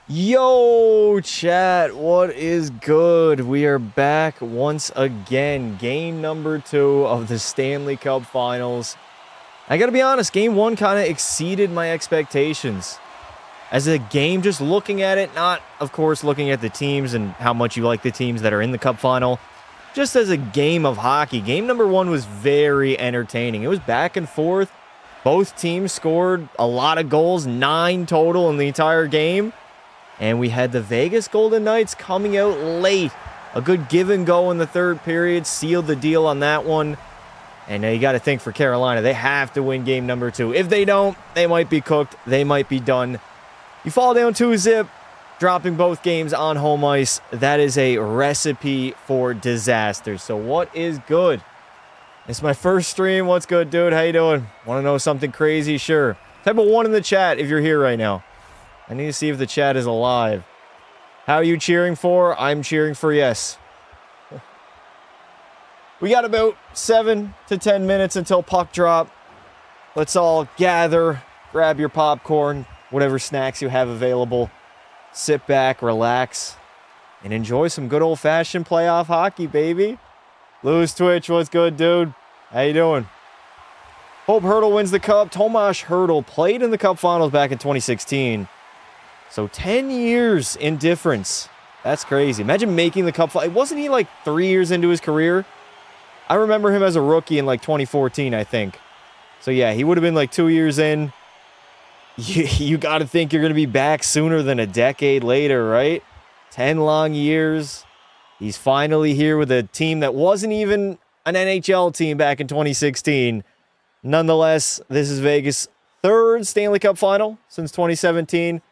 Yo, chat, what is good? We are back once again. Game number 2 of the Stanley Cup Finals. I gotta be honest, game 1 kind of exceeded my expectations. As a game, just looking at it, not, of course, looking at the teams and how much you like the teams that are in the Cup Final. Just as a game of hockey, game number 1 was very entertaining. It was back and forth. Both teams scored a lot of goals, 9 total in the entire game. And we had the Vegas Golden Knights coming out late. A good give and go in the third period. Sealed the deal on that one. And now you got to think for Carolina, they have to win game number 2. If they don't, they might be cooked. They might be done. You fall down 2-0, dropping both games on home ice. That is a recipe for disaster. So what is good? It's my first stream. What's good, dude? How you doing? Want to know something crazy? Sure. Type a 1 in the chat if you're here right now. I need to see if the chat is alive. How are you cheering for? I'm cheering for yes. We got about 7 to 10 minutes until puck drop. Let's all gather, grab your popcorn, whatever snacks you have available. Sit back, relax, and enjoy some good old-fashioned playoff hockey, baby. Lewis Twitch, what's good, dude? How you doing? Hope Hertl wins the Cup. Tomas Hertl played in the Cup Finals back in 2016. So 10 years in difference. That's crazy. Imagine making the Cup. Wasn't he like 3 years into his career? I remember him as a rookie in like 2014, I think. So yeah, he would have been like 2 years in. You got to think you're going to be back sooner than a decade later, right? 10 long years. He's finally here with a team that wasn't even an NHL team back in 2016. Nonetheless, this is Vegas' third Stanley Cup final since 2017.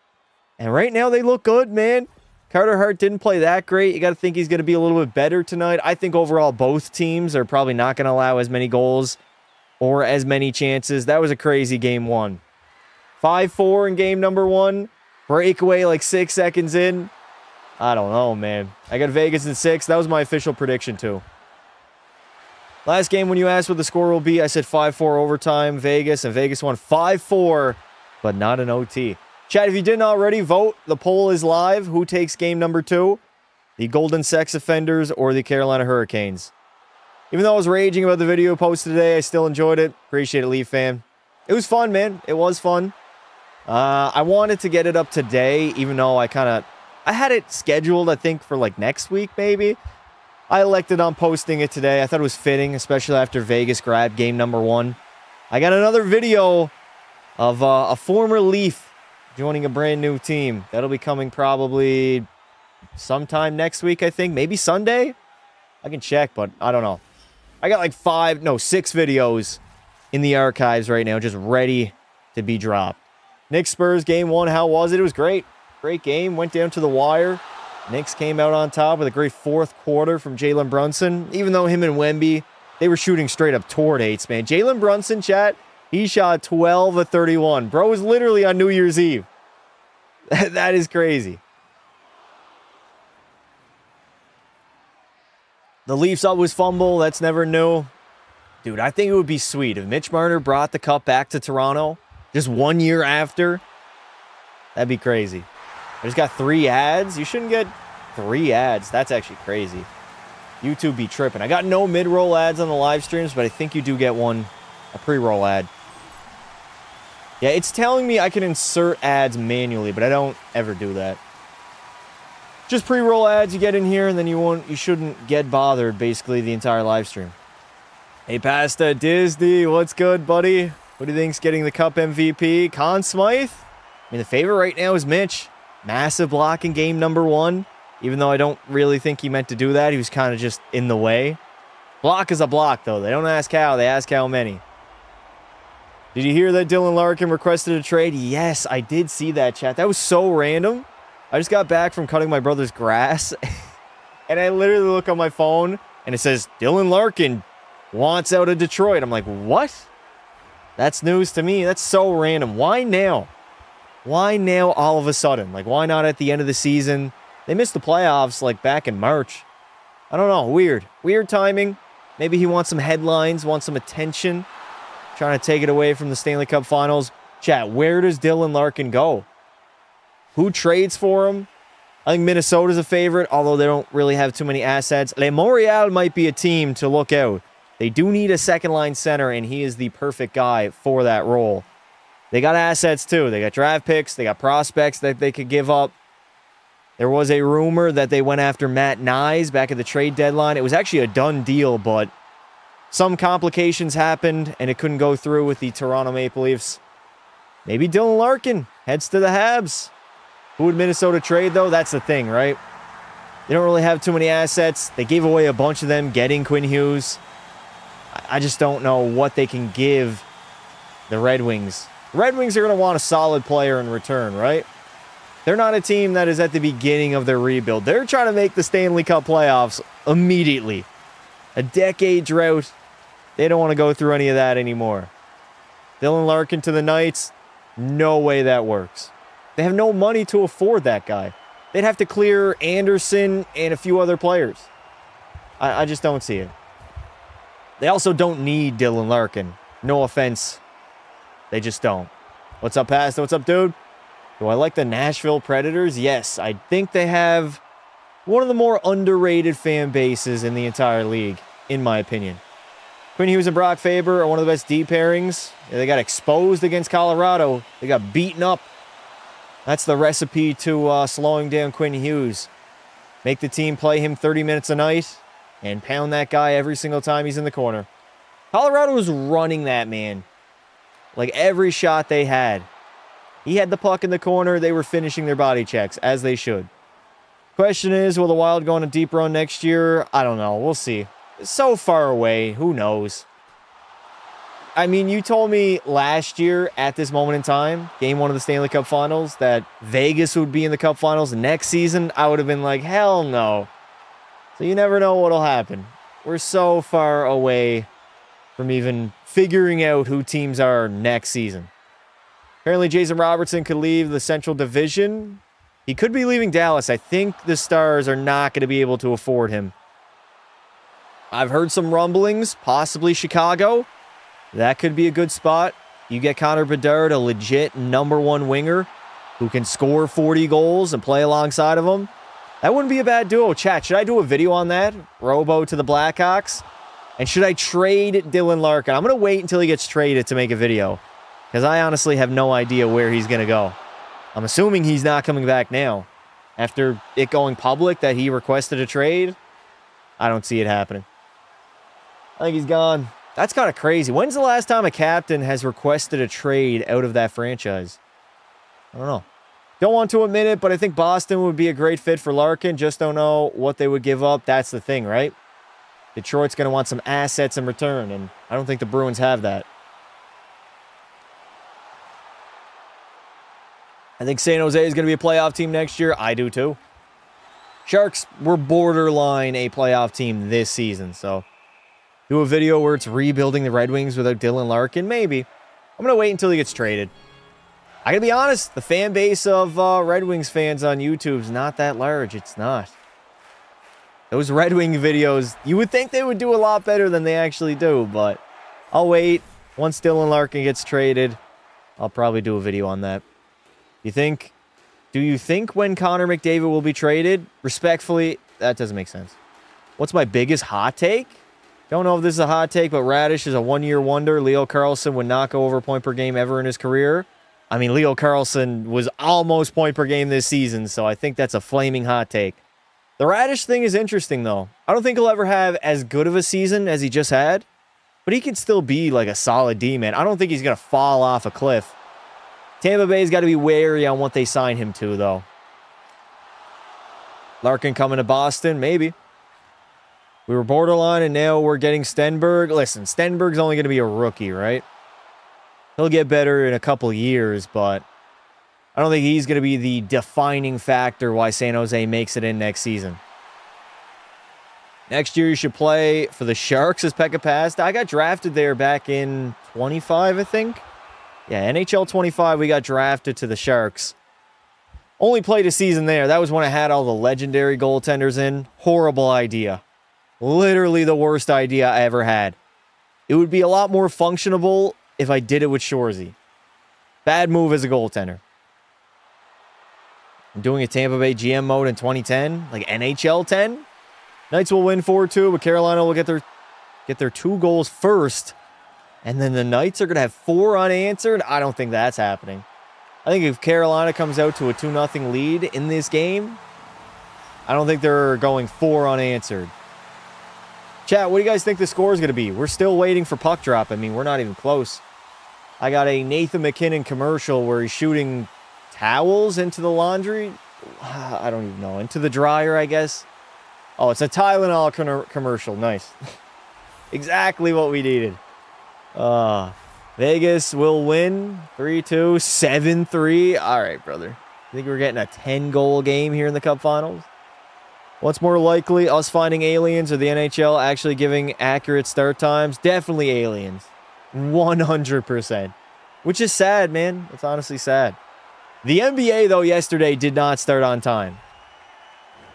And right now, they look good, man. Carter Hart didn't play that great. You got to think he's going to be a little bit better tonight. I think overall, both teams are probably not going to allow as many goals or as many chances. That was a crazy game 1. 5-4 in game number 1. Breakaway like 6 seconds in. I don't know, man. I got Vegas in 6. That was my official prediction, too. Last game, when you asked what the score will be, I said 5-4 overtime, Vegas, and Vegas won 5-4, but not an OT. Chat, if you didn't already, vote. The poll is live. Who takes game number 2? The Golden Sex Offenders or the Carolina Hurricanes? Even though I was raging about the video posted today, I still enjoyed it. Appreciate it, Leaf fan. It was fun, man. It was fun. I wanted to get it up today, even though I had it scheduled, I think, for like next week, maybe. I elected on posting it today. I thought it was fitting, especially after Vegas grabbed game number 1. I got another video of a former Leaf joining a brand new team. That'll be coming probably sometime next week, I think. Maybe Sunday? I can check, but I don't know. I got like 6 videos in the archives right now, just ready to be dropped. Knicks Spurs game 1, how was it? It was great. Great game. Went down to the wire. Knicks came out on top with a great fourth quarter from Jalen Brunson. Even though him and Wemby, they were shooting straight up toward eights, man. Jalen Brunson, chat, he shot 12 of 31. Bro was literally on New Year's Eve. That is crazy. The Leafs always fumble. That's never new. Dude, I think it would be sweet if Mitch Marner brought the cup back to Toronto just 1 year after. That'd be crazy. I just got 3 ads. You shouldn't get 3 ads. That's actually crazy. YouTube be tripping. I got no mid-roll ads on the live streams, but I think you do get one, a pre-roll ad. Yeah, it's telling me I can insert ads manually, but I don't ever do that. Just pre-roll ads you get in here, and then you shouldn't get bothered basically the entire live stream. Hey, Pasta Disney, what's good, buddy? What do you think's getting the Cup MVP? Conn Smythe? I mean, the favorite right now is Mitch. Massive block in game number 1. Even though I don't really think he meant to do that. He was kind of just in the way. Block is a block, though. They don't ask how. They ask how many. Did you hear that Dylan Larkin requested a trade? Yes, I did see that, chat. That was so random. I just got back from cutting my brother's grass. And I literally look on my phone, and it says, Dylan Larkin wants out of Detroit. I'm like, what? That's news to me. That's so random. Why now? Why now all of a sudden? Like, why not at the end of the season? They missed the playoffs, like, back in March. I don't know. Weird. Weird timing. Maybe he wants some headlines, wants some attention. Trying to take it away from the Stanley Cup Finals. Chat, where does Dylan Larkin go? who trades for him? I think Minnesota's a favorite, although they don't really have too many assets. Le Montreal might be a team to look out. They do need a second-line center, and he is the perfect guy for that role. They got assets, too. They got draft picks. They got prospects that they could give up. There was a rumor that they went after Matt Nyes back at the trade deadline. It was actually a done deal, but some complications happened, and it couldn't go through with the Toronto Maple Leafs. Maybe Dylan Larkin heads to the Habs. Who would Minnesota trade, though? That's the thing, right? They don't really have too many assets. They gave away a bunch of them getting Quinn Hughes. I just don't know what they can give the Red Wings. The Red Wings are going to want a solid player in return, right? They're not a team that is at the beginning of their rebuild. They're trying to make the Stanley Cup playoffs immediately. A decade drought. They don't want to go through any of that anymore. Dylan Larkin to the Knights. No way that works. They have no money to afford that guy. They'd have to clear Anderson and a few other players. I just don't see it. They also don't need Dylan Larkin. No offense. They just don't. What's up, Pasta? What's up, dude? Do I like the Nashville Predators? Yes, I think they have one of the more underrated fan bases in the entire league, in my opinion. Quinn Hughes and Brock Faber are one of the best D pairings. They got exposed against Colorado. They got beaten up. That's the recipe to slowing down Quinn Hughes. Make the team play him 30 minutes a night and pound that guy every single time he's in the corner. Colorado was running that man. Like every shot they had. He had the puck in the corner. They were finishing their body checks, as they should. Question is, will the Wild go on a deep run next year? I don't know. We'll see. It's so far away. Who knows? I mean, you told me last year at this moment in time, game 1 of the Stanley Cup Finals, that Vegas would be in the Cup Finals next season. I would have been like, hell no. So you never know what'll happen. We're so far away from even figuring out who teams are next season. Apparently, Jason Robertson could leave the Central Division. He could be leaving Dallas. I think the Stars are not going to be able to afford him. I've heard some rumblings, possibly Chicago. That could be a good spot. You get Connor Bedard, a legit number 1 winger who can score 40 goals and play alongside of him. That wouldn't be a bad duo. Chat, should I do a video on that? Robo to the Blackhawks? And should I trade Dylan Larkin? I'm going to wait until he gets traded to make a video, because I honestly have no idea where he's going to go. I'm assuming he's not coming back now. After it going public that he requested a trade, I don't see it happening. I think he's gone. That's kind of crazy. When's the last time a captain has requested a trade out of that franchise? I don't know. Don't want to admit it, but I think Boston would be a great fit for Larkin. Just don't know what they would give up. That's the thing, right? Detroit's going to want some assets in return, and I don't think the Bruins have that. I think San Jose is going to be a playoff team next year. I do too. Sharks were borderline a playoff team this season, so do a video where it's rebuilding the Red Wings without Dylan Larkin? Maybe. I'm going to wait until he gets traded. I got to be honest, the fan base of Red Wings fans on YouTube is not that large. It's not. Those Red Wing videos, you would think they would do a lot better than they actually do, but I'll wait. Once Dylan Larkin gets traded, I'll probably do a video on that. Do you think when Connor McDavid will be traded? Respectfully, that doesn't make sense. What's my biggest hot take? Don't know if this is a hot take, but Radish is a one-year wonder. Leo Carlsson would not go over point per game ever in his career. I mean, Leo Carlsson was almost point per game this season, so I think that's a flaming hot take. The Radish thing is interesting, though. I don't think he'll ever have as good of a season as he just had, but he can still be like a solid D-man. I don't think he's going to fall off a cliff. Tampa Bay's got to be wary on what they sign him to, though. Larkin coming to Boston? Maybe. We were borderline, and now we're getting Stenberg. Listen, Stenberg's only going to be a rookie, right? He'll get better in a couple years, but I don't think he's going to be the defining factor why San Jose makes it in next season. Next year, you should play for the Sharks as Pekka Pasta. I got drafted there back in 25, I think. Yeah, NHL 25, we got drafted to the Sharks. Only played a season there. That was when I had all the legendary goaltenders in. Horrible idea. Literally the worst idea I ever had. It would be a lot more functionable if I did it with Shoresy. Bad move as a goaltender. doing a Tampa Bay GM mode in 2010, like NHL 10. Knights will win 4-2, but Carolina will get their 2 goals first. And then the Knights are going to have 4 unanswered. I don't think that's happening. I think if Carolina comes out to a 2-0 lead in this game, I don't think they're going 4 unanswered. Chat, what do you guys think the score is going to be? We're still waiting for puck drop. I mean, we're not even close. I got a Nathan McKinnon commercial where he's shooting towels into the laundry. I don't even know. Into the dryer, I guess. Oh, it's a Tylenol commercial. Nice. Exactly what we needed. Vegas will win 3-2, 7-3. All right, brother. I think we're getting a 10-goal game here in the Cup Finals. What's more likely, us finding aliens or the NHL actually giving accurate start times? Definitely aliens. 100%. Which is sad, man. It's honestly sad. The NBA, though, yesterday did not start on time.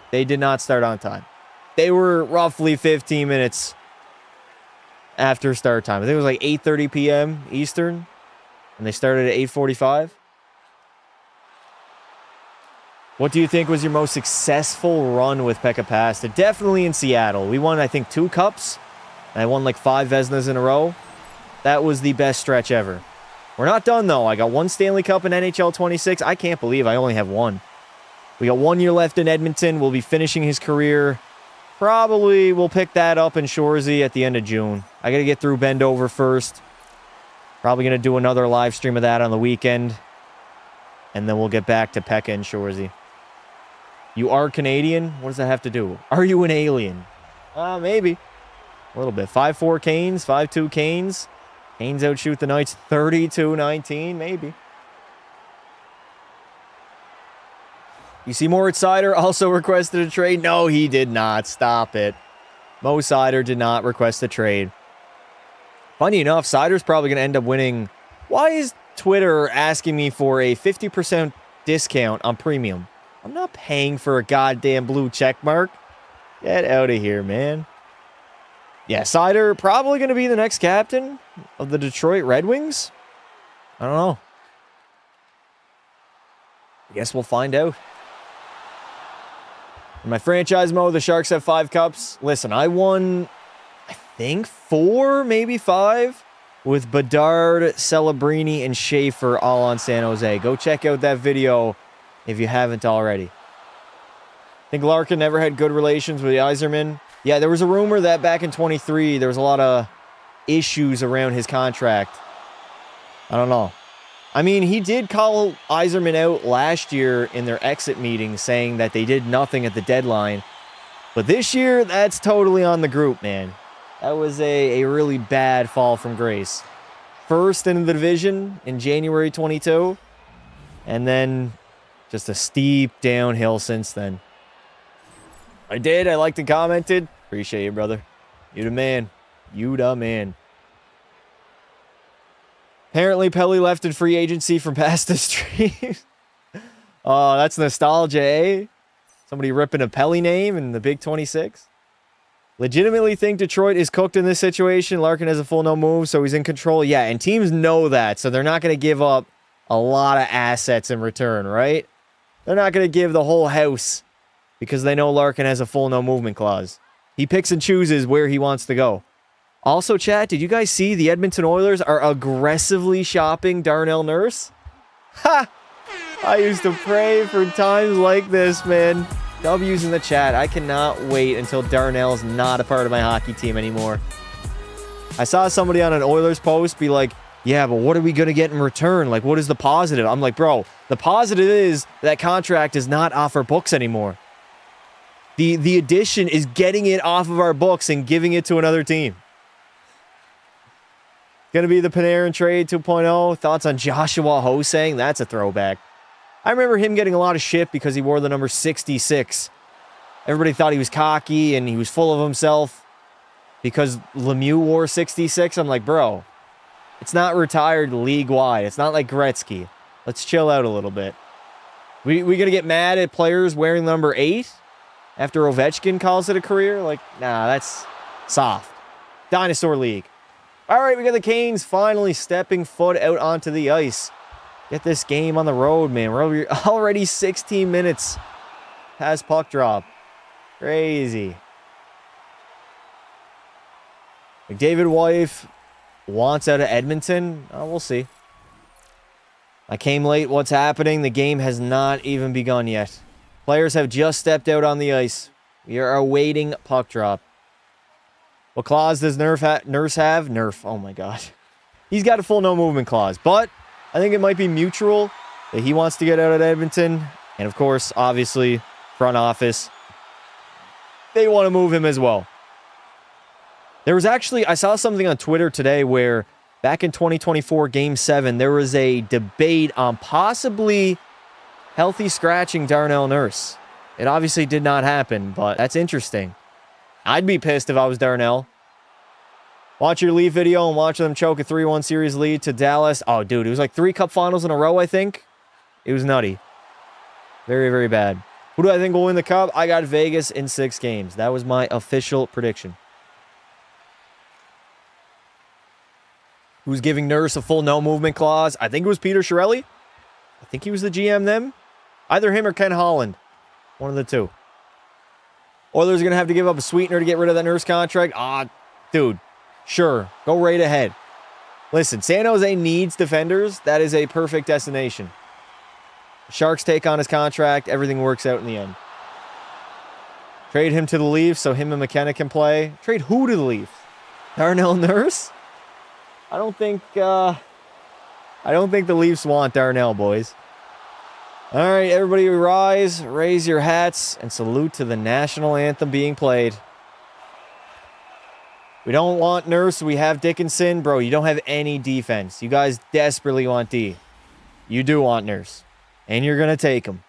They did not start on time. They were roughly 15 minutes after start time. I think it was like 8:30 p.m. Eastern. And they started at 8:45. What do you think was your most successful run with Pekka Pasta? Definitely in Seattle. We won, I think, 2 cups. And I won like 5 Vezinas in a row. That was the best stretch ever. We're not done, though. I got 1 Stanley Cup in NHL 26. I can't believe I only have 1. We got 1 year left in Edmonton. We'll be finishing his career. Probably we'll pick that up in Shoresy at the end of June. I got to get through Bendover first. Probably going to do another live stream of that on the weekend. And then we'll get back to Pekka and Shoresy. You are Canadian? What does that have to do? Are you an alien? Maybe. A little bit. 5-4 Canes, 5-2 Canes. Canes outshoot the Knights 32-19, maybe. You see Moritz Seider also requested a trade? No, he did not. Stop it. Mo Seider did not request a trade. Funny enough, Seider's probably going to end up winning. Why is Twitter asking me for a 50% discount on premium? I'm not paying for a goddamn blue check mark. Get out of here, man. Yeah, Seider probably going to be the next captain of the Detroit Red Wings. I don't know. I guess we'll find out. In my franchise mode, the Sharks have 5 cups. Listen, I won, I think, 4, maybe 5, with Bedard, Celebrini, and Schaefer all on San Jose. Go check out that video if you haven't already. I think Larkin never had good relations with Yzerman. Yeah, there was a rumor that back in 23, there was a lot of issues around his contract. I don't know. I mean, he did call Yzerman out last year in their exit meeting saying that they did nothing at the deadline. But this year, that's totally on the group, man. That was a really bad fall from grace. First in the division in January 22. And then just a steep downhill since then. I did. I liked and commented. Appreciate you, brother. You the man. You the man. Apparently, Pelly left in free agency from past the streams. Oh, that's nostalgia, eh? Somebody ripping a Pelly name in the Big 26. Legitimately think Detroit is cooked in this situation. Larkin has a full no move, so he's in control. Yeah, and teams know that, so they're not going to give up a lot of assets in return, right? They're not going to give the whole house because they know Larkin has a full no movement clause. He picks and chooses where he wants to go. Also, chat, did you guys see the Edmonton Oilers are aggressively shopping Darnell Nurse? Ha! I used to pray for times like this, man. W's in the chat. I cannot wait until Darnell's not a part of my hockey team anymore. I saw somebody on an Oilers post be like, yeah, but what are we going to get in return? Like, what is the positive? I'm like, bro, the positive is that contract is not off our books anymore. The addition is getting it off of our books and giving it to another team. Going to be the Panarin trade 2.0. Thoughts on Joshua Ho-Sang? That's a throwback. I remember him getting a lot of shit because he wore the number 66. Everybody thought he was cocky and he was full of himself because Lemieux wore 66. I'm like, bro, it's not retired league-wide. It's not like Gretzky. Let's chill out a little bit. We going to get mad at players wearing number 8 after Ovechkin calls it a career? Like, nah, that's soft. Dinosaur League. All right, we got the Canes finally stepping foot out onto the ice. Get this game on the road, man. We're already 16 minutes past puck drop. Crazy. McDavid wife wants out of Edmonton. Oh, we'll see. I came late. What's happening? The game has not even begun yet. Players have just stepped out on the ice. We are awaiting puck drop. What clause does Nurse have? Nerf. Oh, my God. He's got a full no movement clause. But I think it might be mutual that he wants to get out of Edmonton. And, of course, obviously, front office, they want to move him as well. There was actually, I saw something on Twitter today where back in 2024 Game 7, there was a debate on possibly healthy scratching Darnell Nurse. It obviously did not happen, but that's interesting. I'd be pissed if I was Darnell. Watch your Leaf video and watch them choke a 3-1 series lead to Dallas. Oh, dude, it was like 3 cup finals in a row, I think. It was nutty. Very, very bad. Who do I think will win the cup? I got Vegas in 6 games. That was my official prediction. Who's giving Nurse a full no movement clause? I think it was Peter Chiarelli. I think he was the GM then. Either him or Ken Holland. One of the two. Oilers are going to have to give up a sweetener to get rid of that Nurse contract. Dude. Sure. Go right ahead. Listen, San Jose needs defenders. That is a perfect destination. Sharks take on his contract. Everything works out in the end. Trade him to the Leafs so him and McKenna can play. Trade who to the Leafs? Darnell Nurse? I don't think the Leafs want Darnell, boys. All right, everybody rise, raise your hats, and salute to the national anthem being played. We don't want Nurse. We have Dickinson. Bro, you don't have any defense. You guys desperately want D. You do want Nurse. And you're going to take him.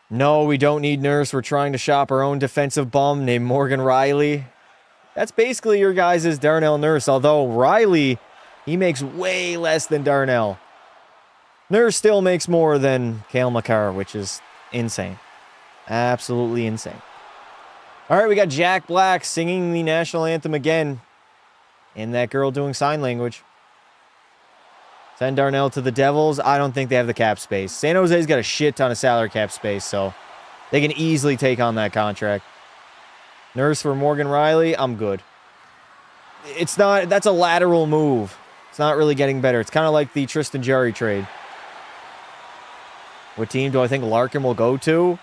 No, we don't need Nurse. We're trying to shop our own defensive bum named Morgan Riley. That's basically your guys' Darnell Nurse. Although Riley, he makes way less than Darnell. Nurse still makes more than Cale Makar, which is insane. Absolutely insane. All right, we got Jack Black singing the national anthem again. And that girl doing sign language. Send Darnell to the Devils. I don't think they have the cap space. San Jose's got a shit ton of salary cap space, so they can easily take on that contract. Nurse for Morgan Riley, I'm good. It's not, that's a lateral move. It's not really getting better. It's kind of like the Tristan Jarry trade. What team do I think Larkin will go to?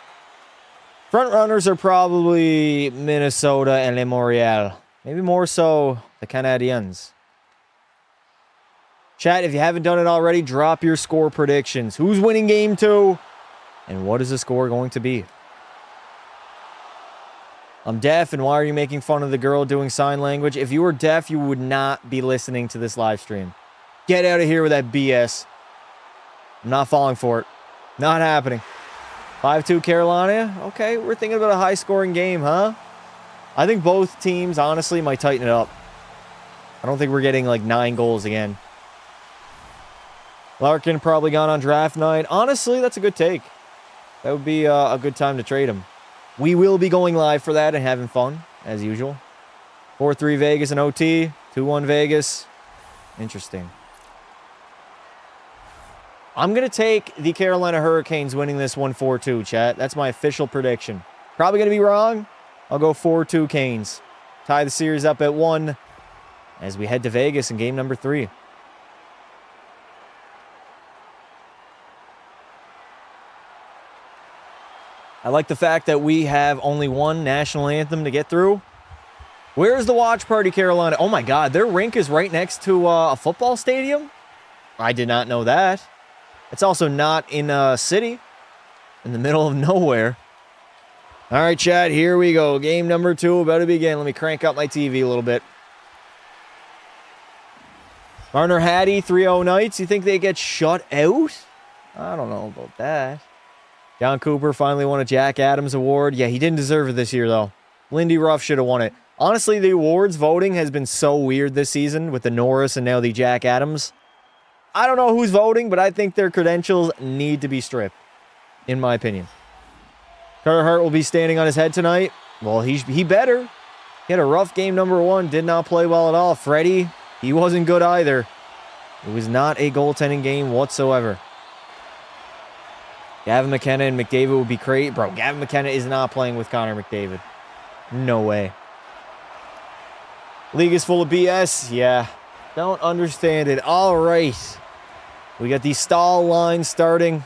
Front runners are probably Minnesota and Les Montreal. Maybe more so the Canadiens. Chat, if you haven't done it already, drop your score predictions. Who's winning game 2? And what is the score going to be? I'm deaf, and why are you making fun of the girl doing sign language? If you were deaf, you would not be listening to this live stream. Get out of here with that BS. I'm not falling for it. Not happening. 5-2 Carolina. Okay, we're thinking about a high-scoring game, huh? I think both teams, honestly, might tighten it up. I don't think we're getting, like, 9 goals again. Larkin probably gone on draft night. Honestly, that's a good take. That would be a good time to trade him. We will be going live for that and having fun, as usual. 4-3 Vegas and OT. 2-1 Vegas. Interesting. I'm going to take the Carolina Hurricanes winning this 1-4-2, chat. That's my official prediction. Probably going to be wrong. I'll go 4-2 Canes. Tie the series up at 1 as we head to Vegas in game number 3. I like the fact that we have only one national anthem to get through. Where is the watch party, Carolina? Oh my God, their rink is right next to a football stadium? I did not know that. It's also not in a city, in the middle of nowhere. All right, chat, here we go. Game number 2 about to begin. Let me crank up my TV a little bit. Marner Hattie, 3-0 Knights. You think they get shut out? I don't know about that. John Cooper finally won a Jack Adams Award. Yeah, he didn't deserve it this year, though. Lindy Ruff should have won it. Honestly, the awards voting has been so weird this season with the Norris and now the Jack Adams. I don't know who's voting, but I think their credentials need to be stripped, in my opinion. Carter Hart will be standing on his head tonight. Well, he better. He had a rough game number 1. Did not play well at all. Freddie, he wasn't good either. It was not a goaltending game whatsoever. Gavin McKenna and McDavid would be great. Bro, Gavin McKenna is not playing with Connor McDavid. No way. League is full of BS. Yeah. Don't understand it. All right. We got the Stahl line starting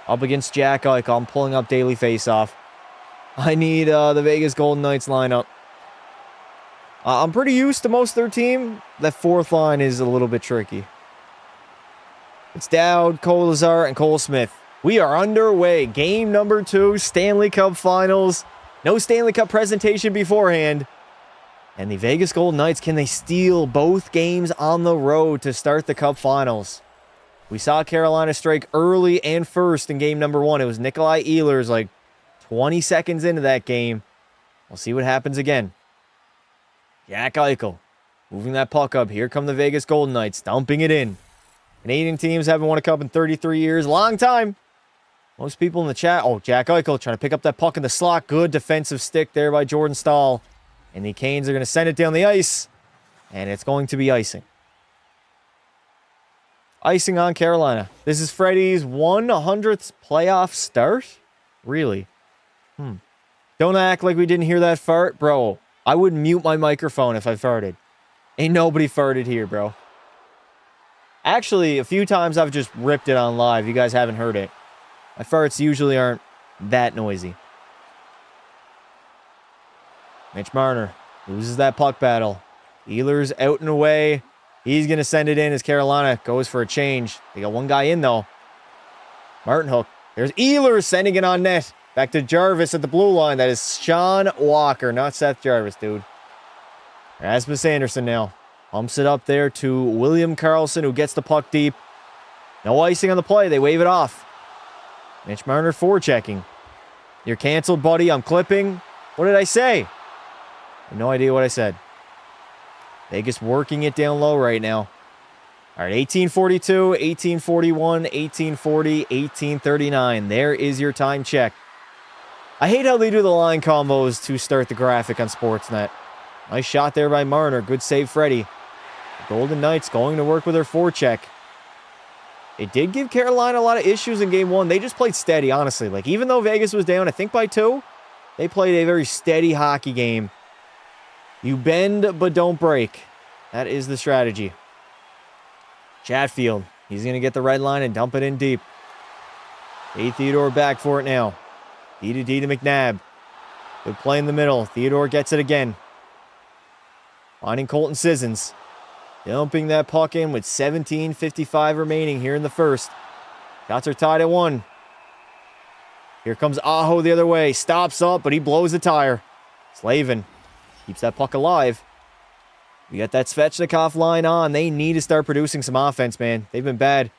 up against Jack Eichel. I'm pulling up daily faceoff. I need the Vegas Golden Knights lineup. I'm pretty used to most of their team. That fourth line is a little bit tricky. It's Dowd, Cole Lazar, and Cole Smith. We are underway. Game number 2, Stanley Cup Finals. No Stanley Cup presentation beforehand. And the Vegas Golden Knights, can they steal both games on the road to start the Cup Finals? We saw Carolina strike early and first in game number 1. It was Nikolai Ehlers like 20 seconds into that game. We'll see what happens again. Jack Eichel moving that puck up. Here come the Vegas Golden Knights, dumping it in. Canadian teams haven't won a cup in 33 years. Long time. Most people in the chat. Oh, Jack Eichel trying to pick up that puck in the slot. Good defensive stick there by Jordan Stahl. And the Canes are going to send it down the ice. And it's going to be icing. Icing on Carolina. This is Freddie's 100th playoff start? Really? Don't act like we didn't hear that fart. Bro, I would mute my microphone if I farted. Ain't nobody farted here, bro. Actually, a few times I've just ripped it on live. You guys haven't heard it. My farts usually aren't that noisy. Mitch Marner loses that puck battle. Ehlers out and away. He's going to send it in as Carolina goes for a change. They got one guy in, though. Martin Hook. There's Ehlers sending it on net. Back to Jarvis at the blue line. That is Sean Walker, not Seth Jarvis, dude. Rasmus Anderson now. Pumps it up there to William Karlsson, who gets the puck deep. No icing on the play. They wave it off. Mitch Marner forechecking. You're canceled, buddy. I'm clipping. What did I say? I have no idea what I said. Vegas working it down low right now. All right, 1842, 1841, 1840, 1839. There is your time check. I hate how they do the line combos to start the graphic on Sportsnet. Nice shot there by Marner. Good save, Freddie. The Golden Knights going to work with their forecheck. It did give Carolina a lot of issues in game 1. They just played steady, honestly. Like, even though Vegas was down, I think by 2, they played a very steady hockey game. You bend, but don't break. That is the strategy. Chatfield. He's going to get the red line and dump it in deep. A. Theodore back for it now. D to McNabb. Good play in the middle. Theodore gets it again. Finding Colton Sissons. Dumping that puck in with 17:55 remaining here in the first. Shots are tied at 1. Here comes Aho the other way. Stops up, but he blows the tire. Slavin keeps that puck alive. We got that Svechnikov line on. They need to start producing some offense, man. They've been bad.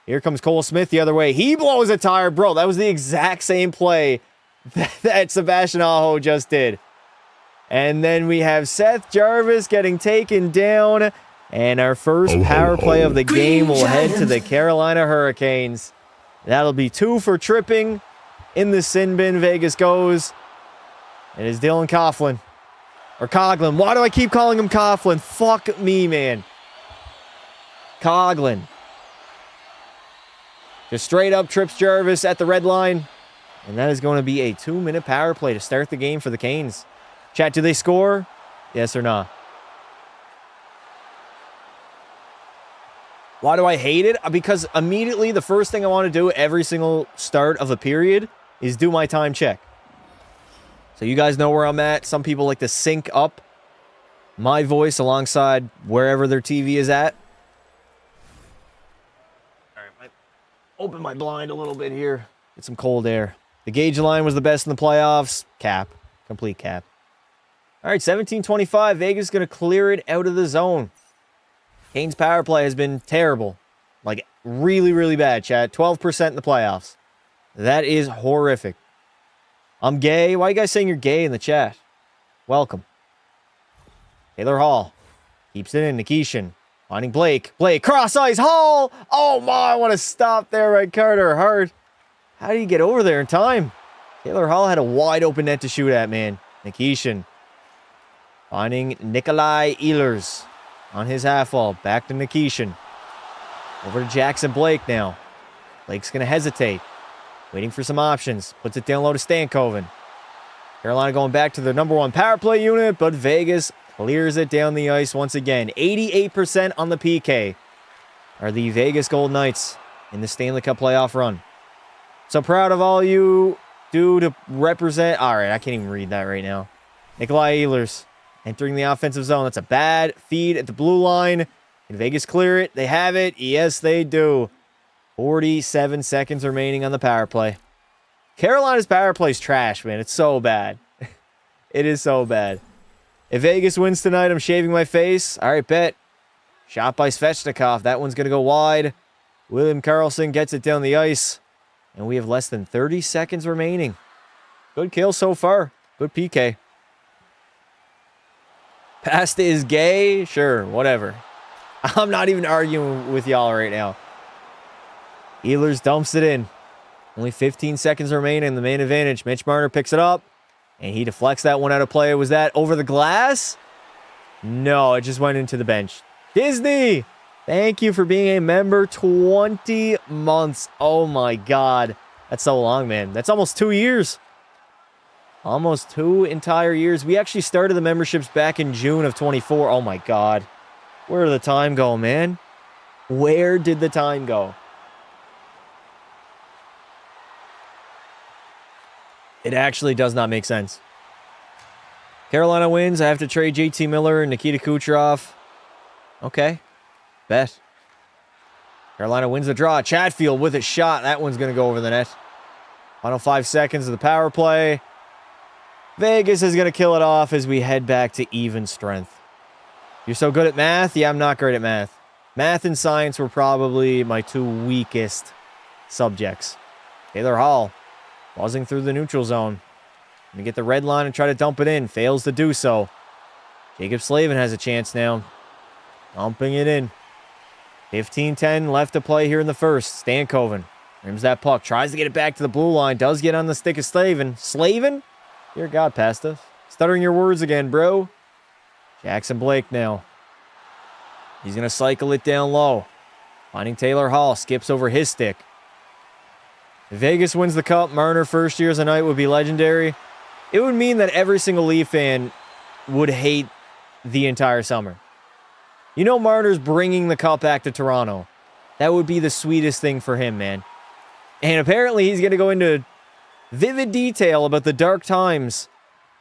Here comes Cole Smith the other way. He blows a tire. Bro, that was the exact same play that Sebastian Aho just did. And then we have Seth Jarvis getting taken down. And our first power play of the game will head to the Carolina Hurricanes. That'll be 2 for tripping. In the sin bin, Vegas goes. It is Dylan Coughlin. Or Coughlin. Why do I keep calling him Coughlin? Fuck me, man. Coughlin. Just straight up trips Jarvis at the red line. And that is going to be a 2-minute power play to start the game for the Canes. Chat, do they score? Yes or no? Why do I hate it? Because immediately the first thing I want to do every single start of a period is do my time check. So you guys know where I'm at. Some people like to sync up my voice alongside wherever their TV is at. All right, open my blind a little bit here. Get some cold air. The gauge line was the best in the playoffs. Cap. Complete cap. All right, 17:25. Vegas is going to clear it out of the zone. Canes' power play has been terrible. Like, really, really bad, chat. 12% in the playoffs. That is horrific. I'm gay. Why are you guys saying you're gay in the chat? Welcome. Taylor Hall. Keeps it in. Nikishin. Finding Blake. Blake. Cross ice. Hall. Oh, my. I want to stop there right Carter Hart. How did he get over there in time? Taylor Hall had a wide open net to shoot at, man. Nikishin. Finding Nikolai Ehlers on his half wall. Back to Nikishin. Over to Jackson Blake now. Blake's going to hesitate. Waiting for some options. Puts it down low to Stankoven. Carolina going back to their number one power play unit, but Vegas clears it down the ice once again. 88% on the PK are the Vegas Golden Knights in the Stanley Cup playoff run. So proud of all you do to represent. All right, I can't even read that right now. Nikolai Ehlers entering the offensive zone. That's a bad feed at the blue line. Can Vegas clear it? They have it. Yes, they do. 47 seconds remaining on the power play. Carolina's power play's trash, man. It's so bad. It is so bad. If Vegas wins tonight, I'm shaving my face. All right, bet. Shot by Svechnikov. That one's going to go wide. William Karlsson gets it down the ice. And we have less than 30 seconds remaining. Good kill so far. Good PK. Pasta is gay? Sure, whatever. I'm not even arguing with y'all right now. Ehlers dumps it in. Only 15 seconds remaining. The main advantage. Mitch Marner picks it up. And he deflects that one out of play. Was that over the glass? No, it just went into the bench. Disney, thank you for being a member. 20 months. Oh my God. That's so long, man. That's almost 2 years. Almost 2 entire years. We actually started the memberships back in June of 24. Oh my God. Where did the time go, man? Where did the time go? It actually does not make sense. Carolina wins. I have to trade JT Miller and Nikita Kucherov. Okay. Bet. Carolina wins the draw. Chatfield with a shot. That one's going to go over the net. Final 5 seconds of the power play. Vegas is going to kill it off as we head back to even strength. You're so good at math? Yeah, I'm not great at math. Math and science were probably my 2 weakest subjects. Taylor Hall. Buzzing through the neutral zone. Gonna get the red line and try to dump it in. Fails to do so. Jacob Slavin has a chance now. Dumping it in. 15-10 left to play here in the first. Stankoven rims that puck. Tries to get it back to the blue line. Does get on the stick of Slavin. Slavin? Dear God, Pasta. Stuttering your words again, bro. Jackson Blake now. He's gonna cycle it down low. Finding Taylor Hall. Skips over his stick. If Vegas wins the Cup, Marner first year as a Knight would be legendary. It would mean that every single Leaf fan would hate the entire summer. You know Marner's bringing the Cup back to Toronto. That would be the sweetest thing for him, man. And apparently he's going to go into vivid detail about the dark times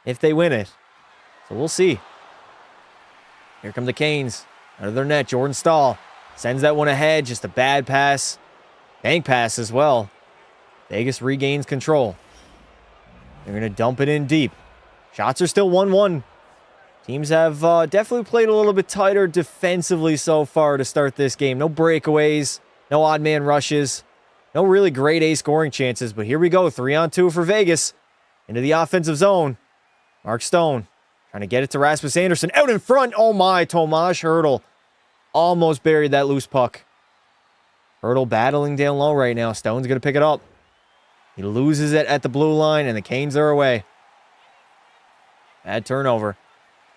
if they win it. So we'll see. Here come the Canes. Out of their net, Jordan Staal sends that one ahead. Just a bad pass. Bank pass as well. Vegas regains control. They're going to dump it in deep. Shots are still 1-1. Teams have definitely played a little bit tighter defensively so far to start this game. No breakaways, no odd man rushes, no really grade A scoring chances. But here we go, 3-on-2 for Vegas. Into the offensive zone. Mark Stone trying to get it to Rasmus Andersson. Out in front. Oh my, Tomas Hertl almost buried that loose puck. Hertl battling down low right now. Stone's going to pick it up. He loses it at the blue line, and the Canes are away. Bad turnover.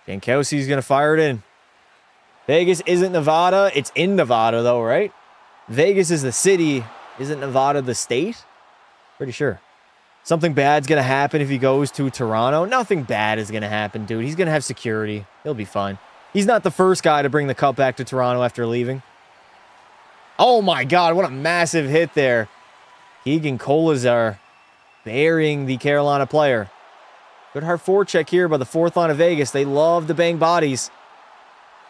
Jankowski's going to fire it in. Vegas isn't Nevada. It's in Nevada, though, right? Vegas is the city. Isn't Nevada the state? Pretty sure. Something bad's going to happen if he goes to Toronto. Nothing bad is going to happen, dude. He's going to have security. He'll be fine. He's not the first guy to bring the Cup back to Toronto after leaving. Oh, my God. What a massive hit there. Keegan Kolazar burying the Carolina player. Good hard forecheck here by the fourth line of Vegas. They love to bang bodies.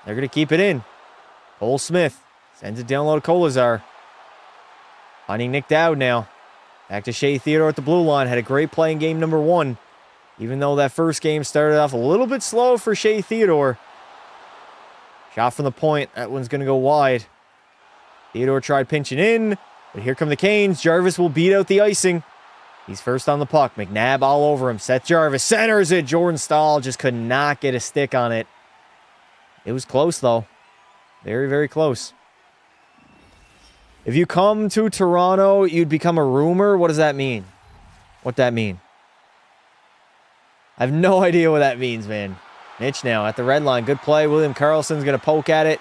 They're going to keep it in. Cole Smith sends it down low to Kolazar. Finding Nick Dowd now. Back to Shea Theodore at the blue line. Had a great play in game number 1. Even though that first game started off a little bit slow for Shea Theodore. Shot from the point. That one's going to go wide. Theodore tried pinching in. But here come the Canes. Jarvis will beat out the icing. He's first on the puck. McNabb all over him. Seth Jarvis centers it. Jordan Staal just could not get a stick on it. It was close, though. Very, very close. If you come to Toronto, you'd become a rumor. What does that mean? What'd that mean? I have no idea what that means, man. Mitch now at the red line. Good play. William Karlsson's going to poke at it.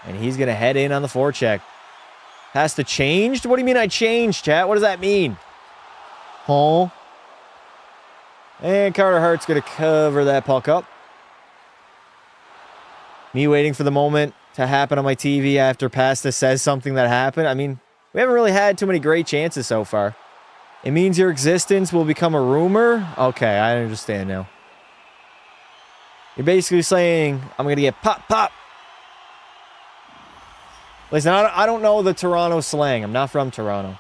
And he's going to head in on the forecheck. Has to changed? What do you mean I changed, chat? What does that mean? Huh? And Carter Hart's going to cover that puck up. Me waiting for the moment to happen on my TV after Pasta says something that happened. I mean, we haven't really had too many great chances so far. It means your existence will become a rumor? Okay, I understand now. You're basically saying, I'm going to get pop, pop. Listen, I don't know the Toronto slang. I'm not from Toronto.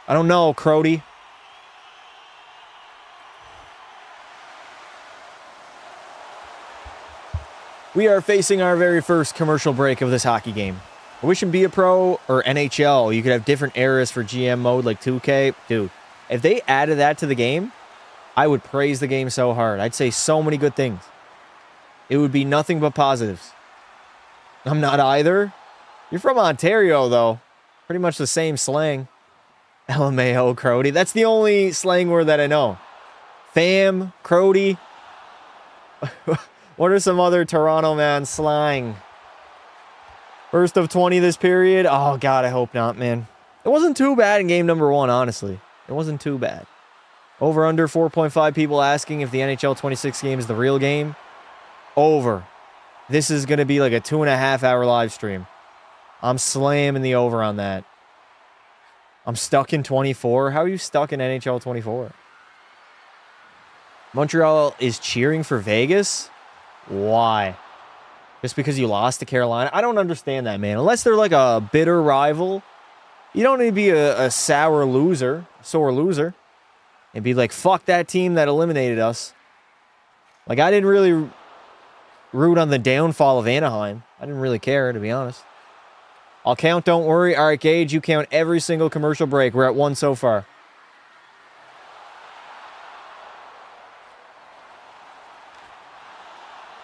I don't know, Crody. We are facing our very first commercial break of this hockey game. I wish in Be a Pro or NHL, you could have different eras for GM mode like 2K. Dude, if they added that to the game, I would praise the game so hard. I'd say so many good things. It would be nothing but positives. I'm not either. You're from Ontario, though. Pretty much the same slang. LMAO, Crody. That's the only slang word that I know. Fam, Crody. What are some other Toronto man slang? First of 20 this period? Oh, God, I hope not, man. It wasn't too bad in game number 1, honestly. It wasn't too bad. Over under 4.5 people asking if the NHL 26 game is the real game. Over. This is going to be like a 2.5-hour live stream. I'm slamming the over on that. I'm stuck in 24. How are you stuck in NHL 24? Montreal is cheering for Vegas? Why? Just because you lost to Carolina? I don't understand that, man. Unless they're like a bitter rival. You don't need to be a sore loser. And be like, fuck that team that eliminated us. Like, I didn't really root on the downfall of Anaheim. I didn't really care, to be honest. I'll count, don't worry. All right, Gage, you count every single commercial break. We're at 1 so far.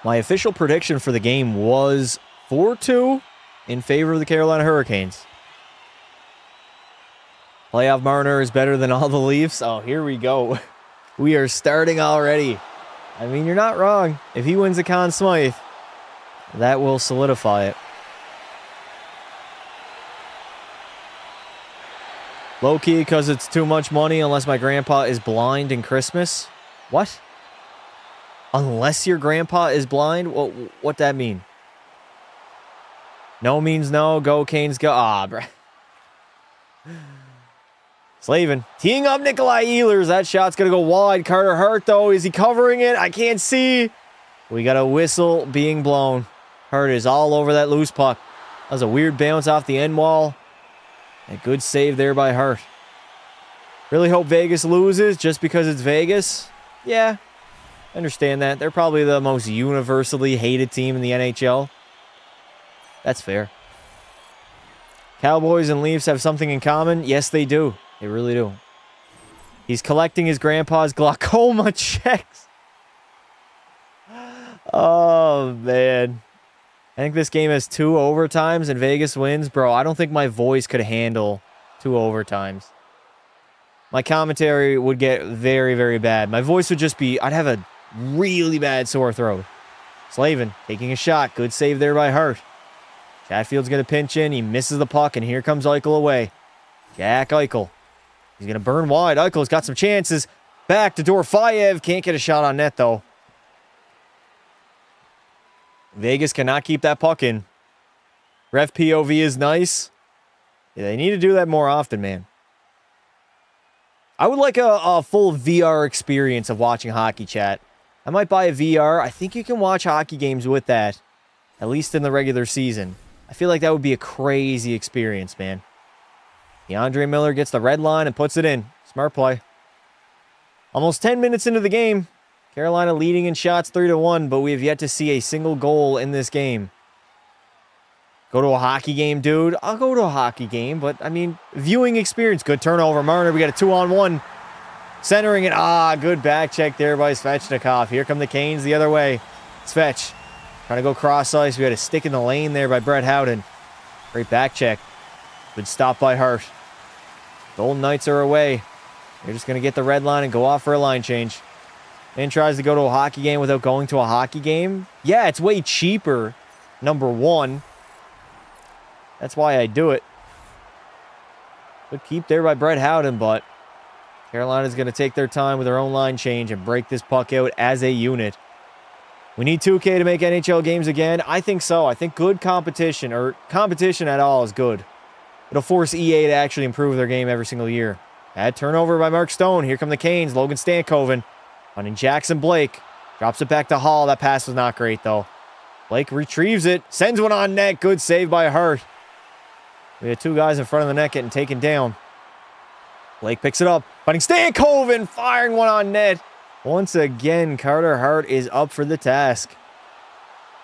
My official prediction for the game was 4-2 in favor of the Carolina Hurricanes. Playoff Marner is better than all the Leafs. Oh, here we go. We are starting already. I mean, you're not wrong. If he wins the Conn Smythe, that will solidify it. Low-key, because it's too much money unless my grandpa is blind in Christmas. What? Unless your grandpa is blind? What that mean? No means no. Go, Canes, go. Ah, bruh. Slavin. Teeing up Nikolai Ehlers. That shot's going to go wide. Carter Hart, though. Is he covering it? I can't see. We got a whistle being blown. Hart is all over that loose puck. That was a weird bounce off the end wall. A good save there by Hart. Really hope Vegas loses just because it's Vegas. Yeah, I understand that. They're probably the most universally hated team in the NHL. That's fair. Cowboys and Leafs have something in common. Yes, they do. They really do. He's collecting his grandpa's glaucoma checks. Oh, man. I think this game has 2 overtimes and Vegas wins. Bro, I don't think my voice could handle 2 overtimes. My commentary would get very, very bad. My voice would just be... I'd have a really bad sore throat. Slavin taking a shot. Good save there by Hart. Chatfield's going to pinch in. He misses the puck, and here comes Eichel away. Jack Eichel. He's going to burn wide. Eichel's got some chances. Back to Dorofeyev. Can't get a shot on net, though. Vegas cannot keep that puck in. Ref POV is nice. Yeah, they need to do that more often, man. I would like a full VR experience of watching hockey, chat. I might buy a VR. I think you can watch hockey games with that, at least in the regular season. I feel like that would be a crazy experience, man. DeAndre Miller gets the red line and puts it in. Smart play. Almost 10 minutes into the game. Carolina leading in shots 3-1, but we have yet to see a single goal in this game. Go to a hockey game, dude. I'll go to a hockey game, but, I mean, viewing experience. Good turnover. Marner, we got a 2-on-1. Centering it. Ah, good back check there by Svechnikov. Here come the Canes the other way. Svech trying to go cross ice. We had a stick in the lane there by Brett Howden. Great back check. Good stop by Hart. Golden Knights are away. They're just going to get the red line and go off for a line change. And tries to go to a hockey game without going to a hockey game. Yeah, it's way cheaper, number one. That's why I do it. Good keep there by Brett Howden, but Carolina's going to take their time with their own line change and break this puck out as a unit. We need 2K to make NHL games again. I think so. I think good competition, or competition at all, is good. It'll force EA to actually improve their game every single year. Bad turnover by Mark Stone. Here come the Canes. Logan Stankoven finding Jackson Blake. Drops it back to Hall. That pass was not great, though. Blake retrieves it. Sends one on net. Good save by Hart. We had two guys in front of the net getting taken down. Blake picks it up. Finding Stankoven. Firing one on net. Once again, Carter Hart is up for the task.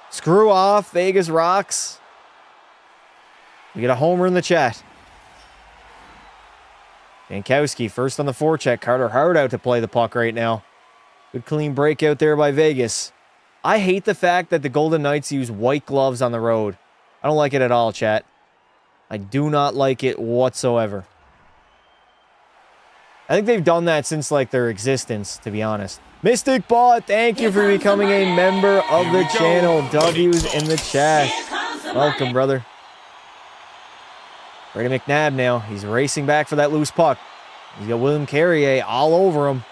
Screw off. Vegas rocks. We get a homer in the chat. Jankowski first on the forecheck. Carter Hart out to play the puck right now. Good clean breakout there by Vegas. I hate the fact that the Golden Knights use white gloves on the road. I don't like it at all, chat. I do not like it whatsoever. I think they've done that since, like, their existence, to be honest. Mystic Bot, thank you for becoming a member of the channel. W's in the chat. Welcome, brother. Brady McNabb now. He's racing back for that loose puck. He's got William Carrier all over him.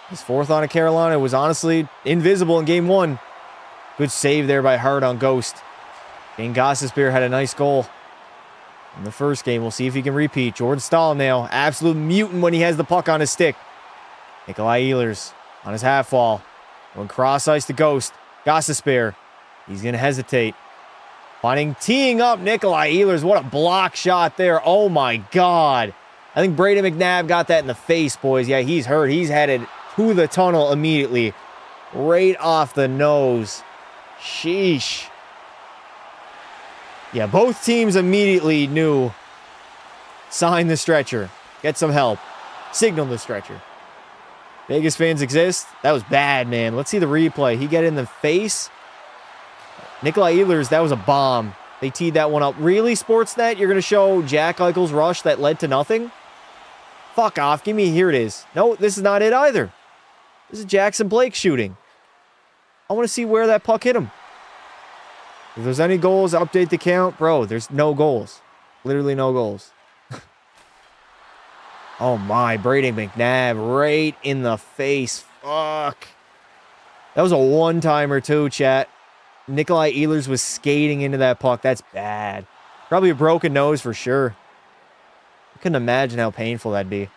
His fourth on a Carolina was honestly invisible in game one. Good save there by Hart on Ghost. Dane Gostisbehere had a nice goal in the first game. We'll see if he can repeat. Jordan Stahl now. Absolute mutant when he has the puck on his stick. Nikolai Ehlers on his half wall. Going cross ice to Ghost. Gostisbehere. He's going to hesitate. Teeing up Nikolai Ehlers. What a block shot there. Oh my God. I think Brady McNabb got that in the face, boys. Yeah, he's hurt. He's headed to the tunnel immediately. Right off the nose. Sheesh. Yeah, both teams immediately knew. Sign the stretcher. Get some help. Signal the stretcher. Vegas fans exist. That was bad, man. Let's see the replay. He got in the face. Nikolai Ehlers, that was a bomb. They teed that one up. Really, Sportsnet? You're going to show Jack Eichel's rush that led to nothing? Fuck off. Give me, here it is. No, this is not it either. This is Jackson Blake shooting. I want to see where that puck hit him. If there's any goals, update the count. Bro, there's no goals. Literally no goals. Oh my, Brady McNabb right in the face. Fuck. That was a one-timer too, chat. Nikolai Ehlers was skating into that puck. That's bad. Probably a broken nose for sure. I couldn't imagine how painful that'd be.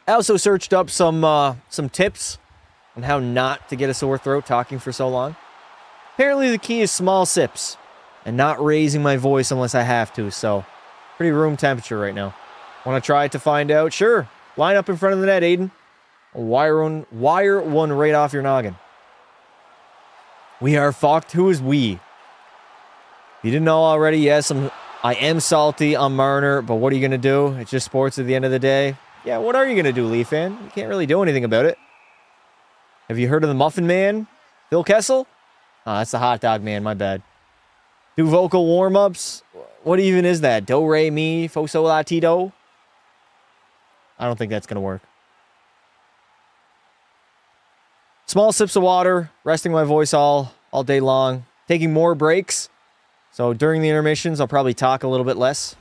I also searched up some tips on how not to get a sore throat talking for so long. Apparently the key is small sips and not raising my voice unless I have to, so pretty room temperature right now. Want to try it to find out? Sure. Line up in front of the net, Aiden. Wire one right off your noggin. We are fucked. Who is we? If you didn't know already, yes, I am salty on Marner, but what are you going to do? It's just sports at the end of the day. Yeah, what are you going to do, Leaf fan? You can't really do anything about it. Have you heard of the Muffin Man? Phil Kessel? Oh, that's the Hot Dog Man, my bad. Do vocal warm-ups? What even is that? Do, re, mi, fo, sol, la, ti, do? I don't think that's going to work. Small sips of water, resting my voice all day long, taking more breaks. So during the intermissions, I'll probably talk a little bit less.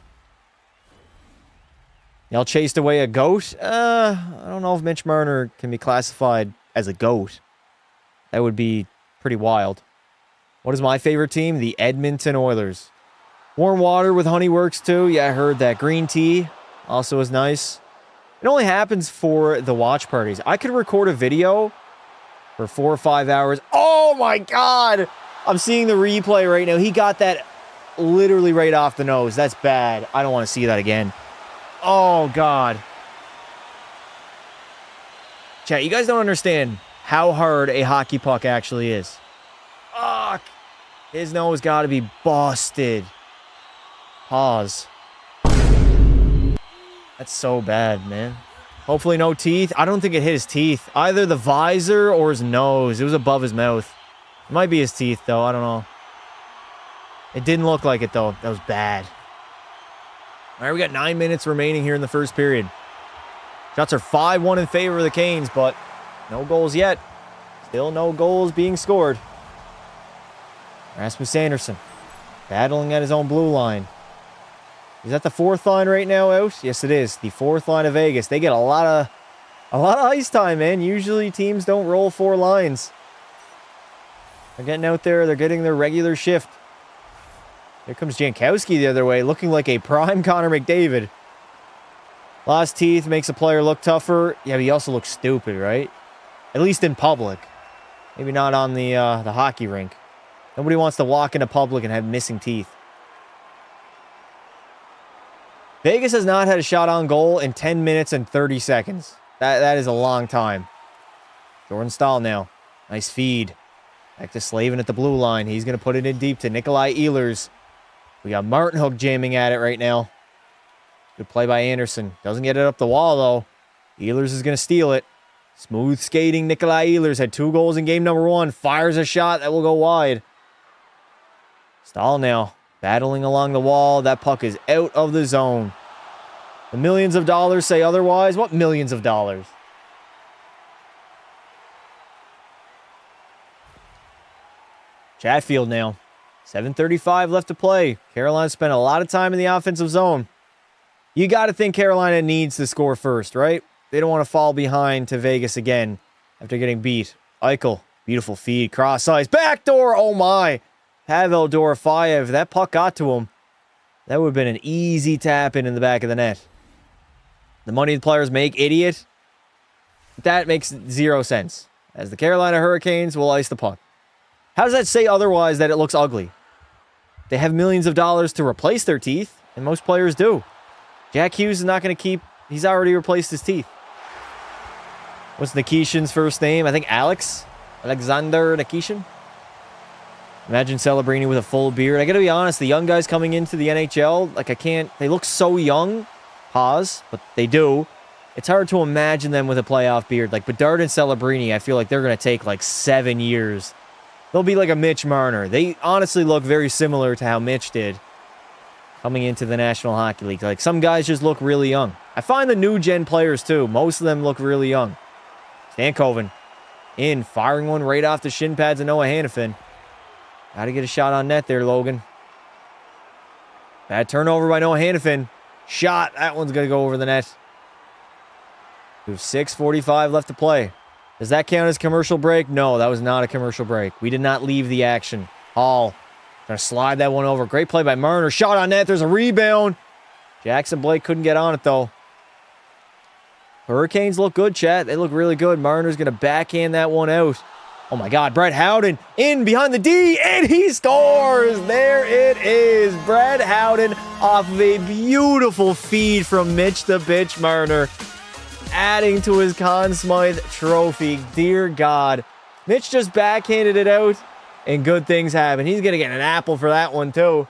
Y'all chased away a goat? I don't know if Mitch Marner can be classified as a goat. That would be pretty wild. What is my favorite team? The Edmonton Oilers. Warm water with honey works too. Yeah, I heard that. Green tea also is nice. It only happens for the watch parties. I could record a video for 4 or 5 hours. Oh my God! I'm seeing the replay right now. He got that literally right off the nose. That's bad. I don't want to see that again. Oh God. Chat, you guys don't understand how hard a hockey puck actually is. Fuck. His nose got to be busted. Pause. That's so bad, man. Hopefully no teeth. I don't think it hit his teeth. Either the visor or his nose. It was above his mouth. It might be his teeth, though. I don't know. It didn't look like it, though. That was bad. All right, we got 9 minutes remaining here in the first period. Shots are 5-1 in favor of the Canes, but no goals yet. Still no goals being scored. Rasmus Andersson battling at his own blue line. Is that the fourth line right now out? Yes, it is. The fourth line of Vegas. They get a lot of ice time, man. Usually teams don't roll 4 lines. They're getting out there. They're getting their regular shift. Here comes Jankowski the other way, looking like a prime Connor McDavid. Lost teeth makes a player look tougher. Yeah, but he also looks stupid, right? At least in public. Maybe not on the hockey rink. Nobody wants to walk into public and have missing teeth. Vegas has not had a shot on goal in 10 minutes and 30 seconds. That is a long time. Jordan Staal now. Nice feed. Back to Slavin at the blue line. He's going to put it in deep to Nikolai Ehlers. We got Martin Hook jamming at it right now. Good play by Anderson. Doesn't get it up the wall, though. Ehlers is going to steal it. Smooth skating Nikolai Ehlers had 2 goals in game number 1. Fires a shot that will go wide. Staal now. Battling along the wall. That puck is out of the zone. The millions of dollars say otherwise. What millions of dollars? Chatfield now. 7:35 left to play. Carolina spent a lot of time in the offensive zone. You got to think Carolina needs to score first, right? They don't want to fall behind to Vegas again after getting beat. Eichel. Beautiful feed. Cross ice. Backdoor. Oh my. Pavel Dorofeyev. That puck got to him. That would have been an easy tap in the back of the net. The money the players make, idiot. That makes 0 sense. As the Carolina Hurricanes will ice the puck. How does that say otherwise that it looks ugly? They have millions of dollars to replace their teeth, and most players do. Jack Hughes is not going to keep... He's already replaced his teeth. What's Nikishin's first name? I think Alex? Alexander Nikishin? Imagine Celebrini with a full beard. I got to be honest, the young guys coming into the NHL, like I can't... They look so young. Pause, but they do. It's hard to imagine them with a playoff beard. Like Bedard and Celebrini, I feel like they're going to take like 7 years. They'll be like a Mitch Marner. They honestly look very similar to how Mitch did coming into the National Hockey League. Like some guys just look really young. I find the new gen players too. Most of them look really young. Stankoven in, firing one right off the shin pads of Noah Hannafin. Got to get a shot on net there, Logan. Bad turnover by Noah Hannafin. Shot. That one's going to go over the net. We have 6:45 left to play. Does that count as commercial break? No, that was not a commercial break. We did not leave the action. Hall. Gonna slide that one over. Great play by Marner. Shot on net. There's a rebound. Jackson Blake couldn't get on it, though. Hurricanes look good, chat. They look really good. Marner's going to backhand that one out. Oh, my God. Brett Howden in behind the D, and he scores. There it is. Brett Howden off of a beautiful feed from Mitch the Bitch Marner, adding to his Conn Smythe trophy. Dear God. Mitch just backhanded it out, and good things happen. He's going to get an apple for that one, too.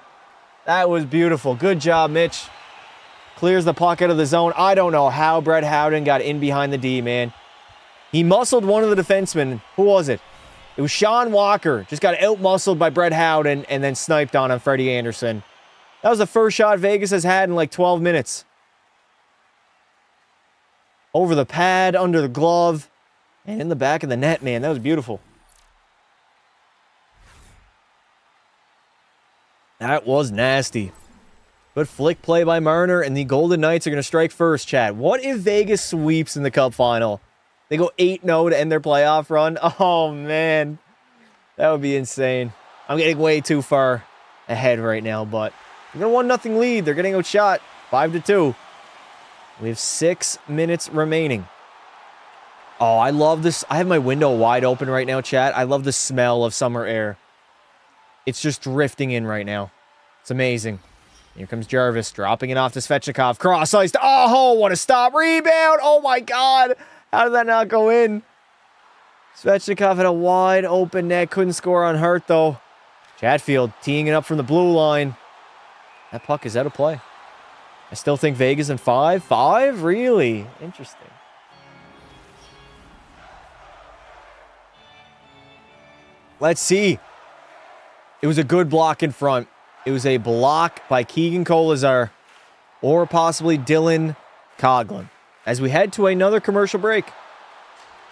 That was beautiful. Good job, Mitch. Clears the puck out of the zone. I don't know how Brett Howden got in behind the D, man. He muscled one of the defensemen. Who was it? It was Sean Walker. Just got out-muscled by Brett Howden and then sniped on Freddie Anderson. That was the first shot Vegas has had in like 12 minutes. Over the pad, under the glove, and in the back of the net, man. That was beautiful. That was nasty. Good flick play by Marner, and the Golden Knights are going to strike first, chat. What if Vegas sweeps in the Cup final? They go 8-0 to end their playoff run. Oh, man. That would be insane. I'm getting way too far ahead right now, but they're going to 1-0 lead. They're getting outshot 5-2. We have 6 minutes remaining. Oh, I love this. I have my window wide open right now, chat. I love the smell of summer air. It's just drifting in right now. It's amazing. Here comes Jarvis, dropping it off to Svechnikov. Cross-iced. Oh, what a stop. Rebound. Oh, my God. How did that not go in? Svechnikov had a wide open net. Couldn't score on Hurt, though. Chatfield teeing it up from the blue line. That puck is out of play. I still think Vegas in 5. 5? Really? Interesting. Let's see. It was a good block in front. It was a block by Keegan Kolazar or possibly Dylan Coghlan. As we head to another commercial break.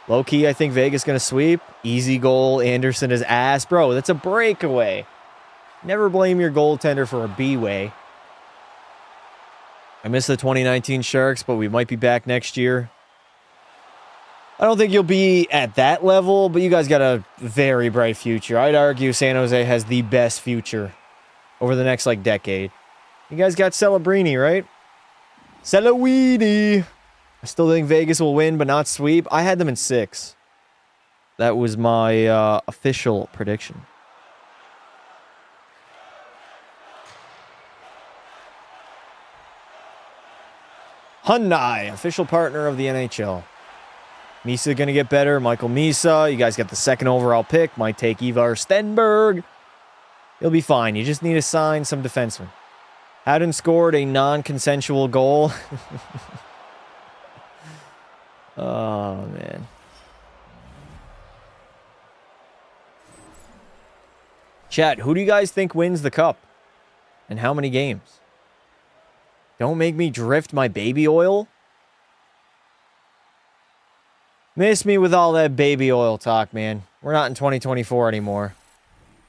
Low-key, I think Vegas going to sweep. Easy goal. Anderson is ass. Bro, that's a breakaway. Never blame your goaltender for a B-way. I miss the 2019 Sharks, but we might be back next year. I don't think you'll be at that level, but you guys got a very bright future. I'd argue San Jose has the best future over the next, like, decade. You guys got Celebrini, right? Celebrini. I still think Vegas will win, but not sweep. I had them in 6. That was my official prediction. Hyundai, official partner of the NHL. Misa going to get better. Michael Misa. You guys got the 2nd overall pick. Might take Ivar Stenberg. He'll be fine. You just need to sign some defensemen. Haddon scored a non-consensual goal. Oh, man. Chat, who do you guys think wins the cup? And how many games? Don't make me drift my baby oil. Miss me with all that baby oil talk, man. We're not in 2024 anymore.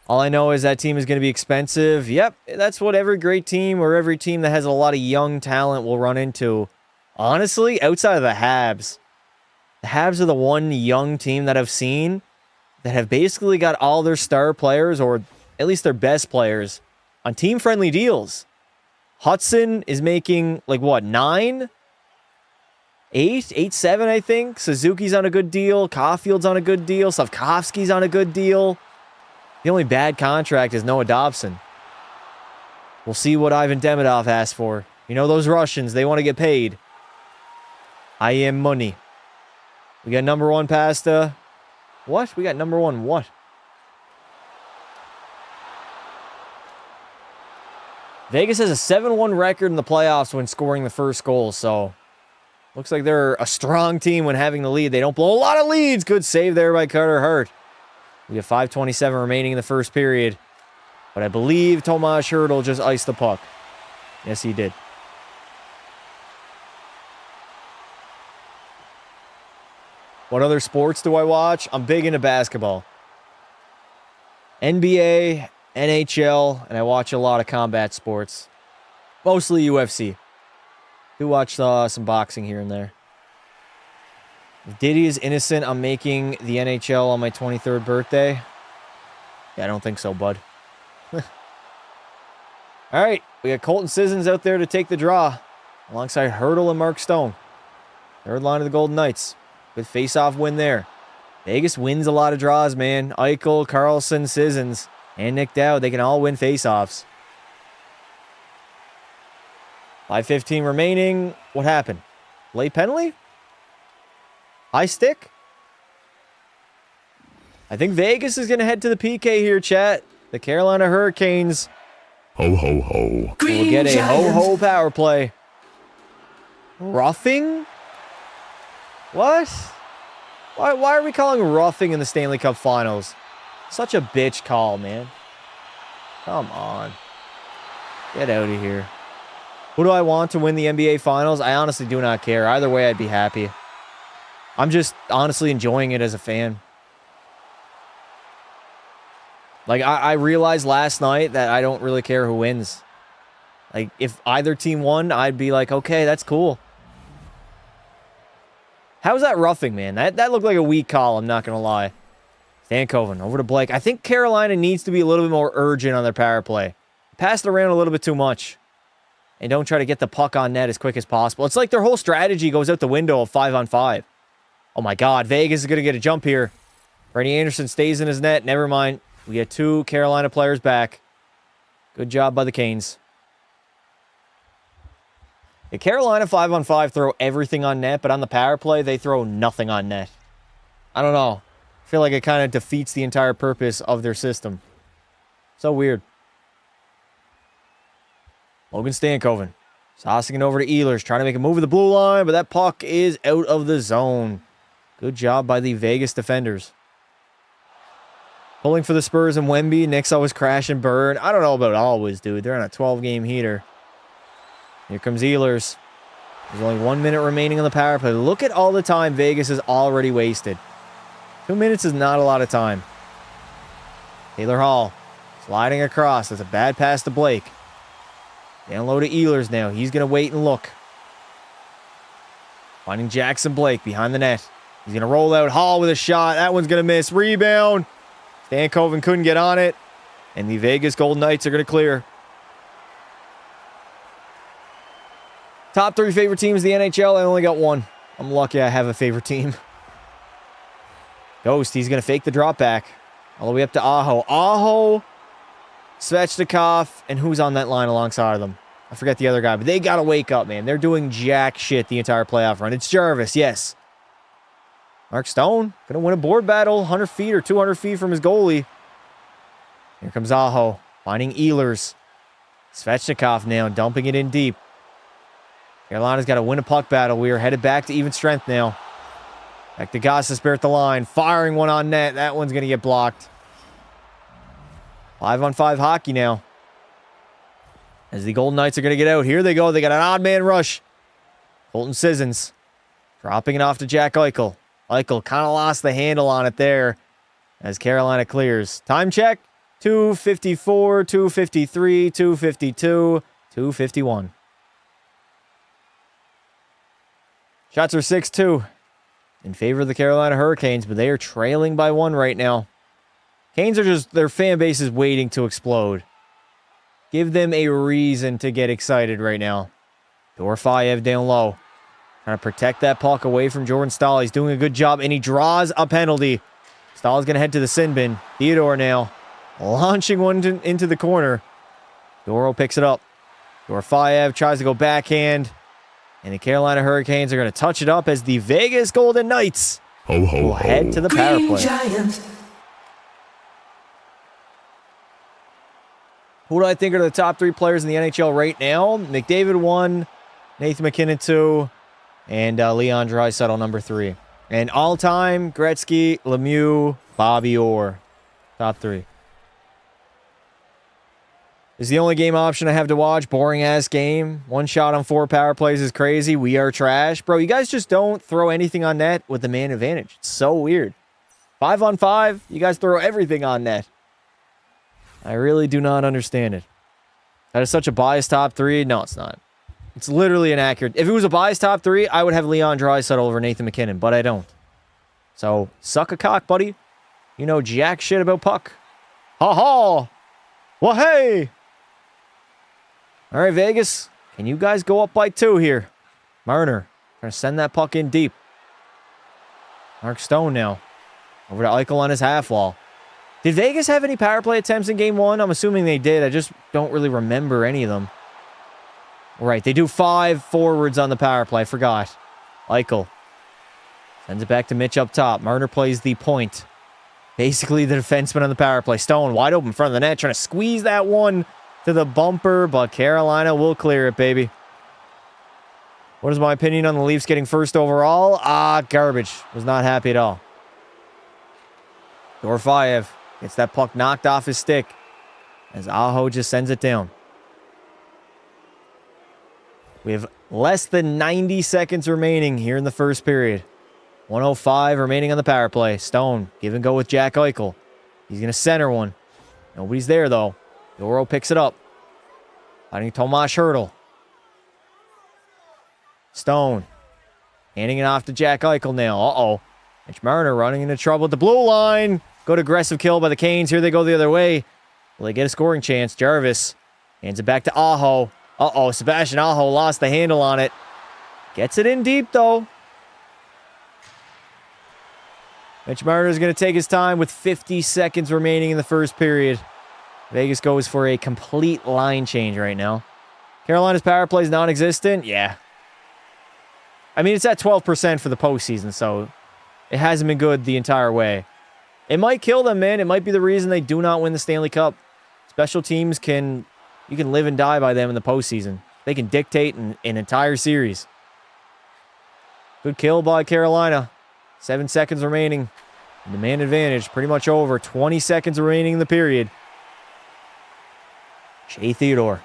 All I know is that team is going to be expensive. Yep, that's what every great team or every team that has a lot of young talent will run into. Honestly, outside of the Habs are the one young team that I've seen that have basically got all their star players, or at least their best players, on team-friendly deals. Hudson is making, like, what, 9? 8, 7, I think. Suzuki's on a good deal. Caulfield's on a good deal. Slavkovsky's on a good deal. The only bad contract is Noah Dobson. We'll see what Ivan Demidov asks for. You know those Russians, they want to get paid. I am money. We got number 1 pasta. What? We got number 1 what? Vegas has a 7-1 record in the playoffs when scoring the first goal, so looks like they're a strong team when having the lead. They don't blow a lot of leads. Good save there by Carter Hart. We have 5:27 remaining in the first period, but I believe Tomas Hertl just iced the puck. Yes, he did. What other sports do I watch? I'm big into basketball. NBA, NHL, and I watch a lot of combat sports. Mostly UFC. Do watch some boxing here and there. If Diddy is innocent, I'm making the NHL on my 23rd birthday. Yeah, I don't think so, bud. All right, we got Colton Sissons out there to take the draw alongside Hertl and Mark Stone. Third line of the Golden Knights. Good face-off win there. Vegas wins a lot of draws, man. Eichel, Carlson, Sissons, and Nick Dowd. They can all win face-offs. 5:15 remaining. What happened? Late penalty? High stick? I think Vegas is going to head to the PK here, chat. The Carolina Hurricanes. Ho, ho, ho. We'll get a ho-ho power play. Roughing? What? Why are we calling roughing in the Stanley Cup Finals? Such a bitch call, man. Come on. Get out of here. Who do I want to win the NBA Finals? I honestly do not care. Either way, I'd be happy. I'm just honestly enjoying it as a fan. Like, I realized last night that I don't really care who wins. Like, if either team won, I'd be like, okay, that's cool. How's that roughing, man? That looked like a weak call, I'm not going to lie. Stankoven over to Blake. I think Carolina needs to be a little bit more urgent on their power play. Pass it around a little bit too much. And don't try to get the puck on net as quick as possible. It's like their whole strategy goes out the window of 5-on-5. Oh my God, Vegas is going to get a jump here. Freddie Anderson stays in his net. Never mind. We get 2 Carolina players back. Good job by the Canes. The Carolina 5-on-5 throw everything on net, but on the power play, they throw nothing on net. I don't know. I feel like it kind of defeats the entire purpose of their system. So weird. Logan Stankoven. Tossing it over to Ehlers, trying to make a move at the blue line, but that puck is out of the zone. Good job by the Vegas defenders. Pulling for the Spurs and Wemby. Nick's always crash and burn. I don't know about always, dude. They're on a 12-game heater. Here comes Ehlers. There's only 1 minute remaining on the power play. Look at all the time Vegas has already wasted. 2 minutes is not a lot of time. Taylor Hall sliding across. That's a bad pass to Blake. Down low to Ehlers now. He's going to wait and look. Finding Jackson Blake behind the net. He's going to roll out. Hall with a shot. That one's going to miss. Rebound. Stankoven couldn't get on it. And the Vegas Golden Knights are going to clear. Top 3 favorite teams in the NHL. I only got one. I'm lucky I have a favorite team. Ghost. He's going to fake the drop back. All the way up to Aho. Aho, Svechnikov, and who's on that line alongside of them? I forget the other guy, but they got to wake up, man. They're doing jack shit the entire playoff run. It's Jarvis, yes. Mark Stone, going to win a board battle, 100 feet or 200 feet from his goalie. Here comes Aho, finding Ehlers. Svechnikov now, dumping it in deep. Carolina's got to win a puck battle. We are headed back to even strength now. Back to Gostisbehere at the line, firing one on net. That one's going to get blocked. 5-on-5 hockey now. As the Golden Knights are going to get out. Here they go. They got an odd man rush. Colton Sissons dropping it off to Jack Eichel. Eichel kind of lost the handle on it there as Carolina clears. Time check. 2:54, 2:53, 2:52, 2:51. Shots are 6-2 in favor of the Carolina Hurricanes, but they are trailing by 1 right now. Canes are just, their fan base is waiting to explode. Give them a reason to get excited right now. Dorofeyev down low. Trying to protect that puck away from Jordan Staal. He's doing a good job, and he draws a penalty. Stahl's going to head to the sin bin. Theodore now launching one into the corner. Doro picks it up. Dorofeyev tries to go backhand. And the Carolina Hurricanes are going to touch it up as the Vegas Golden Knights Ho, ho, will head to the power play. Who do I think are the top 3 players in the NHL right now? McDavid 1, Nathan MacKinnon 2, and Leon Draisaitl number 3. And all-time, Gretzky, Lemieux, Bobby Orr. Top 3. This is the only game option I have to watch. Boring-ass game. 1 shot on 4 power plays is crazy. We are trash. Bro, you guys just don't throw anything on net with the man advantage. It's so weird. 5-on-5, you guys throw everything on net. I really do not understand it. That is such a biased top 3. No, it's not. It's literally inaccurate. If it was a biased top 3, I would have Leon Draisaitl over Nathan MacKinnon, but I don't. So, suck a cock, buddy. You know jack shit about puck. Ha-ha! Well, hey! All right, Vegas. Can you guys go up by 2 here? Marner trying to send that puck in deep. Mark Stone now. Over to Eichel on his half wall. Did Vegas have any power play attempts in game 1? I'm assuming they did. I just don't really remember any of them. Right, they do 5 forwards on the power play. I forgot. Eichel sends it back to Mitch up top. Marner plays the point. Basically the defenseman on the power play. Stone wide open in front of the net, trying to squeeze that one to the bumper, but Carolina will clear it, baby. What is my opinion on the Leafs getting first overall? Garbage. Was not happy at all. Dorofeyev gets that puck knocked off his stick as Aho just sends it down. We have less than 90 seconds remaining here in the first period. 1:05 remaining on the power play. Stone, give and go with Jack Eichel. He's going to center one. Nobody's there, though. Doro picks it up. Finding Tomas Hertl. Stone. Handing it off to Jack Eichel now. Uh-oh. Mitch Marner running into trouble at the blue line. Good aggressive kill by the Canes. Here they go the other way. Will they get a scoring chance? Jarvis hands it back to Aho. Uh-oh. Sebastian Aho lost the handle on it. Gets it in deep, though. Mitch Marner is going to take his time with 50 seconds remaining in the first period. Vegas goes for a complete line change right now. Carolina's power play is non-existent. Yeah. I mean, it's at 12% for the postseason, so it hasn't been good the entire way. It might kill them, man. It might be the reason they do not win the Stanley Cup. Special teams you can live and die by them in the postseason. They can dictate an entire series. Good kill by Carolina. 7 seconds remaining. And the man advantage pretty much over. 20 seconds remaining in the period. Shea Theodore.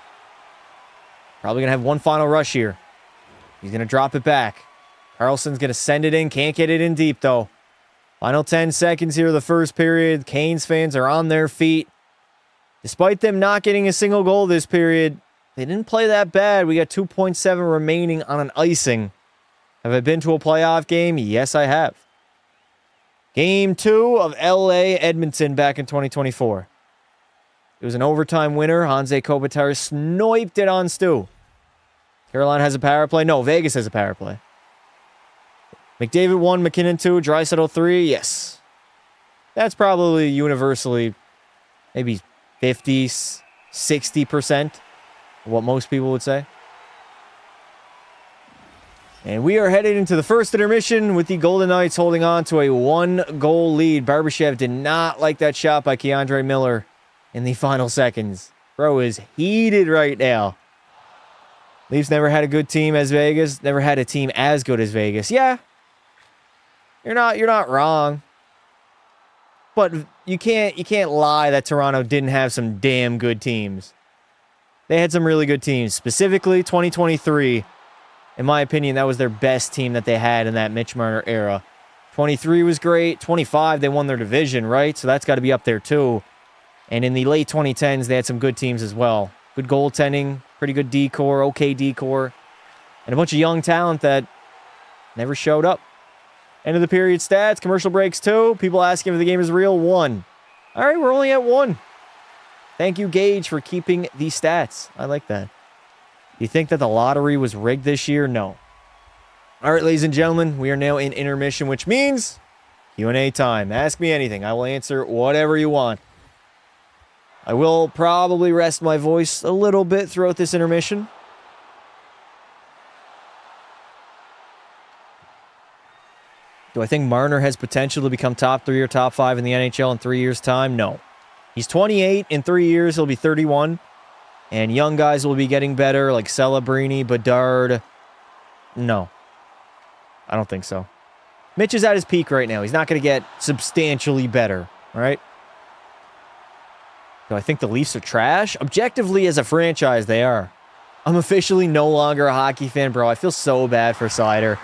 Probably going to have one final rush here. He's going to drop it back. Carlson's going to send it in. Can't get it in deep, though. Final 10 seconds here of the first period. Canes fans are on their feet. Despite them not getting a single goal this period, they didn't play that bad. We got 2.7 remaining on an icing. Have I been to a playoff game? Yes, I have. Game 2 of LA Edmonton back in 2024. It was an overtime winner. Hanze Kopitar sniped it on Stu. Carolina has a power play. No, Vegas has a power play. McDavid 1, McKinnon 2, Draisaitl 3. Yes. That's probably universally maybe 50, 60% of what most people would say. And we are headed into the first intermission with the Golden Knights holding on to a 1-goal lead. Barbashev did not like that shot by Keandre Miller in the final seconds. Bro is heated right now. Leafs never had a good team as Vegas. Never had a team as good as Vegas. Yeah. You're not wrong. But you can't lie that Toronto didn't have some damn good teams. They had some really good teams. Specifically 2023. In my opinion, that was their best team that they had in that Mitch Marner era. 23 was great. 25, they won their division, right? So that's got to be up there too. And in the late 2010s, they had some good teams as well. Good goaltending, pretty good decor, okay decor, and a bunch of young talent that never showed up. End of the period stats, commercial breaks 2. People asking if the game is real, 1. All right, we're only at 1. Thank you, Gage, for keeping the stats. I like that. You think that the lottery was rigged this year? No. All right, ladies and gentlemen, we are now in intermission, which means Q&A time. Ask me anything. I will answer whatever you want. I will probably rest my voice a little bit throughout this intermission. Do I think Marner has potential to become top 3 or top 5 in the NHL in 3 years' time? No. He's 28. In 3 years, he'll be 31. And young guys will be getting better, like Celebrini, Bedard. No. I don't think so. Mitch is at his peak right now. He's not going to get substantially better, right? Do I think the Leafs are trash? Objectively, as a franchise, they are. I'm officially no longer a hockey fan, bro. I feel so bad for Seider.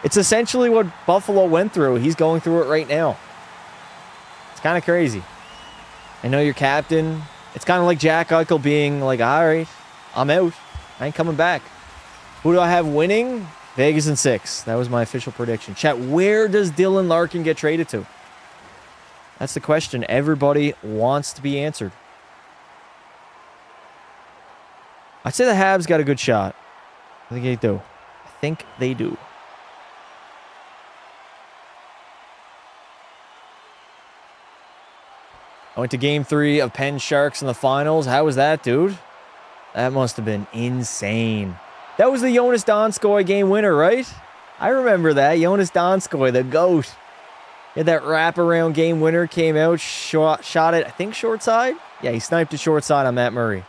It's essentially what Buffalo went through. He's going through it right now. It's kind of crazy. I know your captain. It's kind of like Jack Eichel being like, all right, I'm out. I ain't coming back. Who do I have winning? Vegas in 6. That was my official prediction. Chat, where does Dylan Larkin get traded to? That's the question everybody wants to be answered. I'd say the Habs got a good shot. I think they do. I think they do. I went to Game 3 of Penn Sharks in the finals. How was that, dude? That must have been insane. That was the Jonas Donskoy game winner, right? I remember that. Jonas Donskoy, the GOAT. He had that wraparound game winner, came out, shot it, I think, short side? Yeah, he sniped it short side on Matt Murray.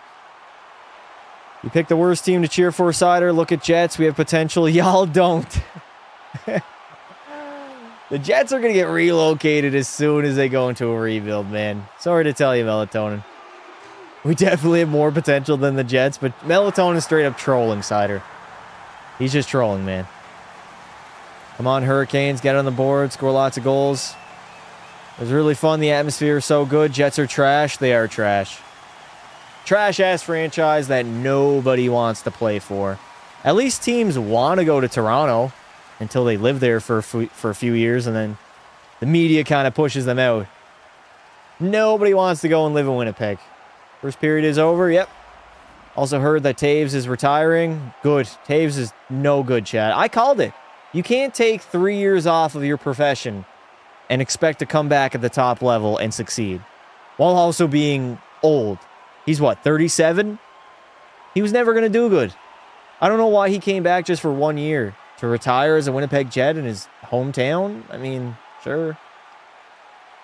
You picked the worst team to cheer for, Seider. Look at Jets. We have potential. Y'all don't. The Jets are going to get relocated as soon as they go into a rebuild, man. Sorry to tell you, Melatonin. We definitely have more potential than the Jets, but Melatonin is straight up trolling, Seider. He's just trolling, man. Come on, Hurricanes. Get on the board. Score lots of goals. It was really fun. The atmosphere is so good. Jets are trash. They are trash. Trash-ass franchise that nobody wants to play for. At least teams want to go to Toronto until they live there for a few years, and then the media kind of pushes them out. Nobody wants to go and live in Winnipeg. First period is over. Yep. Also heard that Taves is retiring. Good. Taves is no good, Chad. I called it. You can't take 3 years off of your profession and expect to come back at the top level and succeed while also being old. He's what, 37? He was never going to do good. I don't know why he came back just for 1 year to retire as a Winnipeg Jet in his hometown. I mean, sure.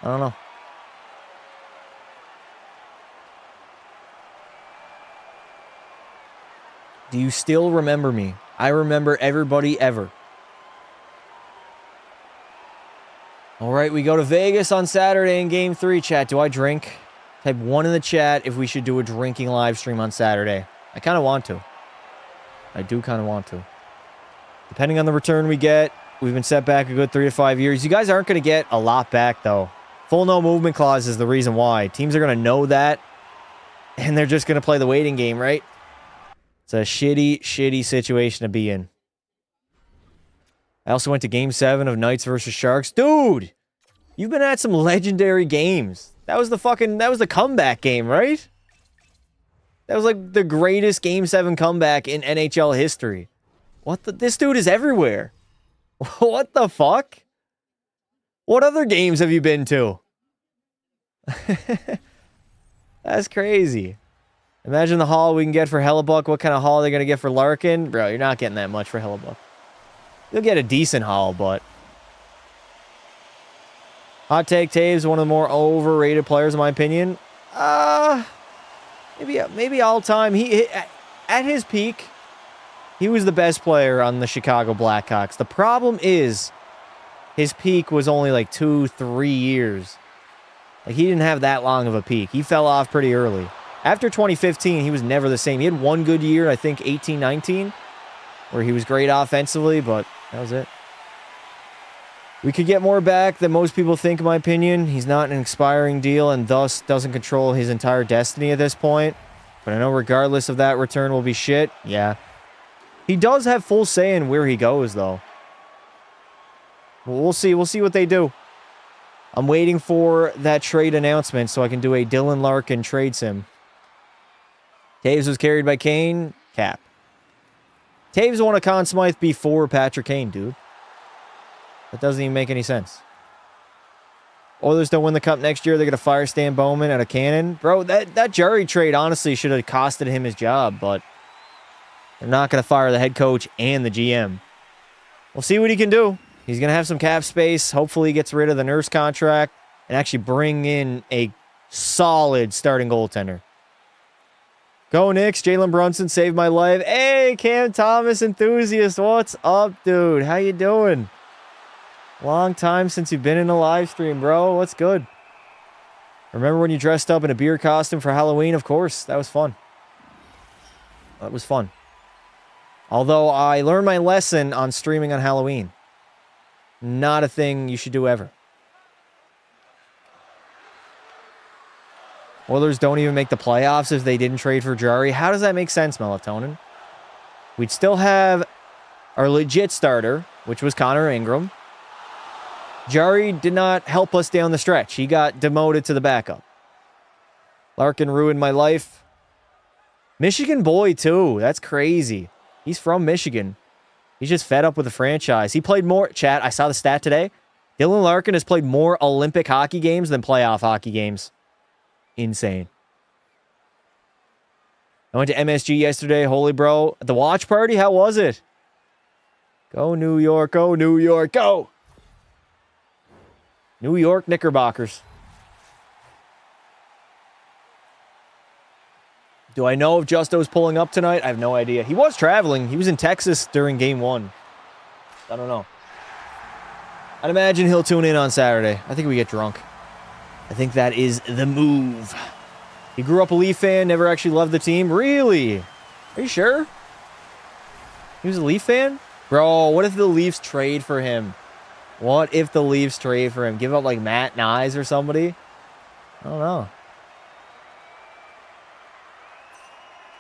I don't know. Do you still remember me? I remember everybody ever. All right, we go to Vegas on Saturday in Game 3. Chat, do I drink? Type 1 in the chat if we should do a drinking live stream on Saturday. I kind of want to. I do kind of want to. Depending on the return we get, We've been set back a good 3 to 5 years. You guys aren't going to get a lot back, though. Full no movement clause is the reason why. Teams are going to know that, and they're just going to play the waiting game, right? It's a shitty, shitty situation to be in. I also went to Game 7 of Knights versus Sharks. Dude! You've been at some legendary games. That was the comeback game, right? That was like the greatest Game 7 comeback in NHL history. This dude is everywhere. What the fuck? What other games have you been to? That's crazy. Imagine the haul we can get for Hellebuck. What kind of haul are they going to get for Larkin? Bro, you're not getting that much for Hellebuck. You'll get a decent haul, but... Hot take, Taves, one of the more overrated players, in my opinion. Maybe all time. At his peak, he was the best player on the Chicago Blackhawks. The problem is, his peak was only like 2-3 years. Like, he didn't have that long of a peak. He fell off pretty early. After 2015, he was never the same. He had one good year, I think 18-19, where he was great offensively, but that was it. We could get more back than most people think, in my opinion. He's not an expiring deal and thus doesn't control his entire destiny at this point. But I know regardless of that, return will be shit. Yeah. He does have full say in where he goes, though. Well, we'll see. We'll see what they do. I'm waiting for that trade announcement so I can do a Dylan Larkin trade sim. Taves was carried by Kane. Cap. Taves won a Conn Smythe before Patrick Kane, dude. That doesn't even make any sense. Oilers don't win the cup next year. They're going to fire Stan Bowman out of cannon. Bro, that Jarry trade honestly should have costed him his job, but they're not going to fire the head coach and the GM. We'll see what he can do. He's going to have some cap space. Hopefully he gets rid of the Nurse contract and actually bring in a solid starting goaltender. Go Knicks. Jalen Brunson saved my life. Hey, Cam Thomas enthusiast. What's up, dude? How you doing? Long time since you've been in a live stream, bro. What's good? Remember when you dressed up in a beer costume for Halloween? Of course. That was fun. That was fun. Although I learned my lesson on streaming on Halloween. Not a thing you should do ever. Oilers don't even make the playoffs if they didn't trade for Jarry. How does that make sense, Melatonin? We'd still have our legit starter, which was Connor Ingram. Jarry did not help us down the stretch. He got demoted to the backup. Larkin ruined my life. Michigan boy, too. That's crazy. He's from Michigan. He's just fed up with the franchise. He played more... Chat, I saw the stat today. Dylan Larkin has played more Olympic hockey games than playoff hockey games. Insane. I went to MSG yesterday. Holy bro. At the watch party, how was it? Go New York. Go New York. Go! New York Knickerbockers. Do I know if Justo's pulling up tonight? I have no idea. He was traveling. He was in Texas during Game 1. I don't know. I'd imagine he'll tune in on Saturday. I think we get drunk. I think that is the move. He grew up a Leaf fan, never actually loved the team. Really? Are you sure? He was a Leaf fan? Bro, what if the Leafs trade for him? What if the Leafs trade for him? Give up like Matt Nyes or somebody? I don't know.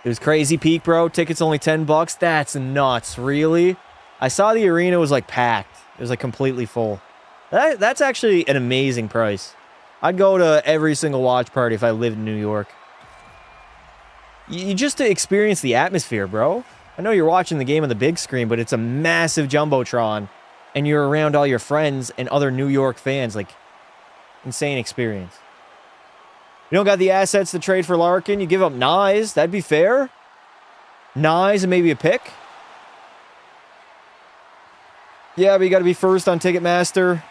It was crazy peak, bro. Tickets only $10. That's nuts. Really? I saw the arena was like packed. It was like completely full. That's actually an amazing price. I'd go to every single watch party if I lived in New York. You just to experience the atmosphere, bro. I know you're watching the game on the big screen, but it's a massive jumbotron. And you're around all your friends and other New York fans. Like, insane experience. You don't got the assets to trade for Larkin. You give up Nyes. That'd be fair. Nyes and maybe a pick. Yeah, but you got to be first on Ticketmaster.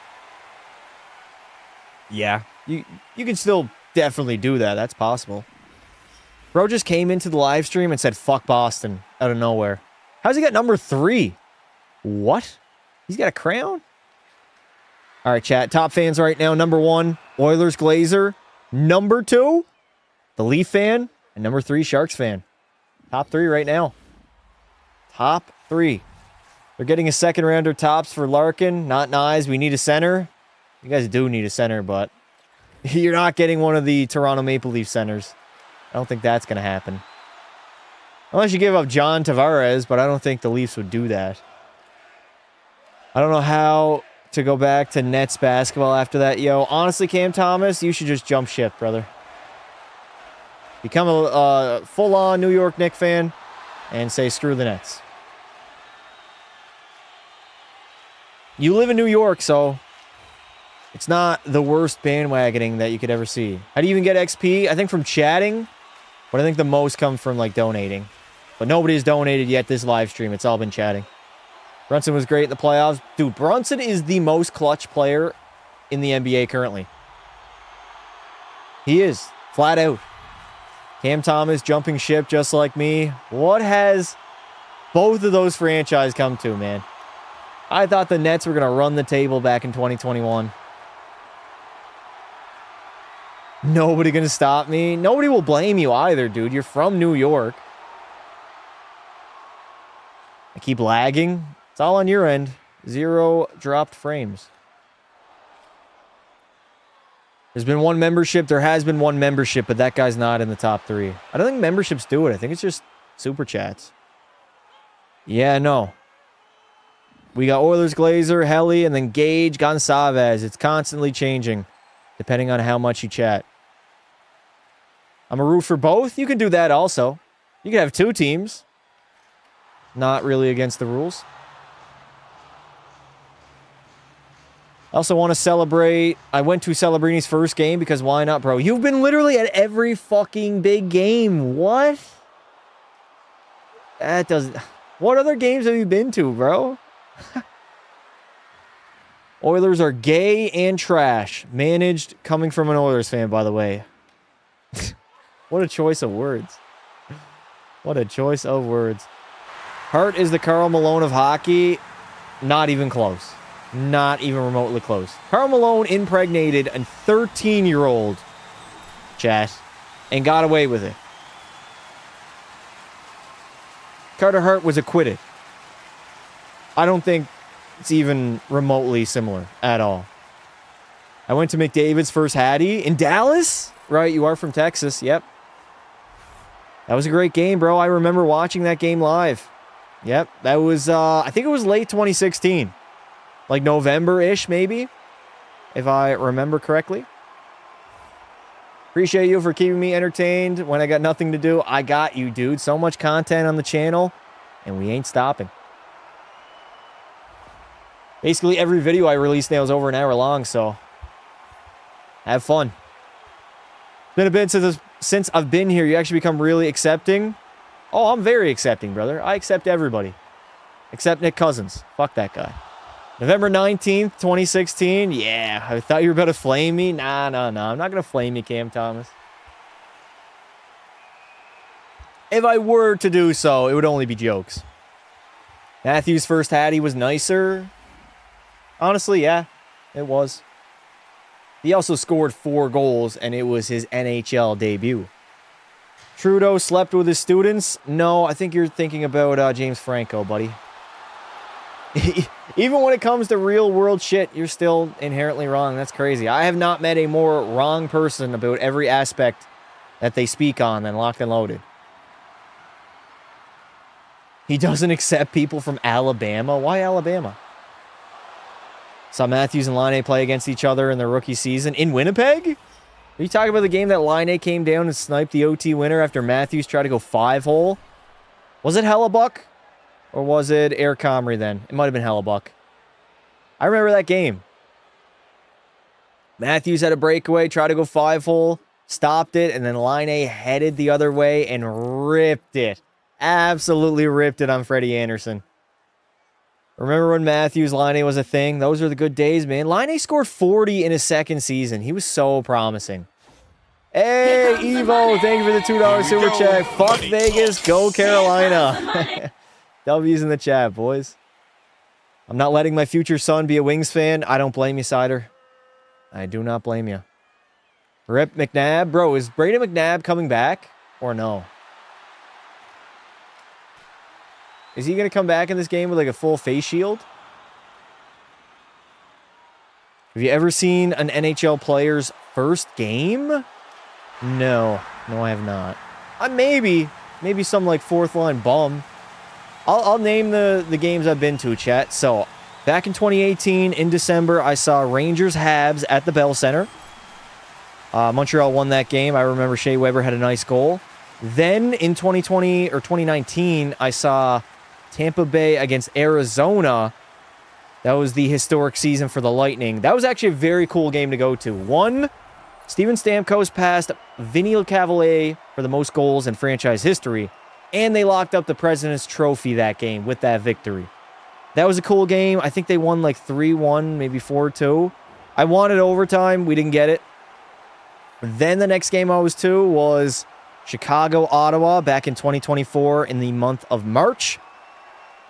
Yeah, you can still definitely do that. That's possible. Bro just came into the live stream and said, fuck Boston, out of nowhere. How's he got number 3? What? He's got a crown? All right, chat. Top fans right now. Number 1, Oilers Glazer. Number 2, the Leaf fan. And number 3, Sharks fan. Top 3 right now. Top 3. They're getting a second rounder tops for Larkin. Not nice. We need a center. You guys do need a center, but you're not getting one of the Toronto Maple Leaf centers. I don't think that's going to happen. Unless you give up John Tavares, but I don't think the Leafs would do that. I don't know how to go back to Nets basketball after that. Yo, honestly, Cam Thomas, you should just jump ship, brother. Become a full-on New York Knicks fan and say screw the Nets. You live in New York, so it's not the worst bandwagoning that you could ever see. How do you even get XP? I think from chatting, but I think the most comes from like donating. But nobody has donated yet this live stream. It's all been chatting. Brunson was great in the playoffs. Dude, Brunson is the most clutch player in the NBA currently. He is, flat out. Cam Thomas jumping ship just like me. What has both of those franchises come to, man? I thought the Nets were going to run the table back in 2021. Nobody going to stop me. Nobody will blame you either, dude. You're from New York. I keep lagging. It's all on your end. 0 dropped frames. There's been one membership. There has been one membership, but that guy's not in the top 3. I don't think memberships do it. I think it's just super chats. Yeah, no. We got Oilers, Glazer, Helly, and then Gage, Gonçalves. It's constantly changing, depending on how much you chat. I'm a root for both. You can do that also. You can have 2 teams. Not really against the rules. I also want to celebrate. I went to Celebrini's first game because why not, bro? You've been literally at every fucking big game. What? That doesn't... What other games have you been to, bro? Oilers are gay and trash. Managed coming from an Oilers fan, by the way. What a choice of words. What a choice of words. Hart is the Karl Malone of hockey. Not even close. Not even remotely close. Karl Malone impregnated a 13-year-old, chat, and got away with it. Carter Hart was acquitted. I don't think it's even remotely similar at all. I went to McDavid's first Hattie in Dallas. Right, you are from Texas. Yep. That was a great game, bro. I remember watching that game live. Yep, that was, I think it was late 2016. Like November-ish, maybe, if I remember correctly. Appreciate you for keeping me entertained when I got nothing to do. I got you, dude. So much content on the channel, and we ain't stopping. Basically, every video I release now is over an hour long, so have fun. It's been a bit since I've been here. You actually become really accepting. Oh, I'm very accepting, brother. I accept everybody. Except Nick Cousins. Fuck that guy. November 19th, 2016. Yeah, I thought you were about to flame me. Nah. I'm not going to flame you, Cam Thomas. If I were to do so, it would only be jokes. Matthews' first Hattie was nicer. Honestly, yeah, it was. He also scored 4 goals, and it was his NHL debut. Trudeau slept with his students. No, I think you're thinking about James Franco, buddy. Even when it comes to real world shit, you're still inherently wrong. That's crazy. I have not met a more wrong person about every aspect that they speak on than Locked and Loaded. He doesn't accept people from Alabama. Why Alabama? Saw Matthews and Laine play against each other in their rookie season in Winnipeg? Are you talking about the game that Laine came down and sniped the OT winner after Matthews tried to go 5-hole? Was it Hellebuck? Or was it Eric Comrie then? It might have been Hellebuck. I remember that game. Matthews had a breakaway, tried to go 5-hole, stopped it, and then Laine headed the other way and ripped it. Absolutely ripped it on Freddie Anderson. Remember when Matthews, Laine was a thing? Those are the good days, man. Laine scored 40 in his second season. He was so promising. Hey, Evo, thank you for the $2 super chat. Fuck Vegas, go Carolina. W's in the chat, boys. I'm not letting my future son be a Wings fan. I don't blame you, Cider. I do not blame you. Rip McNabb. Bro, is Brayden McNabb coming back or no? Is he going to come back in this game with like a full face shield? Have you ever seen an NHL player's first game? No, I have not. Maybe some like fourth line bum. I'll name the games I've been to, chat. So back in 2018, in December, I saw Rangers Habs at the Bell Center. Montreal won that game. I remember Shea Weber had a nice goal. Then in 2020 or 2019, I saw Tampa Bay against Arizona. That was the historic season for the Lightning. That was actually a very cool game to go to. One, Steven Stamkos passed Vinny Lecavalier for the most goals in franchise history, and they locked up the President's Trophy that game with that victory. That was a cool game. I think they won like 3-1, maybe 4-2. I wanted overtime. We didn't get it. Then the next game I was to was Chicago-Ottawa back in 2024 in the month of March.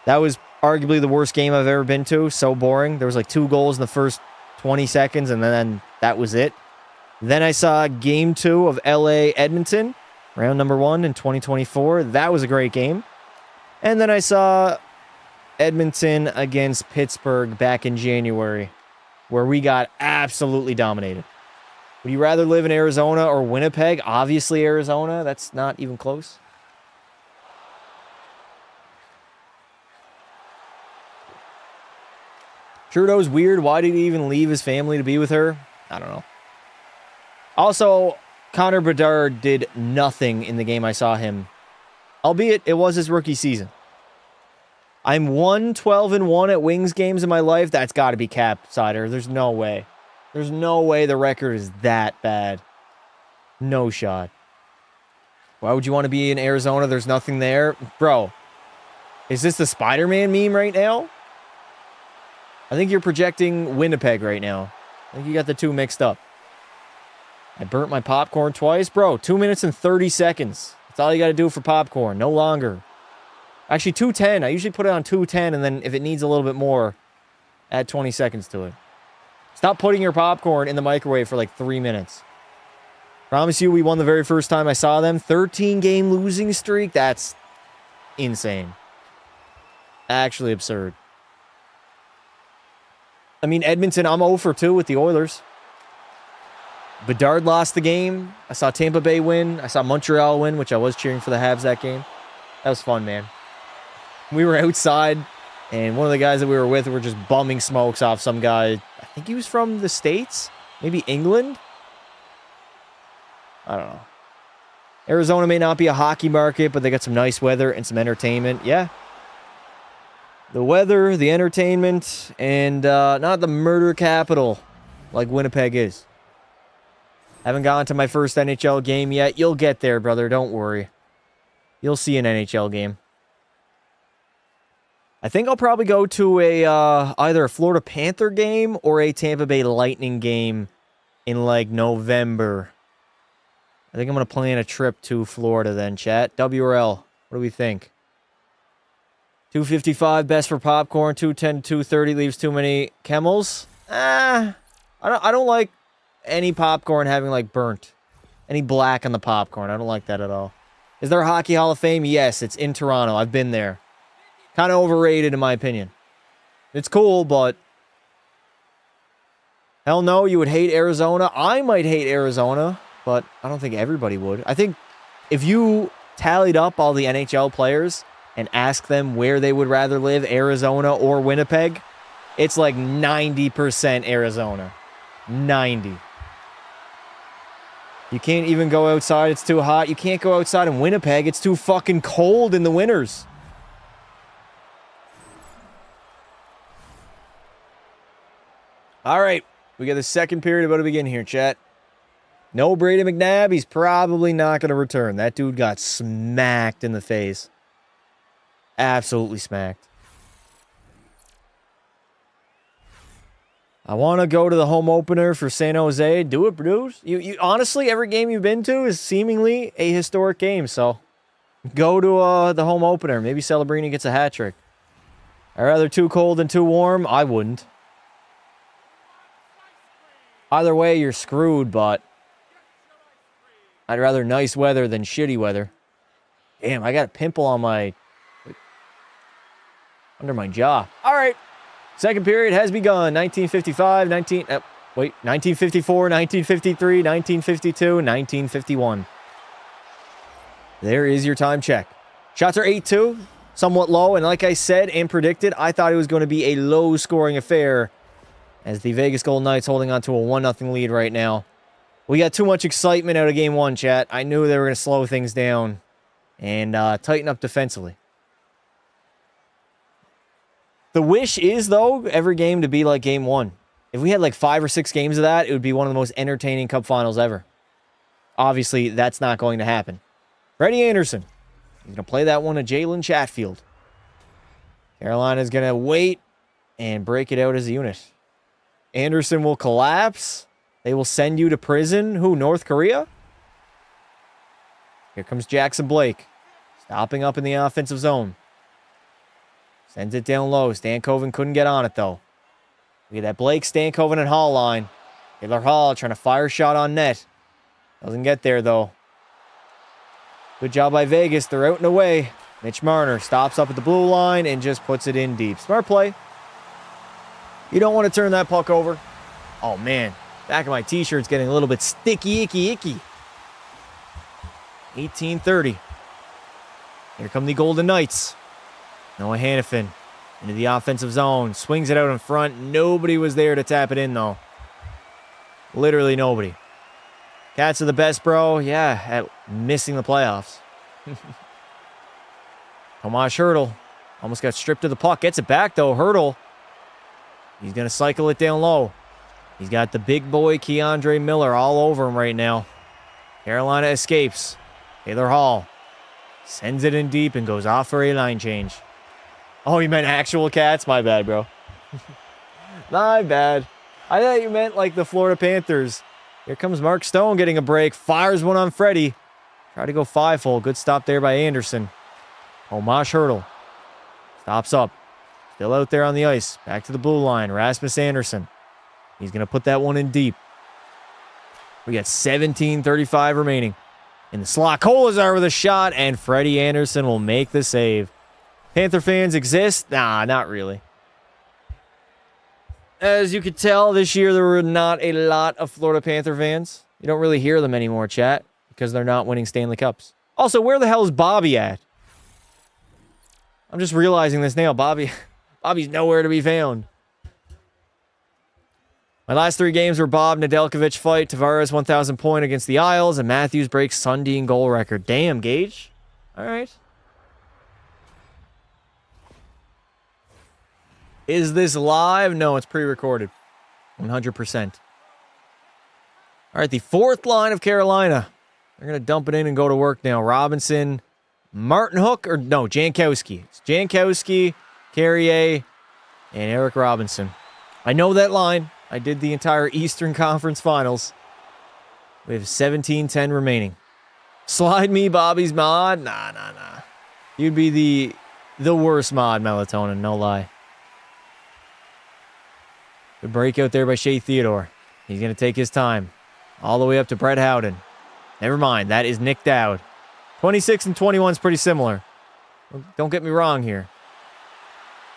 That was arguably the worst game I've ever been to. So boring. There was like 2 goals in the first 20 seconds, and then that was it. Then I saw Game 2 of LA-Edmonton, round number 1 in 2024. That was a great game. And then I saw Edmonton against Pittsburgh back in January, where we got absolutely dominated. Would you rather live in Arizona or Winnipeg? Obviously Arizona. That's not even close. Trudeau's weird. Why did he even leave his family to be with her? I don't know. Also, Connor Bedard did nothing in the game I saw him. Albeit, it was his rookie season. I'm 1-12-1 at Wings games in my life. That's got to be cap, Sider. There's no way. There's no way the record is that bad. No shot. Why would you want to be in Arizona? There's nothing there. Bro, is this the Spider-Man meme right now? I think you're projecting Winnipeg right now. I think you got the two mixed up. I burnt my popcorn twice. Bro, 2 minutes and 30 seconds. That's all you got to do for popcorn. No longer. Actually, 2:10. I usually put it on 2:10, and then if it needs a little bit more, add 20 seconds to it. Stop putting your popcorn in the microwave for like 3 minutes. Promise you, we won the very first time I saw them. 13-game losing streak. That's insane. Actually absurd. I mean, Edmonton, I'm 0 for 2 with the Oilers. Bedard lost the game. I saw Tampa Bay win. I saw Montreal win, which I was cheering for the Habs that game. That was fun, man. We were outside, and one of the guys that we were with were just bumming smokes off some guy. I think he was from the States, maybe England. I don't know. Arizona may not be a hockey market, but they got some nice weather and some entertainment. Yeah. The weather, the entertainment, and not the murder capital like Winnipeg is. Haven't gone to my first NHL game yet. You'll get there, brother. Don't worry. You'll see an NHL game. I think I'll probably go to either a Florida Panther game or a Tampa Bay Lightning game in like November. I think I'm going to plan a trip to Florida then, chat. WRL, what do we think? 255 best for popcorn. 210 to 230 leaves too many Chemels. I don't like any popcorn having like burnt. Any black on the popcorn. I don't like that at all. Is there a Hockey Hall of Fame? Yes, it's in Toronto. I've been there. Kind of overrated in my opinion. It's cool, but hell no, you would hate Arizona. I might hate Arizona, but I don't think everybody would. I think if you tallied up all the NHL players and asked them where they would rather live, Arizona or Winnipeg, it's like 90% Arizona. 90. You can't even go outside. It's too hot. You can't go outside in Winnipeg. It's too fucking cold in the winters. All right. We got the second period about to begin here, chat. No Brady McNabb. He's probably not going to return. That dude got smacked in the face. Absolutely smacked. I want to go to the home opener for San Jose. Do it, Bruce. You honestly, every game you've been to is seemingly a historic game. So go to the home opener. Maybe Celebrini gets a hat trick. I'd rather too cold than too warm. I wouldn't. Either way, you're screwed, but I'd rather nice weather than shitty weather. Damn, I got a pimple on my... Under my jaw. All right. Second period has begun. 1954, 1953, 1952, 1951. There is your time check. Shots are 8-2, somewhat low. And like I said and predicted, I thought it was going to be a low-scoring affair as the Vegas Golden Knights holding on to a 1-0 lead right now. We got too much excitement out of Game 1, chat. I knew they were going to slow things down and tighten up defensively. The wish is, though, every game to be like Game 1. If we had like 5 or 6 games of that, it would be one of the most entertaining Cup finals ever. Obviously, that's not going to happen. Freddie Anderson. He's going to play that one to Jalen Chatfield. Carolina's going to wait and break it out as a unit. Anderson will collapse. They will send you to prison. Who, North Korea? Here comes Jackson Blake. Stopping up in the offensive zone. Sends it down low. Stankoven couldn't get on it, though. We get that Blake, Stankoven, and Hall line. Taylor Hall trying to fire a shot on net. Doesn't get there, though. Good job by Vegas. They're out and away. Mitch Marner stops up at the blue line and just puts it in deep. Smart play. You don't want to turn that puck over. Oh, man. Back of my t-shirt's getting a little bit sticky, icky. 18:30. Here come the Golden Knights. Noah Hannafin into the offensive zone. Swings it out in front. Nobody was there to tap it in, though. Literally nobody. Cats are the best, bro. Yeah, at missing the playoffs. Tomas Hertl almost got stripped of the puck. Gets it back, though. Hertl. He's going to cycle it down low. He's got the big boy Keandre Miller all over him right now. Carolina escapes. Taylor Hall sends it in deep and goes off for a line change. Oh, you meant actual Cats? My bad, bro. My bad. I thought you meant like the Florida Panthers. Here comes Mark Stone getting a break. Fires one on Freddie. Try to go 5-hole. Good stop there by Anderson. Tomas Hertl stops up. Still out there on the ice. Back to the blue line. Rasmus Anderson. He's going to put that one in deep. We got 17:35 remaining. In the slot, Kolazar with a shot, and Freddie Anderson will make the save. Panther fans exist? Nah, not really. As you could tell, this year there were not a lot of Florida Panther fans. You don't really hear them anymore, chat, because they're not winning Stanley Cups. Also, where the hell is Bobby at? I'm just realizing this now. Bobby's nowhere to be found. My last 3 games were Bob Nedeljkovic fight, Tavares 1,000 point against the Isles, and Matthews breaks Sundin goal record. Damn, Gage. All right. Is this live? No, it's pre-recorded. 100%. All right, the fourth line of Carolina. They're going to dump it in and go to work now. Robinson, Martin Hook, or no, Jankowski. It's Jankowski, Carrier, and Eric Robinson. I know that line. I did the entire Eastern Conference Finals. We have 17:10 remaining. Slide me Bobby's mod? Nah. You'd be the worst mod, Melatonin, no lie. Good break out there by Shea Theodore. He's going to take his time. All the way up to Brett Howden. Never mind, that is Nick Dowd. 26 and 21 is pretty similar. Don't get me wrong here.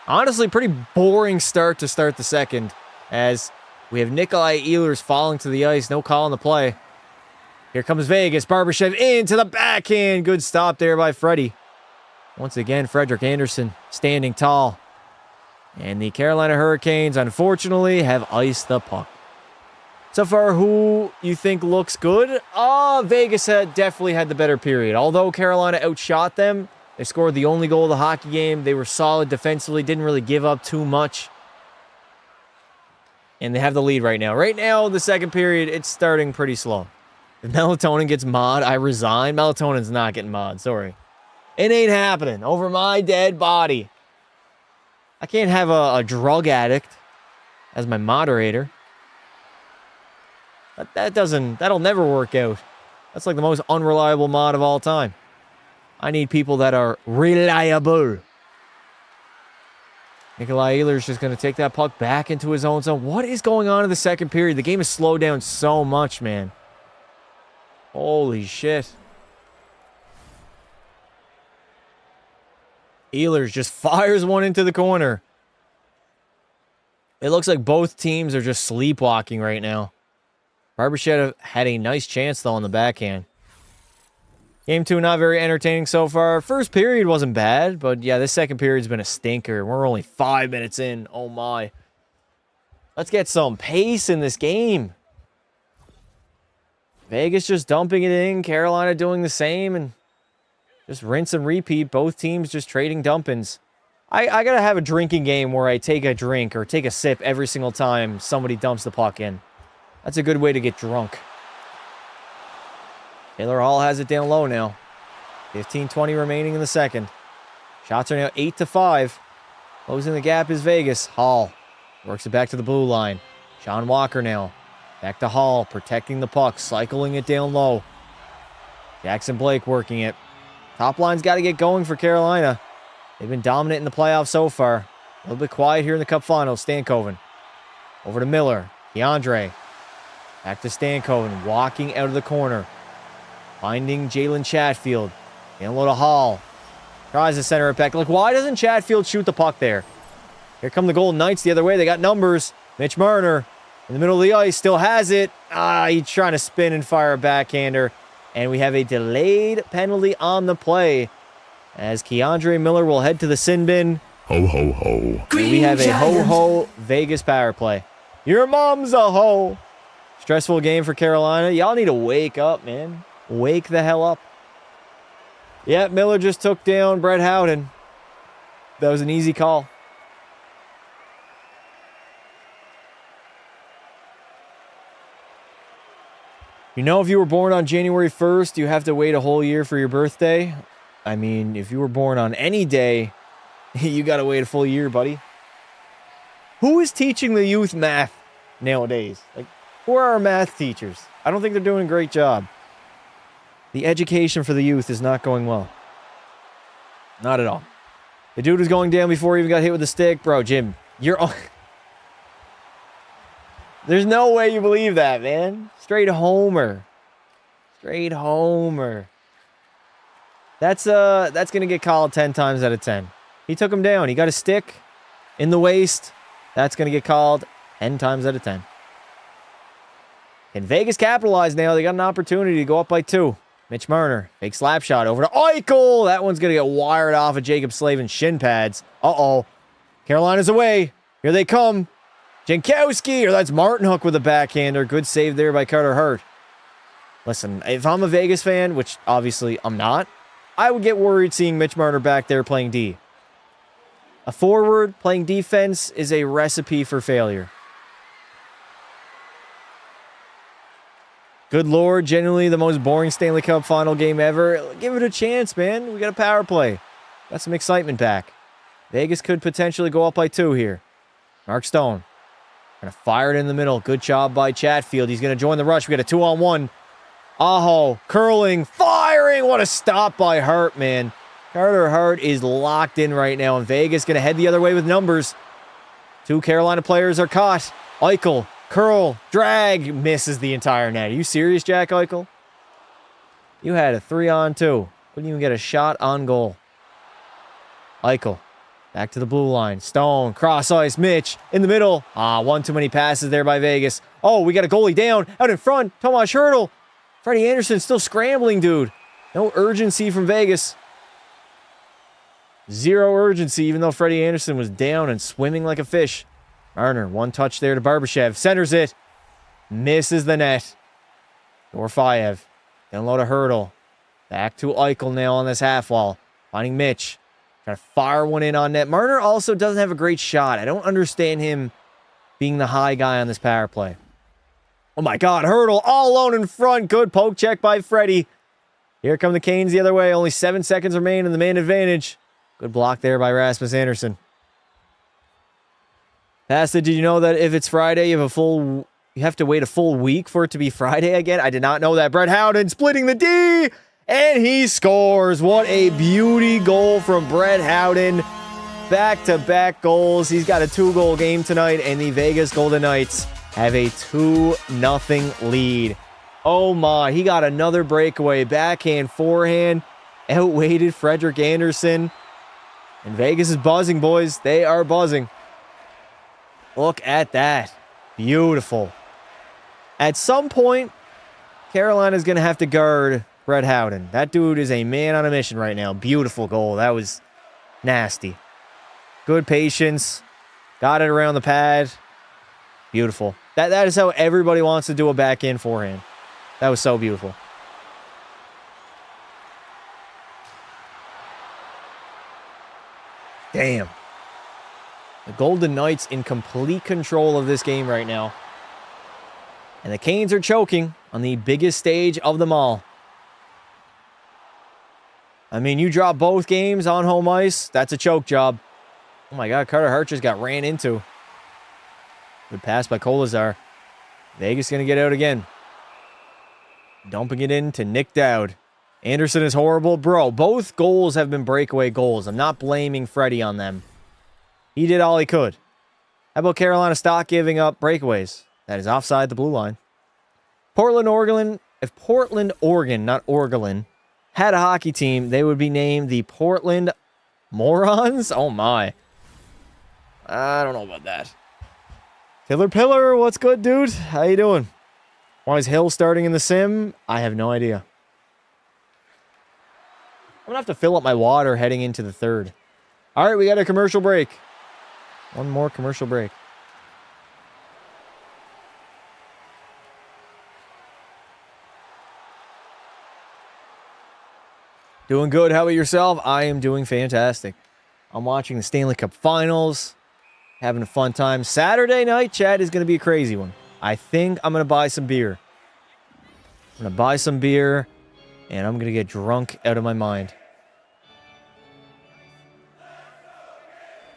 Honestly, pretty boring start to start the second, as we have Nikolai Ehlers falling to the ice. No call on the play. Here comes Vegas. Barbashev into the backhand. Good stop there by Freddie. Once again, Frederik Andersen standing tall. And the Carolina Hurricanes, unfortunately, have iced the puck. So far, who you think looks good? Vegas definitely had the better period. Although Carolina outshot them, they scored the only goal of the hockey game. They were solid defensively, didn't really give up too much. And they have the lead right now. Right now, the second period, it's starting pretty slow. If Melatonin gets mod, I resign. Melatonin's not getting mod, sorry. It ain't happening. Over my dead body. I can't have a drug addict as my moderator. That'll never work out. That's like the most unreliable mod of all time. I need people that are reliable. Nikolai Ehlers just going to take that puck back into his own zone. What is going on in the second period? The game has slowed down so much, man. Holy shit. Ehlers just fires one into the corner. It looks like both teams are just sleepwalking right now. Barbashev had a nice chance, though, on the backhand. Game 2, not very entertaining so far. First period wasn't bad, but yeah, this second period's been a stinker. We're only 5 minutes in. Oh, my. Let's get some pace in this game. Vegas just dumping it in. Carolina doing the same, and just rinse and repeat. Both teams just trading dumpings. I got to have a drinking game where I take a drink or take a sip every single time somebody dumps the puck in. That's a good way to get drunk. Taylor Hall has it down low now. 15-20 remaining in the second. Shots are now 8-5. Closing the gap is Vegas. Hall works it back to the blue line. Sean Walker now. Back to Hall, protecting the puck, cycling it down low. Jackson Blake working it. Top line's got to get going for Carolina. They've been dominant in the playoffs so far. A little bit quiet here in the Cup Finals. Stankoven. Over to Miller. DeAndre. Back to Stankoven. Walking out of the corner. Finding Jalen Chatfield. Down low to Hall. Tries to center it back. Look, why doesn't Chatfield shoot the puck there? Here come the Golden Knights the other way. They got numbers. Mitch Marner in the middle of the ice. Still has it. He's trying to spin and fire a backhander. And we have a delayed penalty on the play, as Keandre Miller will head to the sin bin. Ho, ho, ho. And we have a ho-ho Vegas power play. Your mom's a hoe. Stressful game for Carolina. Y'all need to wake up, man. Wake the hell up. Yeah, Miller just took down Brett Howden. That was an easy call. You know, if you were born on January 1st, you have to wait a whole year for your birthday. I mean, if you were born on any day, you got to wait a full year, buddy. Who is teaching the youth math nowadays? Like, who are our math teachers? I don't think they're doing a great job. The education for the youth is not going well. Not at all. The dude was going down before he even got hit with the stick. Bro, Jim, you're on... There's no way you believe that, man. Straight homer. Straight homer. That's going to get called 10 times out of 10. He took him down. He got a stick in the waist. That's going to get called 10 times out of 10. Can Vegas capitalize now? They got an opportunity to go up by 2. Mitch Marner, big slap shot over to Eichel. That one's going to get wired off of Jacob Slavin's shin pads. Uh-oh. Carolina's away. Here they come. Jankowski, or that's Martin Hook with a backhander. Good save there by Carter Hart. Listen, if I'm a Vegas fan, which obviously I'm not, I would get worried seeing Mitch Marner back there playing D. A forward playing defense is a recipe for failure. Good Lord, genuinely the most boring Stanley Cup final game ever. Give it a chance, man. We got a power play. Got some excitement back. Vegas could potentially go up by 2 here. Mark Stone. Gonna fire it in the middle. Good job by Chatfield. He's gonna join the rush. We got a 2-on-1. Aho, curling, firing. What a stop by Hart, man. Carter Hart is locked in right now, and Vegas gonna head the other way with numbers. 2 Carolina players are caught. Eichel, curl, drag, misses the entire net. Are you serious, Jack Eichel? You had a 3-on-2. Couldn't even get a shot on goal. Eichel. Back to the blue line. Stone, cross ice, Mitch, in the middle. One too many passes there by Vegas. Oh, we got a goalie down, out in front. Tomas Hertl. Freddie Anderson still scrambling, dude. No urgency from Vegas. Zero urgency, even though Freddie Anderson was down and swimming like a fish. Marner, one touch there to Barbashev. Centers it. Misses the net. Dorofeyev. Down low to Hertl. Back to Eichel now on this half wall. Finding Mitch. Trying to fire one in on net. Marner also doesn't have a great shot. I don't understand him being the high guy on this power play. Oh my God, Hertl all alone in front. Good poke check by Freddie. Here come the Canes the other way. Only 7 seconds remain in the man advantage. Good block there by Rasmus Andersson. Pasta, did you know that if it's Friday, you have to wait a full week for it to be Friday again? I did not know that. Brett Howden splitting the D. And he scores. What a beauty goal from Brett Howden. Back-to-back goals. He's got a 2-goal game tonight, and the Vegas Golden Knights have a 2-0 lead. Oh my, he got another breakaway. Backhand, forehand. Outweighted Frederik Andersen. And Vegas is buzzing, boys. They are buzzing. Look at that. Beautiful. At some point, Carolina's going to have to guard Brett Howden. That dude is a man on a mission right now. Beautiful goal. That was nasty. Good patience. Got it around the pad. Beautiful. That is how everybody wants to do a back-in forehand. That was so beautiful. Damn. The Golden Knights in complete control of this game right now. And the Canes are choking on the biggest stage of them all. I mean, you drop both games on home ice, that's a choke job. Oh my God, Carter Hart just got ran into. Good pass by Kolazar. Vegas going to get out again. Dumping it in to Nick Dowd. Anderson is horrible. Bro, both goals have been breakaway goals. I'm not blaming Freddie on them. He did all he could. How about Carolina stop giving up breakaways? That is offside the blue line. Portland, Oregon. If Portland, Oregon, not Oregon, had a hockey team, they would be named the Portland Morons. Oh my. I don't know about that. Killer Pillar, what's good, dude? How you doing? Why is Hill starting in the sim? I have no idea. I'm going to have to fill up my water heading into the third. All right, we got a commercial break. One more commercial break. Doing good. How about yourself? I am doing fantastic. I'm watching the Stanley Cup Finals. Having a fun time. Saturday night, chat, is going to be a crazy one. I think I'm going to buy some beer. I'm going to buy some beer, and I'm going to get drunk out of my mind.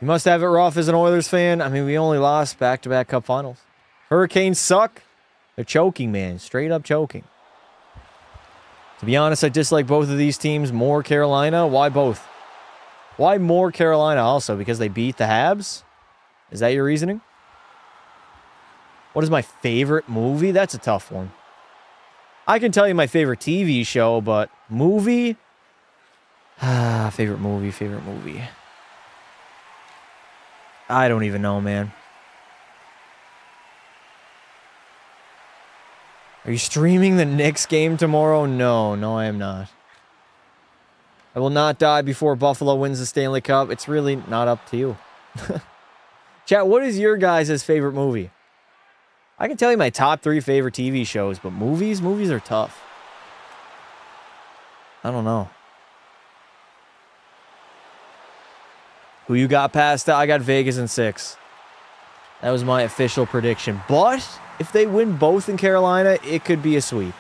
You must have it rough as an Oilers fan. I mean, we only lost back-to-back Cup Finals. Hurricanes suck. They're choking, man. Straight up choking. To be honest, I dislike both of these teams more. Carolina. Why both? Why more Carolina also? Because they beat the Habs? Is that your reasoning? What is my favorite movie? That's a tough one. I can tell you my favorite TV show, but movie? Favorite movie. I don't even know, man. Are you streaming the Knicks game tomorrow? No, I am not. I will not die before Buffalo wins the Stanley Cup. It's really not up to you. Chat, what is your guys' favorite movie? I can tell you my top 3 favorite TV shows, but movies are tough. I don't know. Who you got past that? I got Vegas in 6. That was my official prediction. But if they win both in Carolina, it could be a sweep.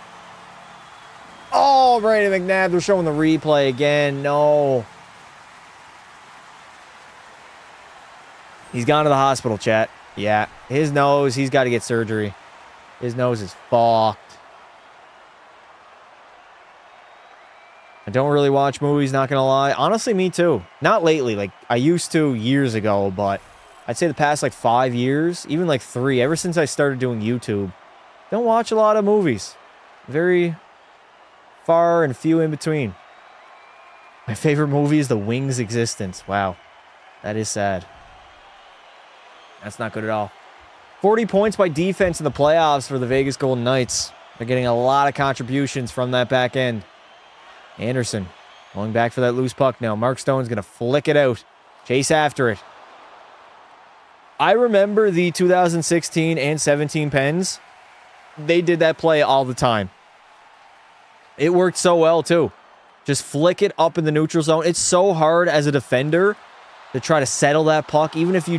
Oh, Brandon McNabb, they're showing the replay again. No. He's gone to the hospital, chat. Yeah, his nose, he's got to get surgery. His nose is fucked. I don't really watch movies, not going to lie. Honestly, me too. Not lately. Like, I used to years ago, but I'd say the past, 5 years, even 3, ever since I started doing YouTube, don't watch a lot of movies. Very far and few in between. My favorite movie is The Wings' existence. Wow. That is sad. That's not good at all. 40 points by defense in the playoffs for the Vegas Golden Knights. They're getting a lot of contributions from that back end. Anderson going back for that loose puck now. Mark Stone's going to flick it out. Chase after it. I remember the 2016 and 17 Pens. They did that play all the time. It worked so well, too. Just flick it up in the neutral zone. It's so hard as a defender to try to settle that puck. Even if you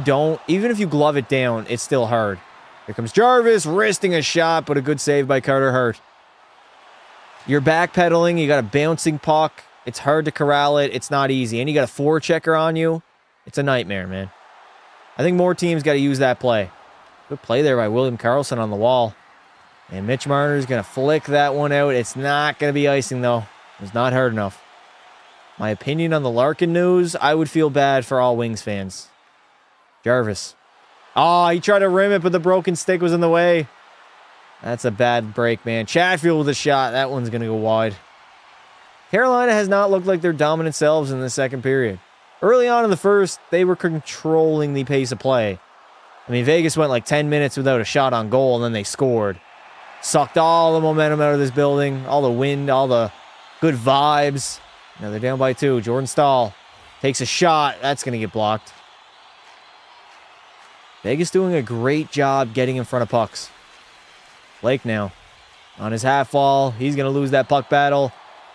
glove it down, it's still hard. Here comes Jarvis, wristing a shot, but a good save by Carter Hart. You're backpedaling, you got a bouncing puck. It's hard to corral it. It's not easy. And you got a forechecker on you. It's a nightmare, man. I think more teams got to use that play. Good play there by William Karlsson on the wall. And Mitch Marner's going to flick that one out. It's not going to be icing, though. It's not hard enough. My opinion on the Larkin news, I would feel bad for all Wings fans. Jarvis. Oh, he tried to rim it, but the broken stick was in the way. That's a bad break, man. Chatfield with a shot. That one's going to go wide. Carolina has not looked like their dominant selves in the second period. Early on in the first, they were controlling the pace of play. I mean, Vegas went like 10 minutes without a shot on goal, and then they scored. Sucked all the momentum out of this building, all the wind, all the good vibes. Now they're down by 2. Jordan Stahl takes a shot. That's going to get blocked. Vegas doing a great job getting in front of pucks. Blake now on his half wall. He's going to lose that puck battle.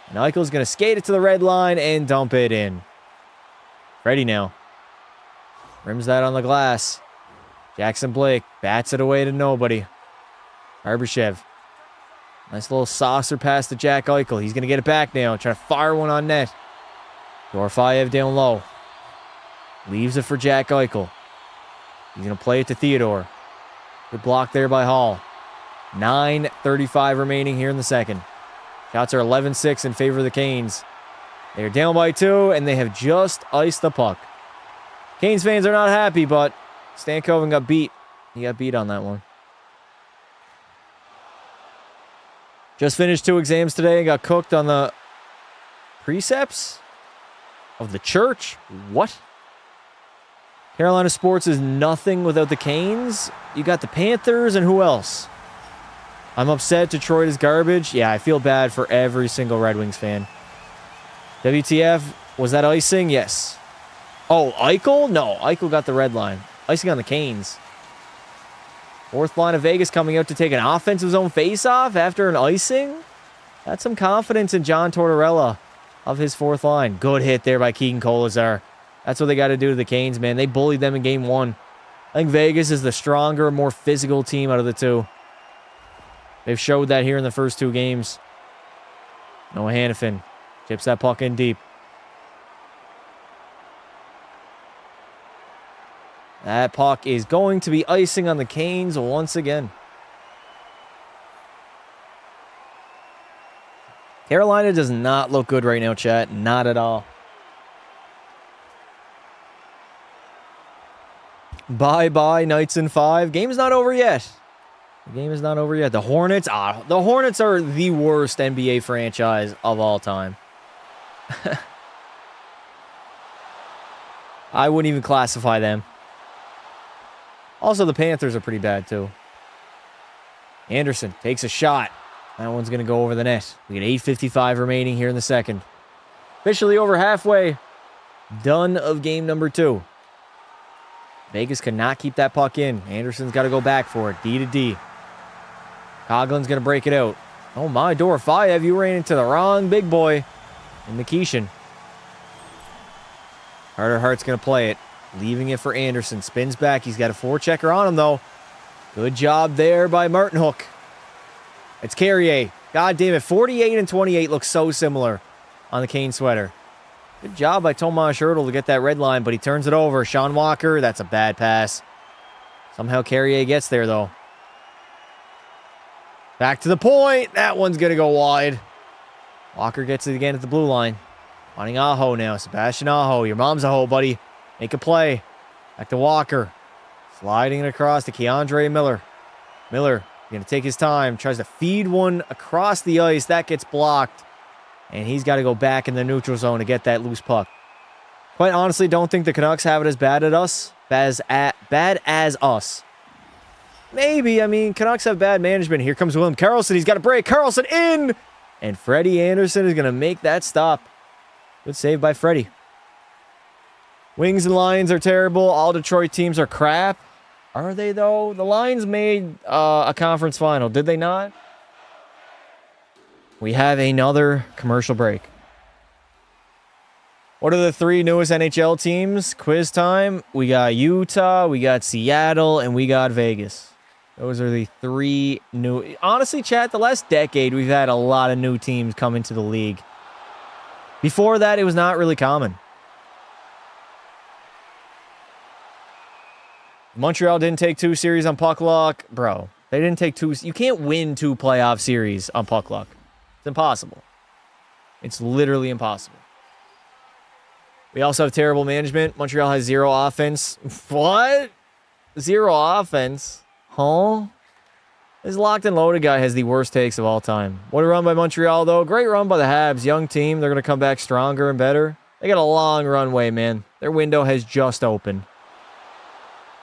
And Eichel's going to skate it to the red line and dump it in. Freddie now. Rims that on the glass. Jackson Blake bats it away to nobody. Barbashev. Nice little saucer pass to Jack Eichel. He's going to get it back now. Trying to fire one on net. Dorofeyev down low. Leaves it for Jack Eichel. He's going to play it to Theodore. Good block there by Hall. 9:35 remaining here in the second. Shots are 11-6 in favor of the Canes. They're down by 2, and they have just iced the puck. Canes fans are not happy, but Stankoven got beat. He got beat on that one. Just finished 2 exams today and got cooked on the precepts of the church. What? Carolina sports is nothing without the Canes. You got the Panthers and who else? I'm upset Detroit is garbage. Yeah, I feel bad for every single Red Wings fan. WTF, was that icing? Yes. Oh, Eichel? No, Eichel got the red line. Icing on the Canes. Fourth line of Vegas coming out to take an offensive zone faceoff after an icing. That's some confidence in John Tortorella of his fourth line. Good hit there by Keegan Kolazar. That's what they got to do to the Canes, man. They bullied them in game 1. I think Vegas is the stronger, more physical team out of the 2. They've showed that here in the first 2 games. Noah Hannafin chips that puck in deep. That puck is going to be icing on the Canes once again. Carolina does not look good right now, chat. Not at all. Bye-bye, Knights in 5. Game's not over yet. The game is not over yet. The Hornets are the worst NBA franchise of all time. I wouldn't even classify them. Also, the Panthers are pretty bad, too. Anderson takes a shot. That one's going to go over the net. We got 8:55 remaining here in the second. Officially over halfway. Done of game number 2. Vegas cannot keep that puck in. Anderson's got to go back for it. D to D. Coughlin's going to break it out. Oh my, Dorofeyev, you ran into the wrong big boy. And Nikishin. Carter Hart's going to play it. Leaving it for Anderson. Spins back. He's got a forechecker on him, though. Good job there by Martin Hook. It's Carrier. God damn it. 48 and 28 looks so similar on the Kane sweater. Good job by Tomas Hertl to get that red line, but he turns it over. Sean Walker, that's a bad pass. Somehow Carrier gets there, though. Back to the point. That one's going to go wide. Walker gets it again at the blue line. Finding Aho now. Sebastian Aho. Your mom's a hoe, buddy. Make a play. Back to Walker. Sliding it across to Keandre Miller. Miller going to take his time. Tries to feed one across the ice. That gets blocked. And he's got to go back in the neutral zone to get that loose puck. Quite honestly, don't think the Canucks have it as bad as us. Maybe. I mean, Canucks have bad management. Here comes William Karlsson. He's got a break. Karlsson in! And Freddie Anderson is going to make that stop. Good save by Freddie. Wings and Lions are terrible. All Detroit teams are crap. Are they, though? The Lions made a conference final. Did they not? We have another commercial break. What are the 3 newest NHL teams? Quiz time. We got Utah, we got Seattle, and we got Vegas. Those are the 3 new... Honestly, chat, the last decade, we've had a lot of new teams come into the league. Before that, it was not really common. Montreal didn't take 2 series on puck luck. Bro, they didn't take 2... You can't win 2 playoff series on puck luck. It's impossible. It's literally impossible. We also have terrible management. Montreal has 0 offense. What? 0 offense? Huh? This locked and loaded guy has the worst takes of all time. What a run by Montreal, though. Great run by the Habs. Young team. They're going to come back stronger and better. They got a long runway, man. Their window has just opened.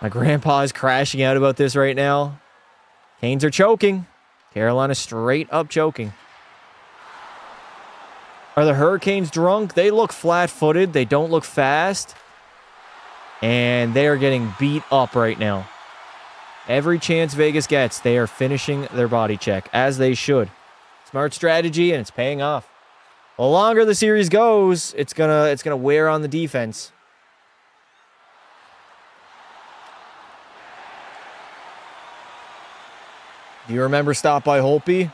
My grandpa is crashing out about this right now. Canes are choking. Carolina straight up choking. Are the Hurricanes drunk? They look flat-footed. They don't look fast. And they are getting beat up right now. Every chance Vegas gets, they are finishing their body check, as they should. Smart strategy, and it's paying off. The longer the series goes, it's gonna wear on the defense. Do you remember stop by Holtby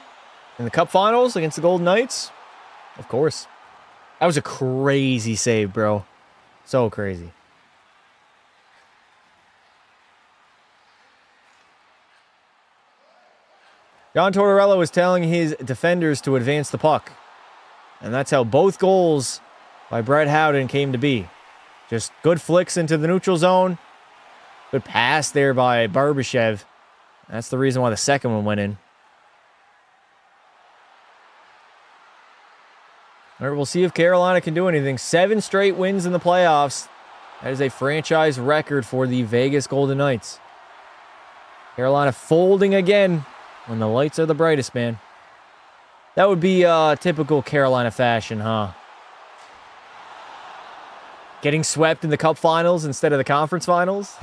in the Cup Finals against the Golden Knights? Of course. That was a crazy save, bro. So crazy. John Tortorella was telling his defenders to advance the puck. And that's how both goals by Brett Howden came to be. Just good flicks into the neutral zone. Good pass there by Barbashev. That's the reason why the second one went in. All right, we'll see if Carolina can do anything. 7 straight wins in the playoffs. That is a franchise record for the Vegas Golden Knights. Carolina folding again when the lights are the brightest, man. That would be typical Carolina fashion, huh? Getting swept in the Cup Finals instead of the Conference Finals.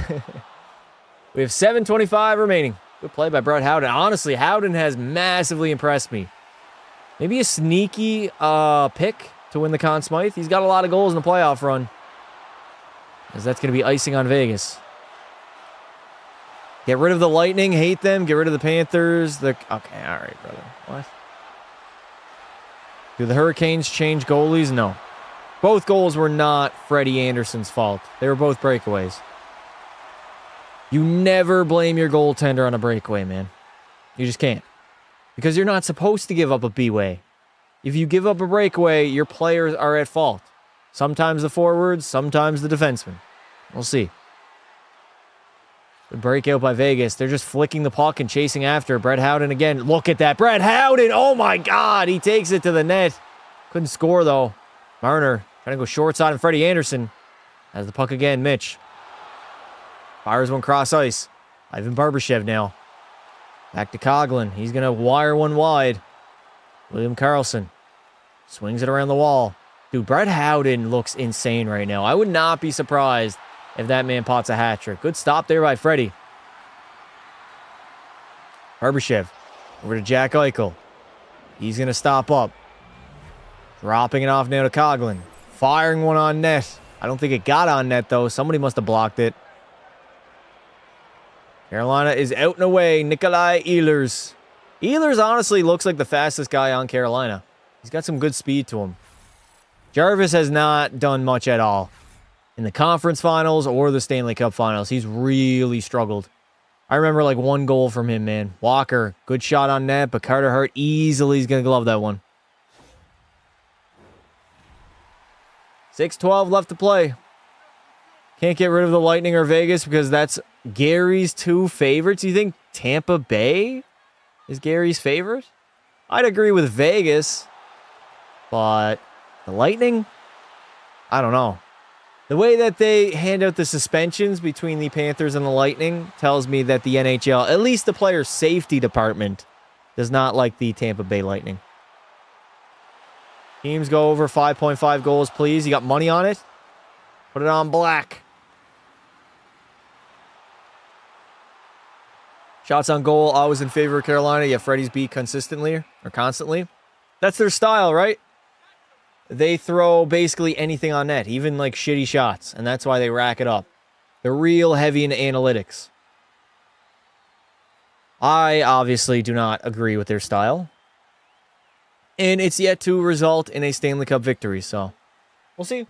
We have 7:25 remaining. Good play by Brett Howden. Honestly, Howden has massively impressed me. Maybe a sneaky pick to win the Conn Smythe. He's got a lot of goals in the playoff run. Because that's going to be icing on Vegas. Get rid of the Lightning. Hate them. Get rid of the Panthers. Okay, all right, brother. What? Do the Hurricanes change goalies? No. Both goals were not Freddie Anderson's fault. They were both breakaways. You never blame your goaltender on a breakaway, man. You just can't. Because you're not supposed to give up a B-way. If you give up a breakaway, your players are at fault. Sometimes the forwards, sometimes the defensemen. We'll see. The breakout by Vegas. They're just flicking the puck and chasing after. Brett Howden again. Look at that. Brett Howden. Oh, my God. He takes it to the net. Couldn't score, though. Marner trying to go short side on Freddie Anderson. Has the puck again. Mitch. Fires one cross ice. Ivan Barbashev now. Back to Coughlin. He's going to wire one wide. William Karlsson. Swings it around the wall. Dude, Brett Howden looks insane right now. I would not be surprised if that man pots a hat trick. Good stop there by Freddie. Barbashev. Over to Jack Eichel. He's going to stop up. Dropping it off now to Coughlin. Firing one on net. I don't think it got on net, though. Somebody must have blocked it. Carolina is out and away. Nikolai Ehlers. Ehlers honestly looks like the fastest guy on Carolina. He's got some good speed to him. Jarvis has not done much at all. In the conference finals or the Stanley Cup finals, he's really struggled. I remember like one goal from him, man. Walker, good shot on net, but Carter Hart easily is going to glove that one. 6:12 left to play. Can't get rid of the Lightning or Vegas because that's Gary's 2 favorites. You think Tampa Bay is Gary's favorite? I'd agree with Vegas, but the Lightning? I don't know. The way that they hand out the suspensions between the Panthers and the Lightning tells me that the NHL, at least the player safety department, does not like the Tampa Bay Lightning. Teams go over 5.5 goals, please. You got money on it? Put it on black. Shots on goal, always in favor of Carolina. Yeah, Freddie's beat consistently or constantly. That's their style, right? They throw basically anything on net, even like shitty shots, and that's why they rack it up. They're real heavy in analytics. I obviously do not agree with their style. And it's yet to result in a Stanley Cup victory, so we'll see.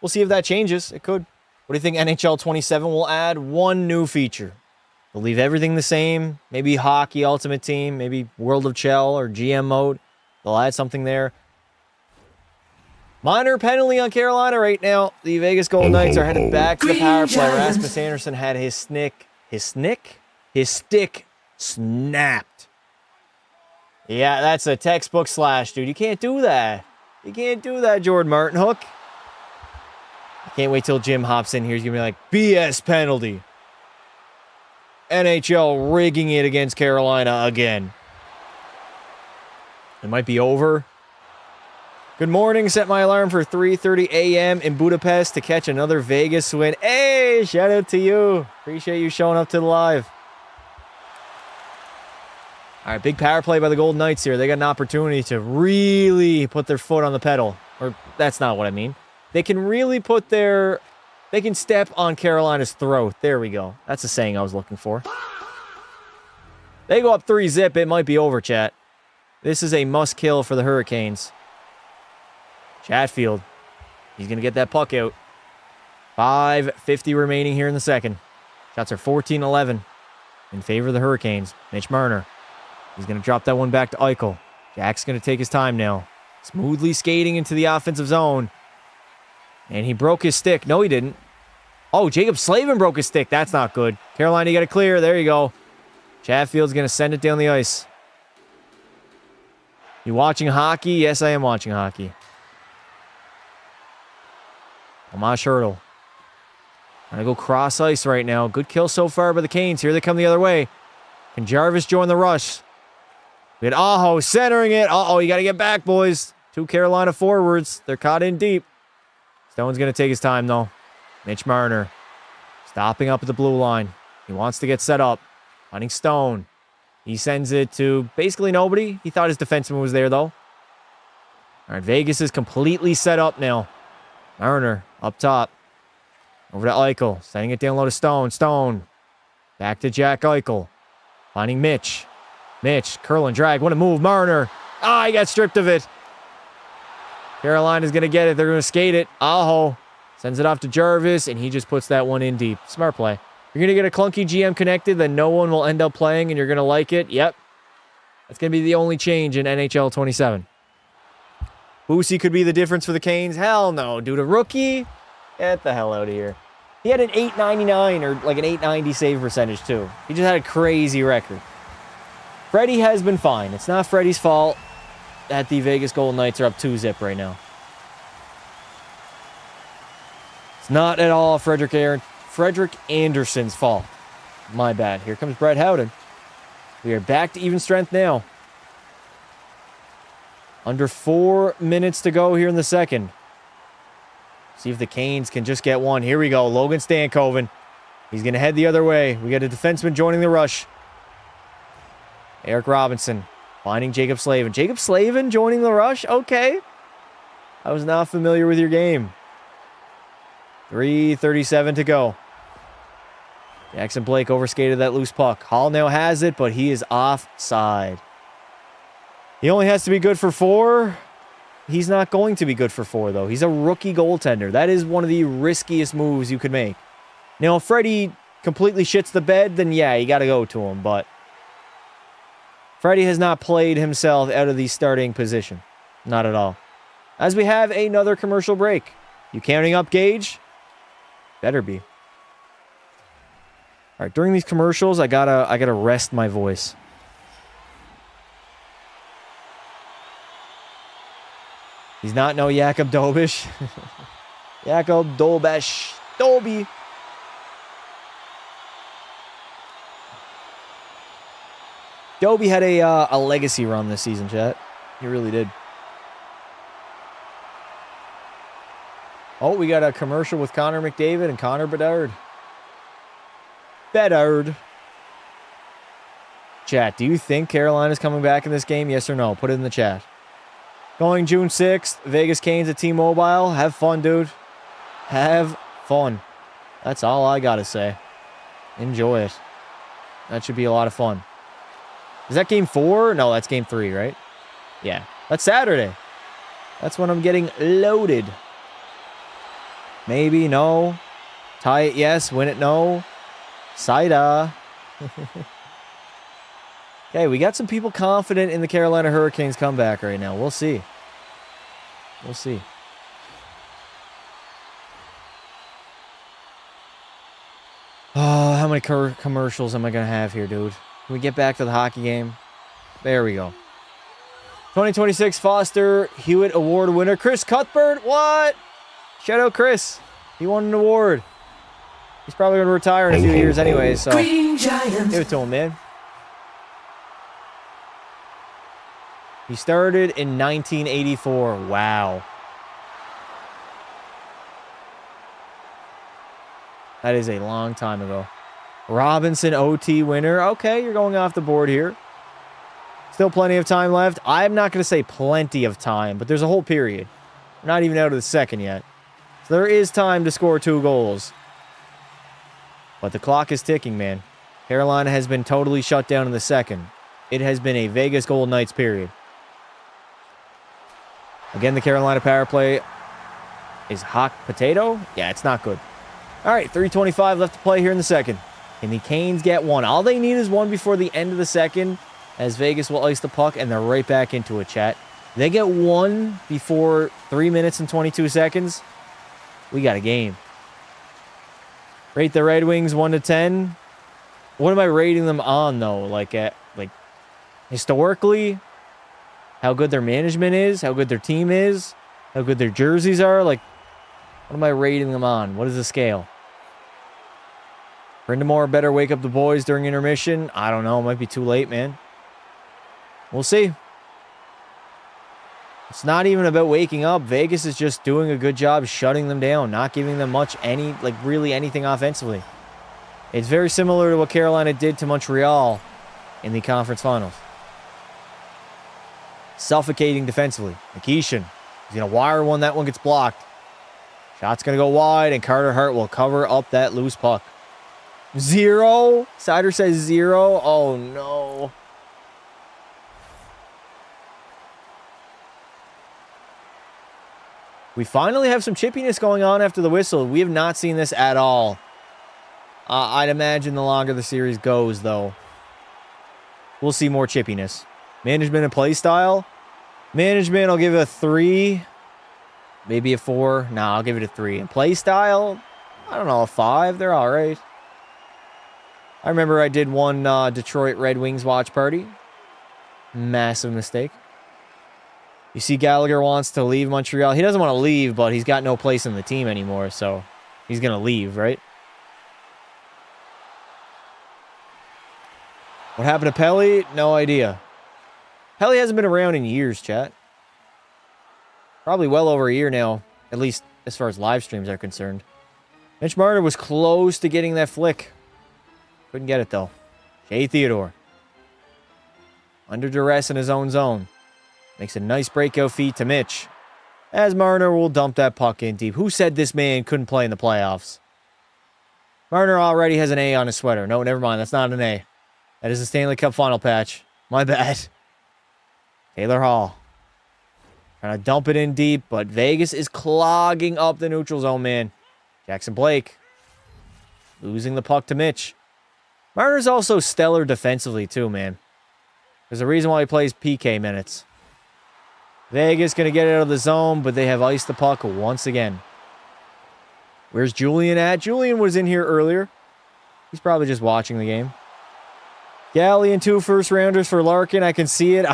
We'll see if that changes. It could. What do you think NHL 27 will add? One new feature. They'll leave everything the same. Maybe Hockey Ultimate Team, maybe World of Chell or GM mode. They'll add something there. Minor penalty on Carolina right now. The Vegas Golden Knights are headed back to the power play. Rasmus Anderson had his stick snapped. Yeah, that's a textbook slash, dude. You can't do that. You can't do that, Jordan Martin Hook. I can't wait till Jim hops in here. He's going to be like, BS penalty. NHL rigging it against Carolina again. It might be over. Good morning. Set my alarm for 3:30 a.m. in Budapest to catch another Vegas win. Hey, shout out to you. Appreciate you showing up to the live. All right, big power play by the Golden Knights here. They got an opportunity to really put their foot on the pedal. Or that's not what I mean. They can really they can step on Carolina's throat. There we go. That's the saying I was looking for. They go up 3-0. It might be over, chat. This is a must-kill for the Hurricanes. Chatfield. He's going to get that puck out. 5:50 remaining here in the second. Shots are 14-11 in favor of the Hurricanes. Mitch Marner. He's going to drop that one back to Eichel. Jack's going to take his time now. Smoothly skating into the offensive zone. And he broke his stick. No, he didn't. Oh, Jacob Slavin broke his stick. That's not good. Carolina, you got to clear. There you go. Chatfield's going to send it down the ice. You watching hockey? Yes, I am watching hockey. Tomas Hertl. Trying to go cross ice right now. Good kill so far by the Canes. Here they come the other way. Can Jarvis join the rush? We had Aho centering it. Uh-oh, you got to get back, boys. 2 Carolina forwards. They're caught in deep. Stone's going to take his time, though. Mitch Marner stopping up at the blue line. He wants to get set up. Hunting Stone. He sends it to basically nobody. He thought his defenseman was there, though. All right, Vegas is completely set up now. Marner up top. Over to Eichel. Sending it down low to Stone. Stone. Back to Jack Eichel. Finding Mitch. Mitch. Curl and drag. What a move. Marner. Ah, he got stripped of it. Carolina's going to get it. They're going to skate it. Aho sends it off to Jarvis, and he just puts that one in deep. Smart play. You're going to get a clunky GM connected, then no one will end up playing, and you're going to like it. Yep. That's going to be the only change in NHL 27. Boosie could be the difference for the Canes. Hell no, dude. A rookie? Get the hell out of here. He had an 899 or like an 890 save percentage, too. He just had a crazy record. Freddie has been fine. It's not Freddie's fault that the Vegas Golden Knights are up 2-0 right now. It's not at all Frederick Anderson's fault. My bad. Here comes Brett Howden. We are back to even strength now. Under 4 minutes to go here in the second. See if the Canes can just get one. Here we go. Logan Stankoven. He's going to head the other way. We got a defenseman joining the rush. Eric Robinson finding Jacob Slavin. Jacob Slavin joining the rush? Okay. I was not familiar with your game. 3:37 to go. Jackson Blake overskated that loose puck. Hall now has it, but he is offside. He only has to be good for 4. He's not going to be good for 4, though. He's a rookie goaltender. That is one of the riskiest moves you could make. Now, if Freddie completely shits the bed, then yeah, you got to go to him. But Freddie has not played himself out of the starting position. Not at all. As we have another commercial break. You counting up, Gage? Better be. All right, during these commercials, I gotta rest my voice. He's not no Jakub Dobish. Jakub Dobish. Doby. Doby had a legacy run this season, chat. He really did. Oh, we got a commercial with Connor McDavid and Connor Bedard. Bedard. Chat, do you think Carolina's coming back in this game? Yes or no? Put it in the chat. Going June 6th, Vegas Canes at T-Mobile. Have fun, dude. Have fun. That's all I got to say. Enjoy it. That should be a lot of fun. Is that game 4? No, that's game 3, right? Yeah. That's Saturday. That's when I'm getting loaded. Maybe, no. Tie it, yes. Win it, no. Sida. Okay, we got some people confident in the Carolina Hurricanes comeback right now. We'll see. We'll see. Oh, how many commercials am I going to have here, dude? Can we get back to the hockey game? There we go. 2026 Foster Hewitt Award winner, Chris Cuthbert. What? Shout out Chris. He won an award. He's probably going to retire in a few years anyway, so Green Giant. give it to him, man. He started in 1984. Wow. That is a long time ago. Robinson OT winner. Okay, you're going off the board here. Still plenty of time left. I'm not going to say plenty of time, but there's a whole period. We're not even out of the second yet. So there is time to score 2 goals. But the clock is ticking, man. Carolina has been totally shut down in the second. It has been a Vegas Golden Knights period. Again, the Carolina power play is hot potato. Yeah, it's not good. All right, 3:25 left to play here in the second. And the Canes get 1. All they need is 1 before the end of the second, as Vegas will ice the puck, and they're right back into it, chat. They get 1 before 3 minutes and 22 seconds. We got a game. Rate the Red Wings 1 to 10. What am I rating them on, though? Like historically, how good their management is, how good their team is, how good their jerseys are. Like, what am I rating them on? What is the scale? Brindamore better wake up the boys during intermission. I don't know. It might be too late, man. We'll see. It's not even about waking up. Vegas is just doing a good job shutting them down, not giving them really anything offensively. It's very similar to what Carolina did to Montreal in the conference finals. Suffocating defensively. Nikishin. He's going to wire one. That one gets blocked. Shot's going to go wide, and Carter Hart will cover up that loose puck. 0. Sider says 0. Oh, no. We finally have some chippiness going on after the whistle. We have not seen this at all. I'd imagine the longer the series goes, though, we'll see more chippiness. Management and play style. Management, I'll give it a 3. Maybe a 4. Nah, I'll give it a 3. And play style, I don't know, a 5. They're all right. I remember I did one Detroit Red Wings watch party. Massive mistake. You see Gallagher wants to leave Montreal. He doesn't want to leave, but he's got no place in the team anymore, so he's going to leave, right? What happened to Pelly? No idea. Pelly hasn't been around in years, chat. Probably well over a year now, at least as far as live streams are concerned. Mitch Marner was close to getting that flick. Couldn't get it, though. Shea Theodore. Under duress in his own zone. Makes a nice breakout feed to Mitch. As Marner will dump that puck in deep. Who said this man couldn't play in the playoffs? Marner already has an A on his sweater. No, never mind. That's not an A. That is a Stanley Cup final patch. My bad. Taylor Hall. Trying to dump it in deep, but Vegas is clogging up the neutral zone, man. Jackson Blake. Losing the puck to Mitch. Marner's also stellar defensively, too, man. There's a reason why he plays PK minutes. Vegas going to get it out of the zone, but they have iced the puck once again. Where's Julian at? Julian was in here earlier. He's probably just watching the game. Galley and 2 first-rounders for Larkin. I can see it.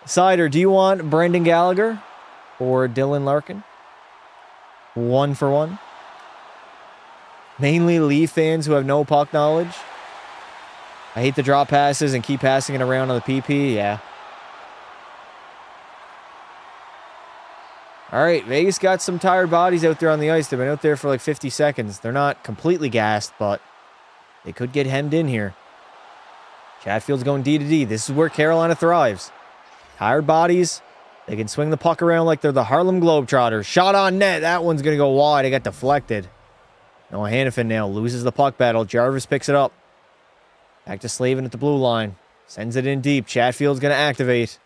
Sider, do you want Brendan Gallagher or Dylan Larkin? 1 for 1. Mainly Leaf fans who have no puck knowledge. I hate the drop passes and keep passing it around on the PP. Yeah. All right, Vegas got some tired bodies out there on the ice. They've been out there for like 50 seconds. They're not completely gassed, but they could get hemmed in here. Chatfield's going D to D. This is where Carolina thrives. Tired bodies. They can swing the puck around like they're the Harlem Globetrotters. Shot on net. That one's going to go wide. It got deflected. Noah Hannafin now loses the puck battle. Jarvis picks it up. Back to Slavin at the blue line. Sends it in deep. Chatfield's going to activate.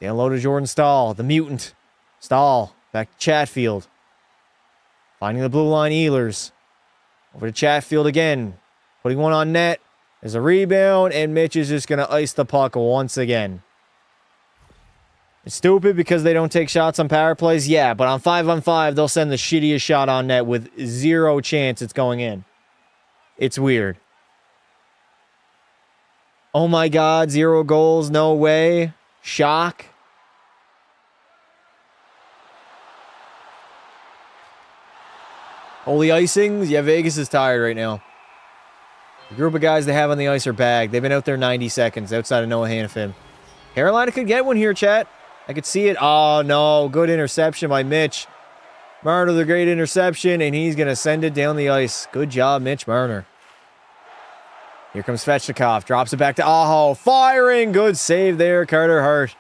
Down low to Jordan Stahl, the mutant. Stahl, back to Chatfield. Finding the blue line, Ehlers. Over to Chatfield again. Putting one on net. There's a rebound, and Mitch is just going to ice the puck once again. It's stupid because they don't take shots on power plays. Yeah, but on 5-on-5, they'll send the shittiest shot on net with 0 chance it's going in. It's weird. Oh my God, 0 goals, no way. Shock. Holy icings. Yeah, Vegas is tired right now. The group of guys they have on the ice are bagged. They've been out there 90 seconds outside of Noah Hannafin. Carolina could get one here, chat. I could see it. Oh, no. Good interception by Mitch. Marner, the great interception, and he's going to send it down the ice. Good job, Mitch Marner. Here comes Svechnikov. Drops it back to Aho. Firing. Good save there, Carter Hart.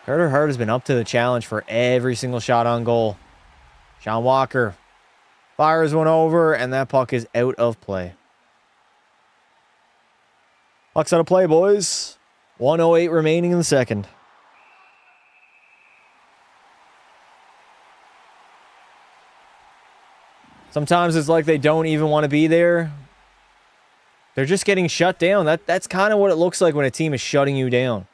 Carter Hart has been up to the challenge for every single shot on goal. Sean Walker fires one over, and that puck is out of play. Puck's out of play, boys. 1:08 remaining in the second. Sometimes it's like they don't even want to be there. They're just getting shut down. That's kind of what it looks like when a team is shutting you down.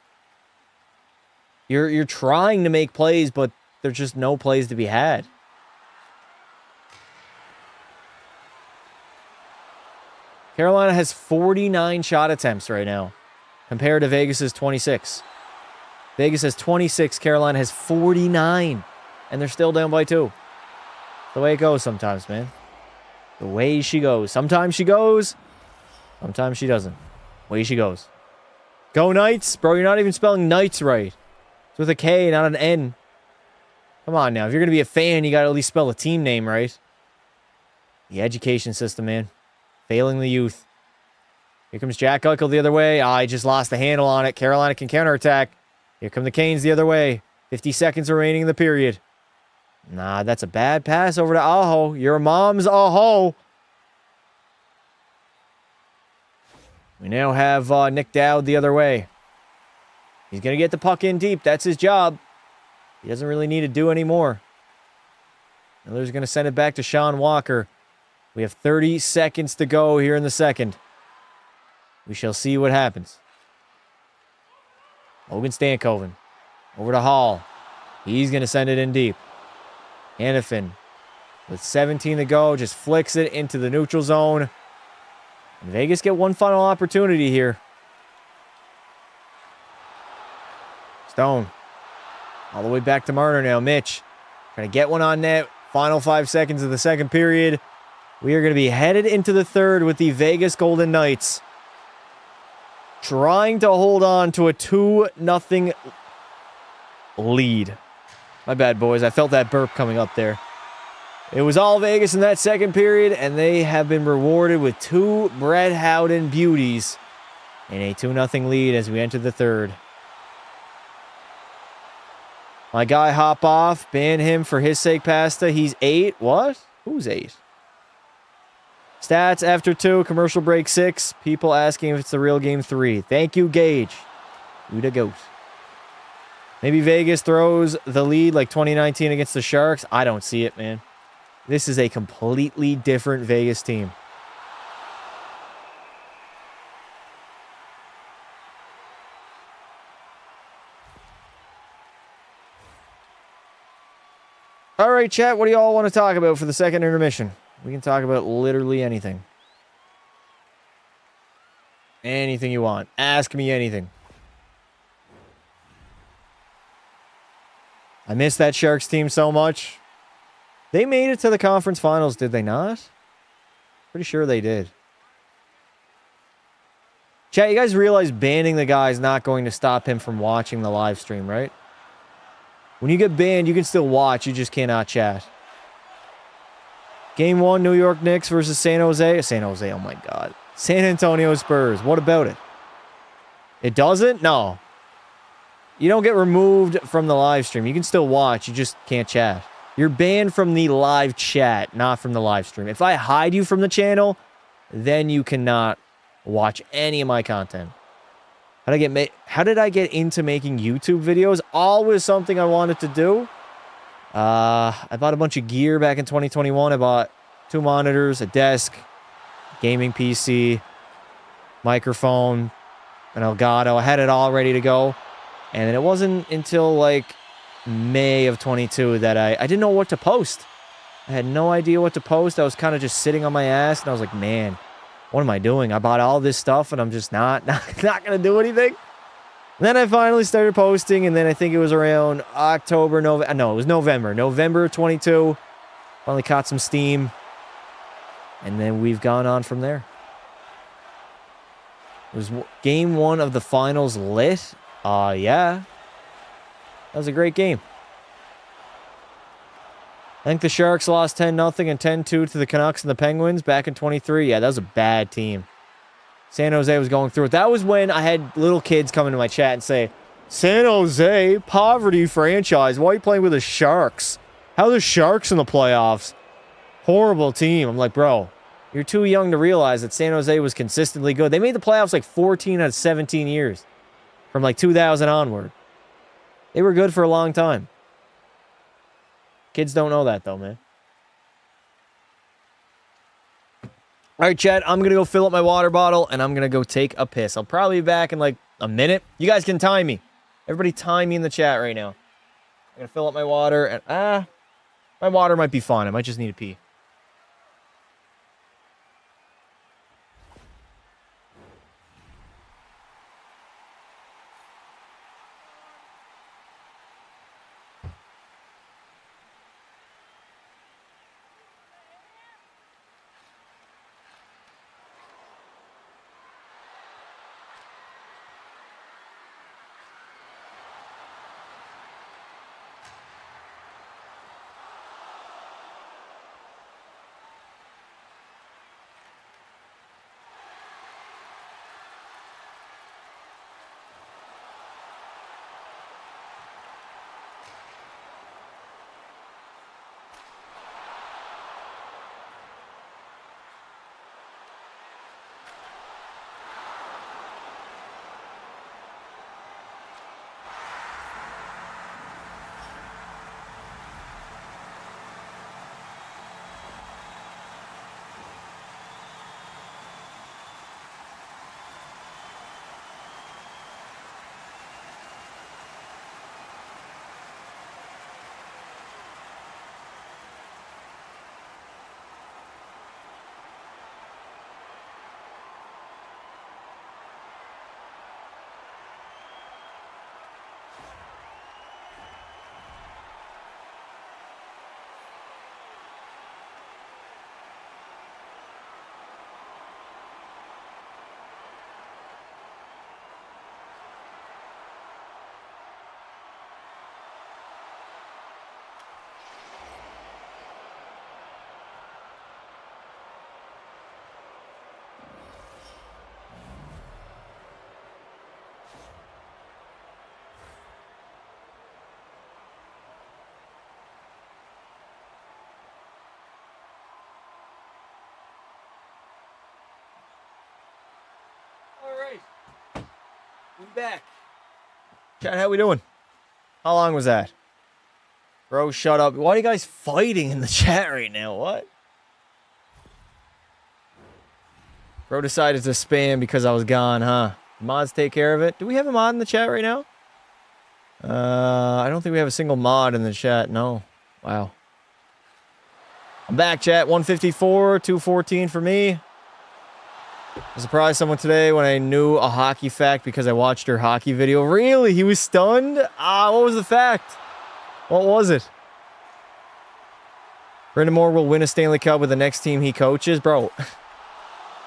You're trying to make plays, but there's just no plays to be had. Carolina has 49 shot attempts right now, compared to Vegas's 26. Vegas has 26, Carolina has 49, and they're still down by 2. The way it goes sometimes, man. The way she goes. Sometimes she goes, sometimes she doesn't. Way she goes. Go Knights. Bro, you're not even spelling Knights right. It's with a K, not an N. Come on now. If you're going to be a fan, you got to at least spell a team name right. The education system, man. Failing the youth. Here comes Jack Eichel the other way. I just lost the handle on it. Carolina can counterattack. Here come the Canes the other way. 50 seconds remaining in the period. Nah, that's a bad pass over to Aho. Your mom's Aho. We now have Nick Dowd the other way. He's going to get the puck in deep. That's his job. He doesn't really need to do any more. Miller's going to send it back to Sean Walker. We have 30 seconds to go here in the second. We shall see what happens. Logan Stankoven. Over to Hall. He's going to send it in deep. Hannafin, with 17 to go, just flicks it into the neutral zone. And Vegas get one final opportunity here. Stone. All the way back to Marner now. Mitch. Trying to get one on net. Final 5 seconds of the second period. We are going to be headed into the third with the Vegas Golden Knights trying to hold on to a 2-0 lead. My bad, boys. I felt that burp coming up there. It was all Vegas in that second period, and they have been rewarded with 2 Brett Howden beauties and a 2-0 lead as we enter the third. My guy hop off. Ban him for his sake, Pasta. He's 8. What? Who's 8? Stats after 2. Commercial break 6. People asking if it's the real game 3. Thank you, Gage. You the goat. Maybe Vegas throws the lead like 2019 against the Sharks. I don't see it, man. This is a completely different Vegas team. All right, chat, what do y'all want to talk about for the second intermission? We can talk about literally anything. Anything you want. Ask me anything. I miss that Sharks team so much. They made it to the conference finals, did they not? Pretty sure they did. Chat, you guys realize banning the guy is not going to stop him from watching the live stream, right? When you get banned, you can still watch. You just cannot chat. Game 1, New York Knicks versus San Jose. San Jose, oh my God. San Antonio Spurs. What about it? It doesn't? No. You don't get removed from the live stream. You can still watch. You just can't chat. You're banned from the live chat, not from the live stream. If I hide you from the channel, then you cannot watch any of my content. How did I get into making YouTube videos? Always something I wanted to do. I bought a bunch of gear back in 2021. I bought 2 monitors, a desk, gaming PC, microphone, an Elgato. I had it all ready to go. And it wasn't until like May of 22 that I didn't know what to post. I had no idea what to post. I was kind of just sitting on my ass, and I was like, man, what am I doing? I bought all this stuff, and I'm just not going to do anything. And then I finally started posting, and then I think it was around November 22. Finally caught some steam. And then we've gone on from there. Was game 1 of the finals lit? Yeah. That was a great game. I think the Sharks lost 10-0 and 10-2 to the Canucks and the Penguins back in 23. Yeah, that was a bad team. San Jose was going through it. That was when I had little kids come into my chat and say, San Jose, poverty franchise. Why are you playing with the Sharks? How are the Sharks in the playoffs? Horrible team. I'm like, bro, you're too young to realize that San Jose was consistently good. They made the playoffs like 14 out of 17 years. From like 2000 onward. They were good for a long time. Kids don't know that though, man. All right, chat, I'm going to go fill up my water bottle, and I'm going to go take a piss. I'll probably be back in like a minute. You guys can time me. Everybody time me in the chat right now. I'm going to fill up my water, and my water might be fine. I might just need to pee. We back. Chat, how we doing? How long was that? Bro, shut up. Why are you guys fighting in the chat right now? What? Bro decided to spam because I was gone, huh? Mods take care of it. Do we have a mod in the chat right now? I don't think we have a single mod in the chat. No. Wow. I'm back, chat. 154, 214 for me. I surprised someone today when I knew a hockey fact because I watched her hockey video. Really? He was stunned? What was the fact? What was it? Brendan Moore will win a Stanley Cup with the next team he coaches. Bro,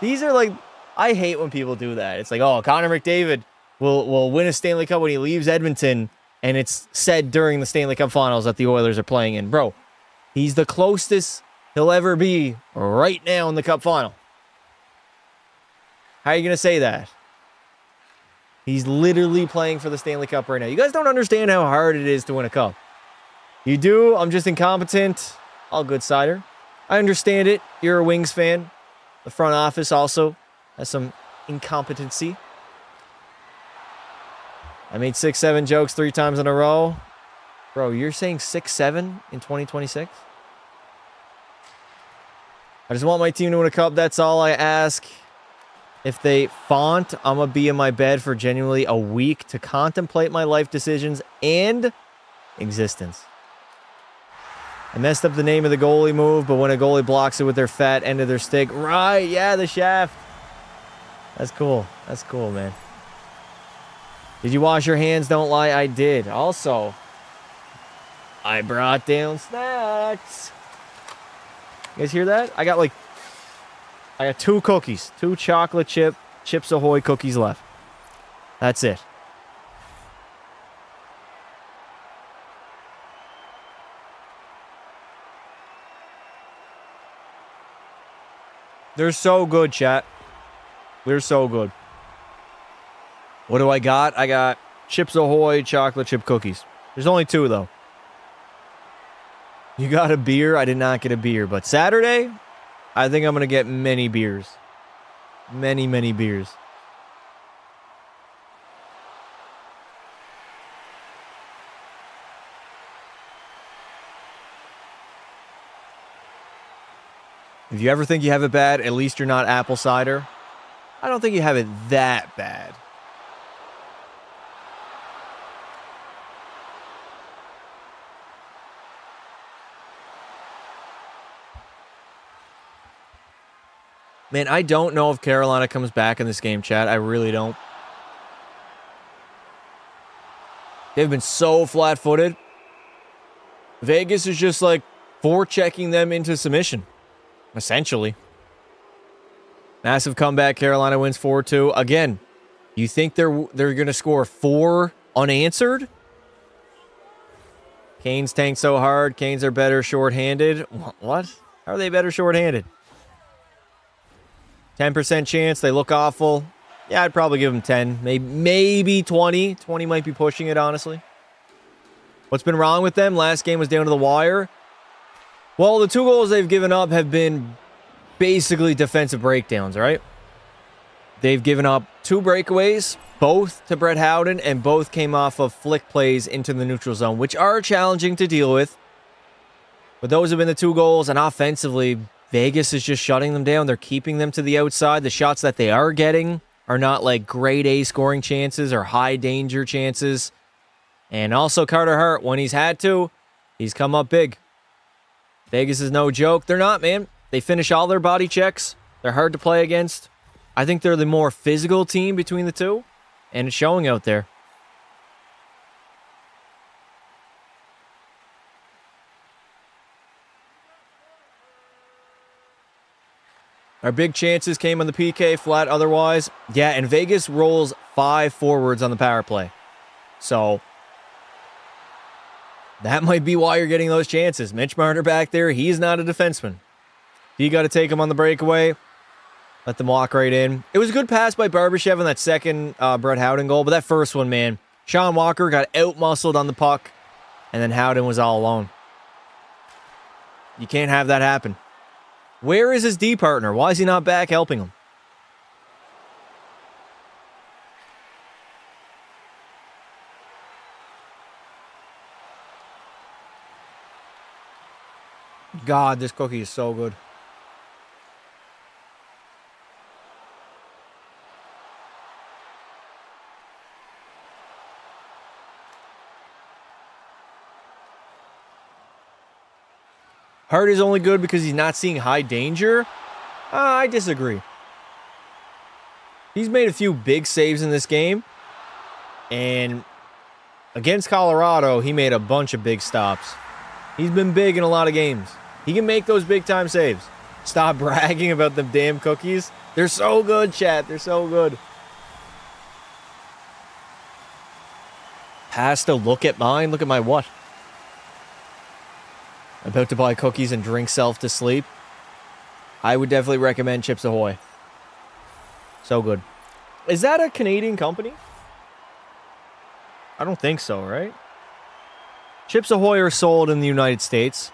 these are like... I hate when people do that. It's like, oh, Connor McDavid will win a Stanley Cup when he leaves Edmonton, and it's said during the Stanley Cup Finals that the Oilers are playing in. Bro, he's the closest he'll ever be right now in the Cup Final. How are you going to say that? He's literally playing for the Stanley Cup right now. You guys don't understand how hard it is to win a cup. You do? I'm just incompetent. All good, Cider. I understand it. You're a Wings fan. The front office also has some incompetency. I made 6-7 jokes 3 times in a row. Bro, you're saying 6-7 in 2026? I just want my team to win a cup. That's all I ask. If they font, I'm going to be in my bed for genuinely a week to contemplate my life decisions and existence. I messed up the name of the goalie move, but when a goalie blocks it with their fat end of their stick, right, yeah, the shaft. That's cool. That's cool, man. Did you wash your hands? Don't lie, I did. Also, I brought down snacks. You guys hear that? I got like I got 2 cookies. 2 chocolate chip Chips Ahoy cookies left. That's it. They're so good, chat. They're so good. What do I got? I got Chips Ahoy chocolate chip cookies. There's only 2, though. You got a beer? I did not get a beer. But Saturday, I think I'm going to get many beers. Many, many beers. If you ever think you have it bad, at least you're not apple cider. I don't think you have it that bad. Man, I don't know if Carolina comes back in this game, chat. I really don't. They've been so flat-footed. Vegas is just like forechecking them into submission, essentially. Massive comeback. Carolina wins 4-2. Again, you think they're going to score 4 unanswered? Canes tanked so hard. Canes are better shorthanded. What? How are they better shorthanded? 10% chance. They look awful. Yeah, I'd probably give them 10. Maybe 20. 20 might be pushing it, honestly. What's been wrong with them? Last game was down to the wire. Well, the 2 goals they've given up have been basically defensive breakdowns, right? They've given up 2 breakaways, both to Brett Howden, and both came off of flick plays into the neutral zone, which are challenging to deal with. But those have been the 2 goals, and offensively, Vegas is just shutting them down. They're keeping them to the outside. The shots that they are getting are not like grade A scoring chances or high danger chances. And also Carter Hart, when he's had to, he's come up big. Vegas is no joke. They're not, man. They finish all their body checks. They're hard to play against. I think they're the more physical team between the 2, and it's showing out there. Our big chances came on the PK, flat otherwise. Yeah, and Vegas rolls 5 forwards on the power play. So that might be why you're getting those chances. Mitch Marner back there, he's not a defenseman. You got to take him on the breakaway. Let them walk right in. It was a good pass by Barbashev on that second Brett Howden goal, but that first one, man, Sean Walker got out-muscled on the puck, and then Howden was all alone. You can't have that happen. Where is his D partner? Why is he not back helping him? God, this cookie is so good. Hart is only good because he's not seeing high danger. I disagree. He's made a few big saves in this game. And against Colorado, he made a bunch of big stops. He's been big in a lot of games. He can make those big-time saves. Stop bragging about them damn cookies. They're so good, chat. They're so good. Pasta, look at mine. Look at my what? About to buy cookies and drink self to sleep. I would definitely recommend Chips Ahoy. So good. Is that a Canadian company? I don't think so, right? Chips Ahoy are sold in the United States.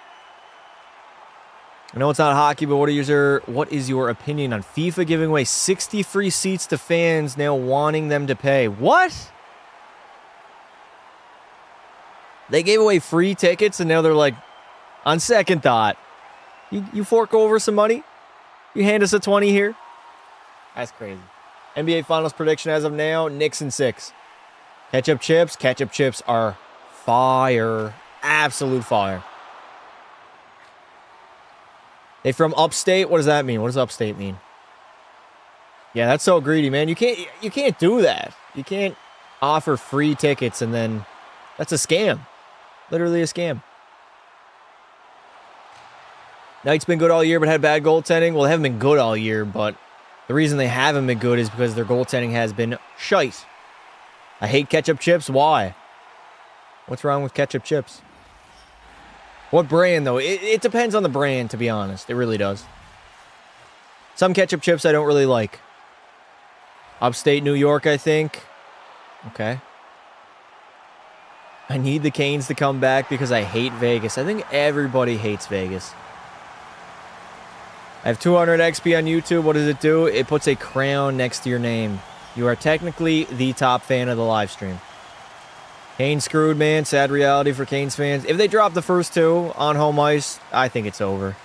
I know it's not hockey, but what is your opinion on FIFA giving away 60 free seats to fans now wanting them to pay? What? They gave away free tickets and now they're like, on second thought, you fork over some money? You hand us a 20 here? That's crazy. NBA Finals prediction as of now, Knicks in 6. Ketchup chips. Ketchup chips are fire. Absolute fire. They from upstate? What does that mean? What does upstate mean? Yeah, that's so greedy, man. You can't do that. You can't offer free tickets and then that's a scam. Literally a scam. Knights been good all year, but had bad goaltending. Well, they haven't been good all year, but the reason they haven't been good is because their goaltending has been shite. I hate ketchup chips. Why? What's wrong with ketchup chips? What brand, though? It depends on the brand, to be honest. It really does. Some ketchup chips I don't really like. Upstate New York, I think. Okay. I need the Canes to come back because I hate Vegas. I think everybody hates Vegas. I have 200 XP on YouTube. What does it do? It puts a crown next to your name. You are technically the top fan of the live stream. Canes screwed, man. Sad reality for Canes fans. If they drop the first two on home ice, I think it's over.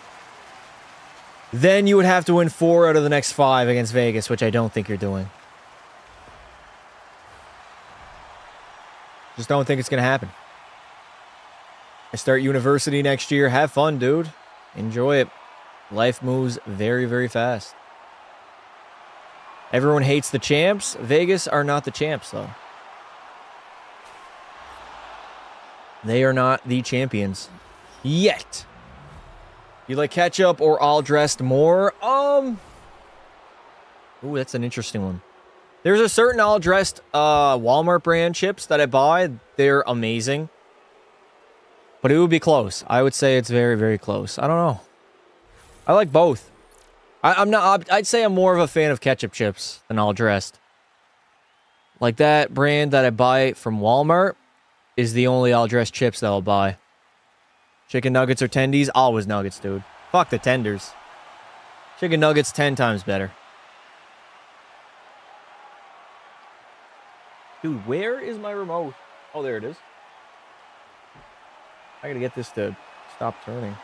Then you would have to win 4 out of the next 5 against Vegas, which I don't think you're doing. Just don't think it's going to happen. I start university next year. Have fun, dude. Enjoy it. Life moves very, very fast. Everyone hates the champs. Vegas are not the champs, though. They are not the champions. Yet. You like ketchup or all dressed more? Ooh, that's an interesting one. There's a certain all dressed Walmart brand chips that I buy. They're amazing. But it would be close. I would say it's very, very close. I don't know. I like both. I'd say I'm more of a fan of ketchup chips than all dressed. Like that brand that I buy from Walmart is the only all dressed chips that I'll buy. Chicken nuggets or tendies? Always nuggets, dude. Fuck the tenders. Chicken nuggets 10 times better. Dude, where is my remote? Oh, there it is. I gotta get this to stop turning.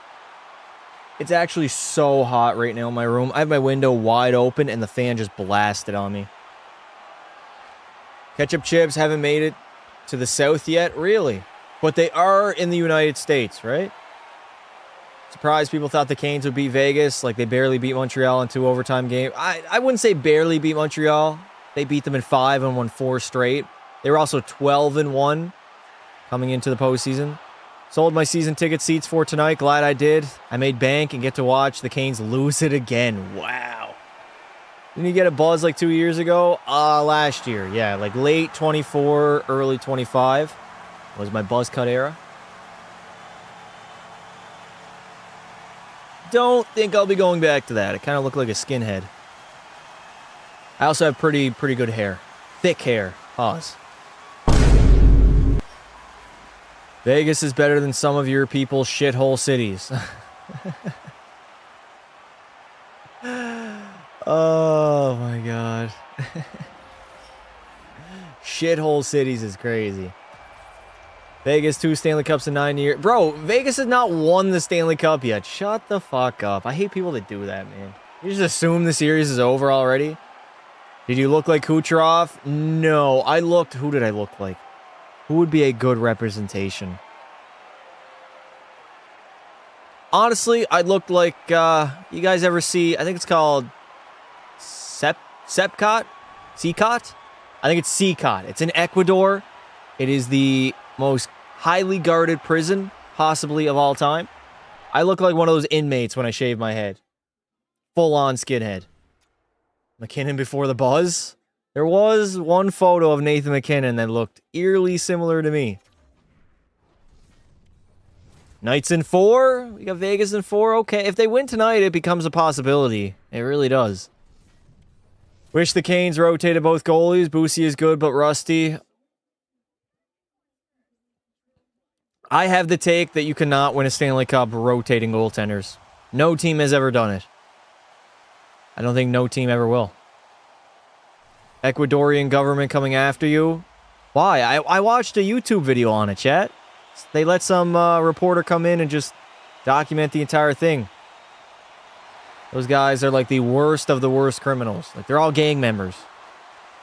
It's actually so hot right now in my room. I have my window wide open and the fan just blasted on me. Ketchup chips haven't made it to the south yet? Really? But they are in the United States, right? Surprised people thought the Canes would beat Vegas. Like, they barely beat Montreal in 2 overtime games. I wouldn't say barely beat Montreal. They beat them in 5 and won 4 straight. They were also 12-1 coming into the postseason. Sold my season ticket seats for tonight. Glad I did. I made bank and get to watch the Canes lose it again. Wow. Didn't you get a buzz like 2 years ago? Last year. Yeah, like late 24, early 25 was my buzz cut era. Don't think I'll be going back to that. I kind of look like a skinhead. I also have pretty good hair. Thick hair. Pause. Vegas is better than some of your people's shithole cities. Oh my god. Shithole cities is crazy. Vegas 2 Stanley Cups in 9 years. Bro, Vegas has not won the Stanley Cup yet. Shut the fuck up. I hate people that do that, man. You just assume the series is over already. Did you look like Kucherov? No. Who did I look like? Who would be a good representation? Honestly, I looked like, you guys ever see, I think it's called Sepcot? Secot? I think it's Secot. It's in Ecuador. It is the most highly guarded prison, possibly, of all time. I look like one of those inmates when I shave my head. Full-on skinhead. McKinnon before the buzz? There was one photo of Nathan McKinnon that looked eerily similar to me. Knights in 4? We got Vegas in 4? Okay, if they win tonight, it becomes a possibility. It really does. Wish the Canes rotated both goalies. Boosie is good, but rusty. I have the take that you cannot win a Stanley Cup rotating goaltenders. No team has ever done it. I don't think no team ever will. Ecuadorian government coming after you? Why? I watched a YouTube video on it, chat. They let some reporter come in and just document the entire thing. Those guys are like the worst of the worst criminals. Like, they're all gang members.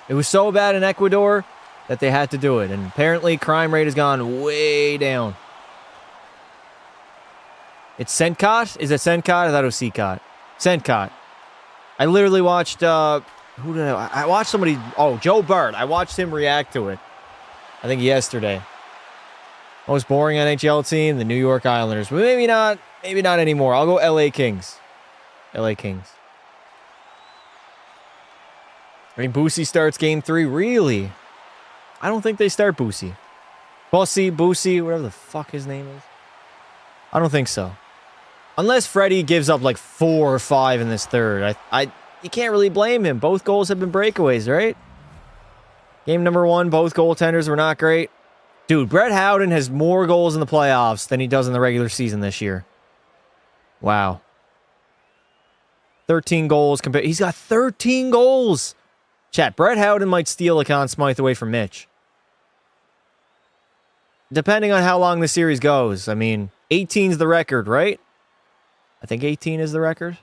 It was so bad in Ecuador that they had to do it. And apparently crime rate has gone way down. It's Sencot? Is it Sencot? I thought it was Secot. Sencot. I literally watched, who did I watched somebody, oh, Joe Bart. I watched him react to it. I think yesterday. Most boring NHL team, the New York Islanders. But maybe not anymore. I'll go LA Kings. LA Kings. I mean, Boosie starts game 3. Really? I don't think they start Boosie. Boosie, whatever the fuck his name is. I don't think so. Unless Freddie gives up like 4 or 5 in this third. You can't really blame him. Both goals have been breakaways, right? Game number 1, both goaltenders were not great. Dude, Brett Howden has more goals in the playoffs than he does in the regular season this year. Wow. 13 goals compared. He's got 13 goals. Chat, Brett Howden might steal a Conn Smythe away from Mitch. Depending on how long the series goes. I mean, 18's the record, right? I think 18 is the record.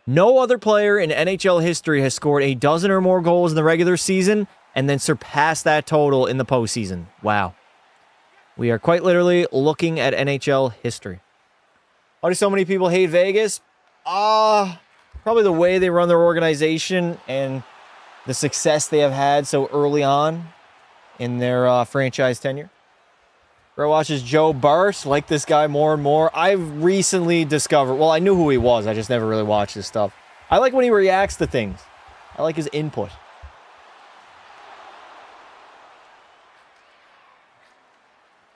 No other player in NHL history has scored a dozen or more goals in the regular season and then surpassed that total in the postseason. Wow. We are quite literally looking at NHL history. Why do so many people hate Vegas? Probably the way they run their organization and the success they have had so early on in their franchise tenure. Bro watches Joe Bart, like this guy more and more. I've recently discovered, well, I knew who he was. I just never really watched his stuff. I like when he reacts to things. I like his input.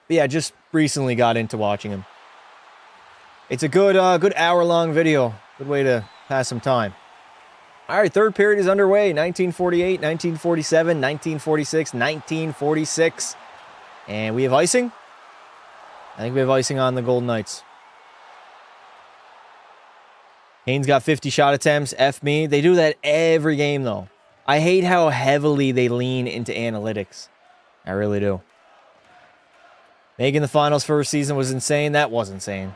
But yeah, just recently got into watching him. It's a good hour-long video. Good way to pass some time. All right, third period is underway. 1948, 1947, 1946, 1946. And we have icing. I think we have icing on the Golden Knights. Kane's got 50 shot attempts. F me. They do that every game, though. I hate how heavily they lean into analytics. I really do. Making the finals first season was insane. That was insane.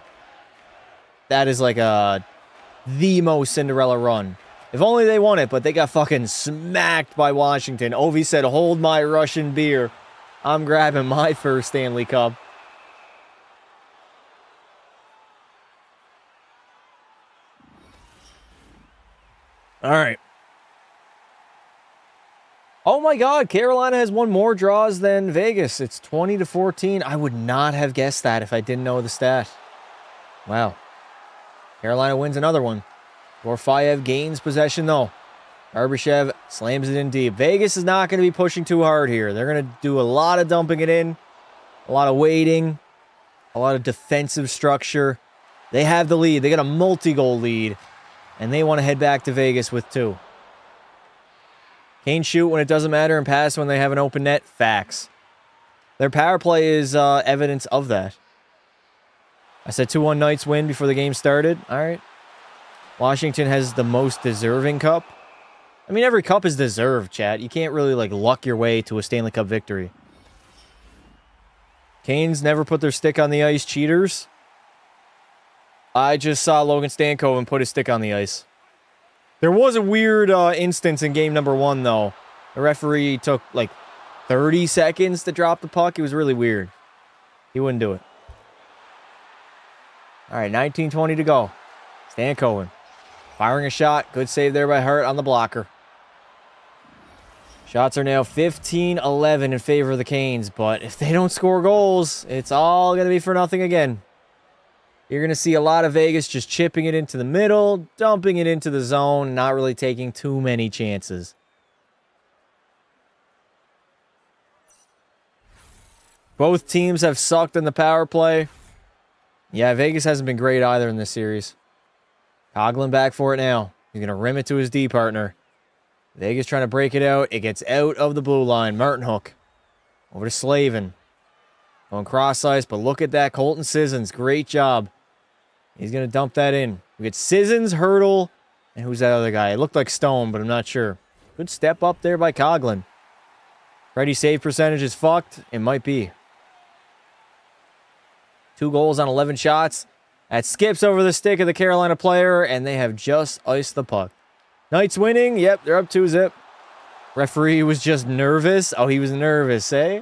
That is like the most Cinderella run. If only they won it, but they got fucking smacked by Washington. Ovi said, hold my Russian beer. I'm grabbing my first Stanley Cup. All right. Oh my God, Carolina has won more draws than Vegas. It's 20-14. I would not have guessed that if I didn't know the stat. Wow. Carolina wins another one. Gorfayev gains possession, though. Barbashev slams it in deep. Vegas is not going to be pushing too hard here. They're going to do a lot of dumping it in, a lot of waiting, a lot of defensive structure. They have the lead. They got a multi-goal lead, and they want to head back to Vegas with 2. Kane shoot when it doesn't matter and pass when they have an open net. Facts. Their power play is evidence of that. I said 2-1 Knights win before the game started. All right. Washington has the most deserving cup. I mean, every cup is deserved, chat. You can't really, like, luck your way to a Stanley Cup victory. Canes never put their stick on the ice. Cheaters. I just saw Logan Stankoven put his stick on the ice. There was a weird instance in game number 1, though. The referee took, like, 30 seconds to drop the puck. It was really weird. He wouldn't do it. All right, 19:20 to go. Stankoven firing a shot. Good save there by Hart on the blocker. Shots are now 15-11 in favor of the Canes, but if they don't score goals, it's all going to be for nothing again. You're going to see a lot of Vegas just chipping it into the middle, dumping it into the zone, not really taking too many chances. Both teams have sucked in the power play. Yeah, Vegas hasn't been great either in this series. Coghlan back for it now. He's going to rim it to his D partner. Vegas trying to break it out. It gets out of the blue line. Martin Hook. Over to Slavin. Going cross ice, but look at that. Colton Sissons. Great job. He's going to dump that in. We get Sissons, Hurdle, and who's that other guy? It looked like Stone, but I'm not sure. Good step up there by Coghlan. Freddie's save percentage is fucked. It might be. 2 goals on 11 shots. That skips over the stick of the Carolina player, and they have just iced the puck. Knights winning. Yep, they're up 2-0. Referee was just nervous. Oh, he was nervous, eh?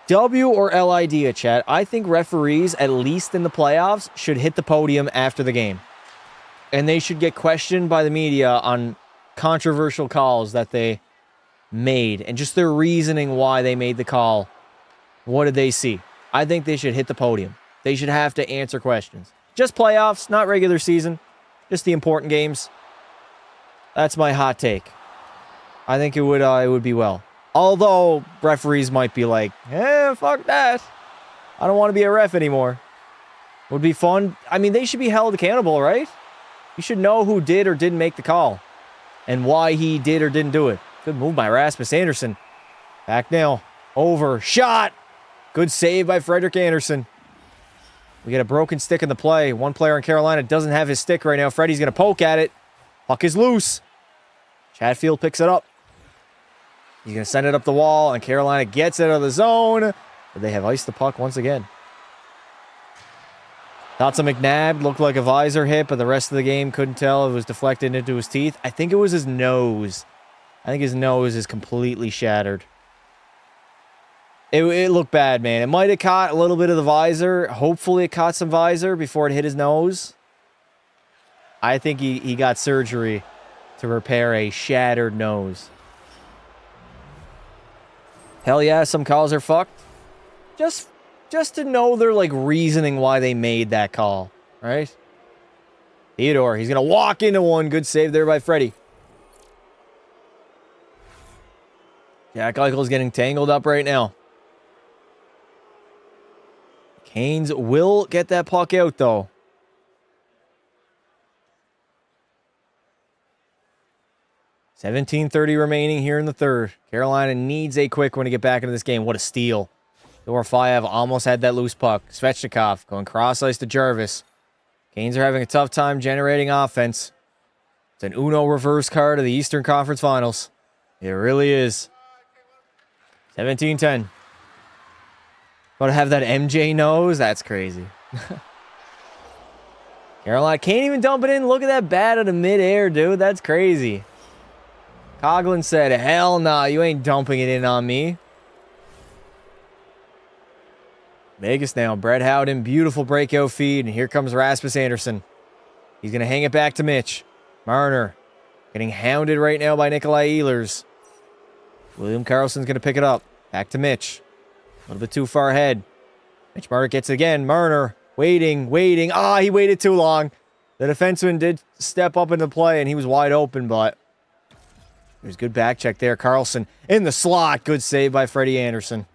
W or L idea, chat. I think referees, at least in the playoffs, should hit the podium after the game. And they should get questioned by the media on controversial calls that they made and just their reasoning why they made the call, what did they see? I think they should hit the podium. They should have to answer questions. Just playoffs, not regular season. Just the important games. That's my hot take. I think it would be well. Although referees might be like, fuck that. I don't want to be a ref anymore. Would be fun. I mean, they should be held accountable, right? You should know who did or didn't make the call and why he did or didn't do it. Good move by Rasmus Andersson. Back now. Over. Shot. Good save by Frederik Andersen. We get a broken stick in the play. One player in Carolina doesn't have his stick right now. Freddie's going to poke at it. Puck is loose. Chatfield picks it up. He's going to send it up the wall, and Carolina gets it out of the zone. But they have iced the puck once again. Thoughts on McNabb. Looked like a visor hit, but the rest of the game couldn't tell if it was deflected into his teeth. I think it was his nose. I think his nose is completely shattered. It looked bad, man. It might have caught a little bit of the visor. Hopefully it caught some visor before it hit his nose. I think he got surgery to repair a shattered nose. Hell yeah, some calls are fucked. Just to know their like reasoning why they made that call, right? Theodore, he's going to walk into one. Good save there by Freddie. Jack Eichel's getting tangled up right now. Canes will get that puck out, though. $17:30 remaining here in the third. Carolina needs a quick one to get back into this game. What a steal. Dorofeyev almost had that loose puck. Svechnikov going cross-ice to Jarvis. Canes are having a tough time generating offense. It's an Uno reverse card of the Eastern Conference Finals. It really is. 17-10. About to have that MJ nose? That's crazy. Carolina can't even dump it in. Look at that bat out of midair, dude. That's crazy. Coughlin said, hell nah, you ain't dumping it in on me. Vegas now. Brett Howden, beautiful breakout feed. And here comes Rasmus Andersson. He's going to hang it back to Mitch. Marner getting hounded right now by Nikolai Ehlers. William Karlsson's going to pick it up. Back to Mitch. A little bit too far ahead. Mitch Marner gets it again. Marner waiting. He waited too long. The defenseman did step up into play, and he was wide open, but there's good back check there. Karlsson in the slot. Good save by Freddie Andersen.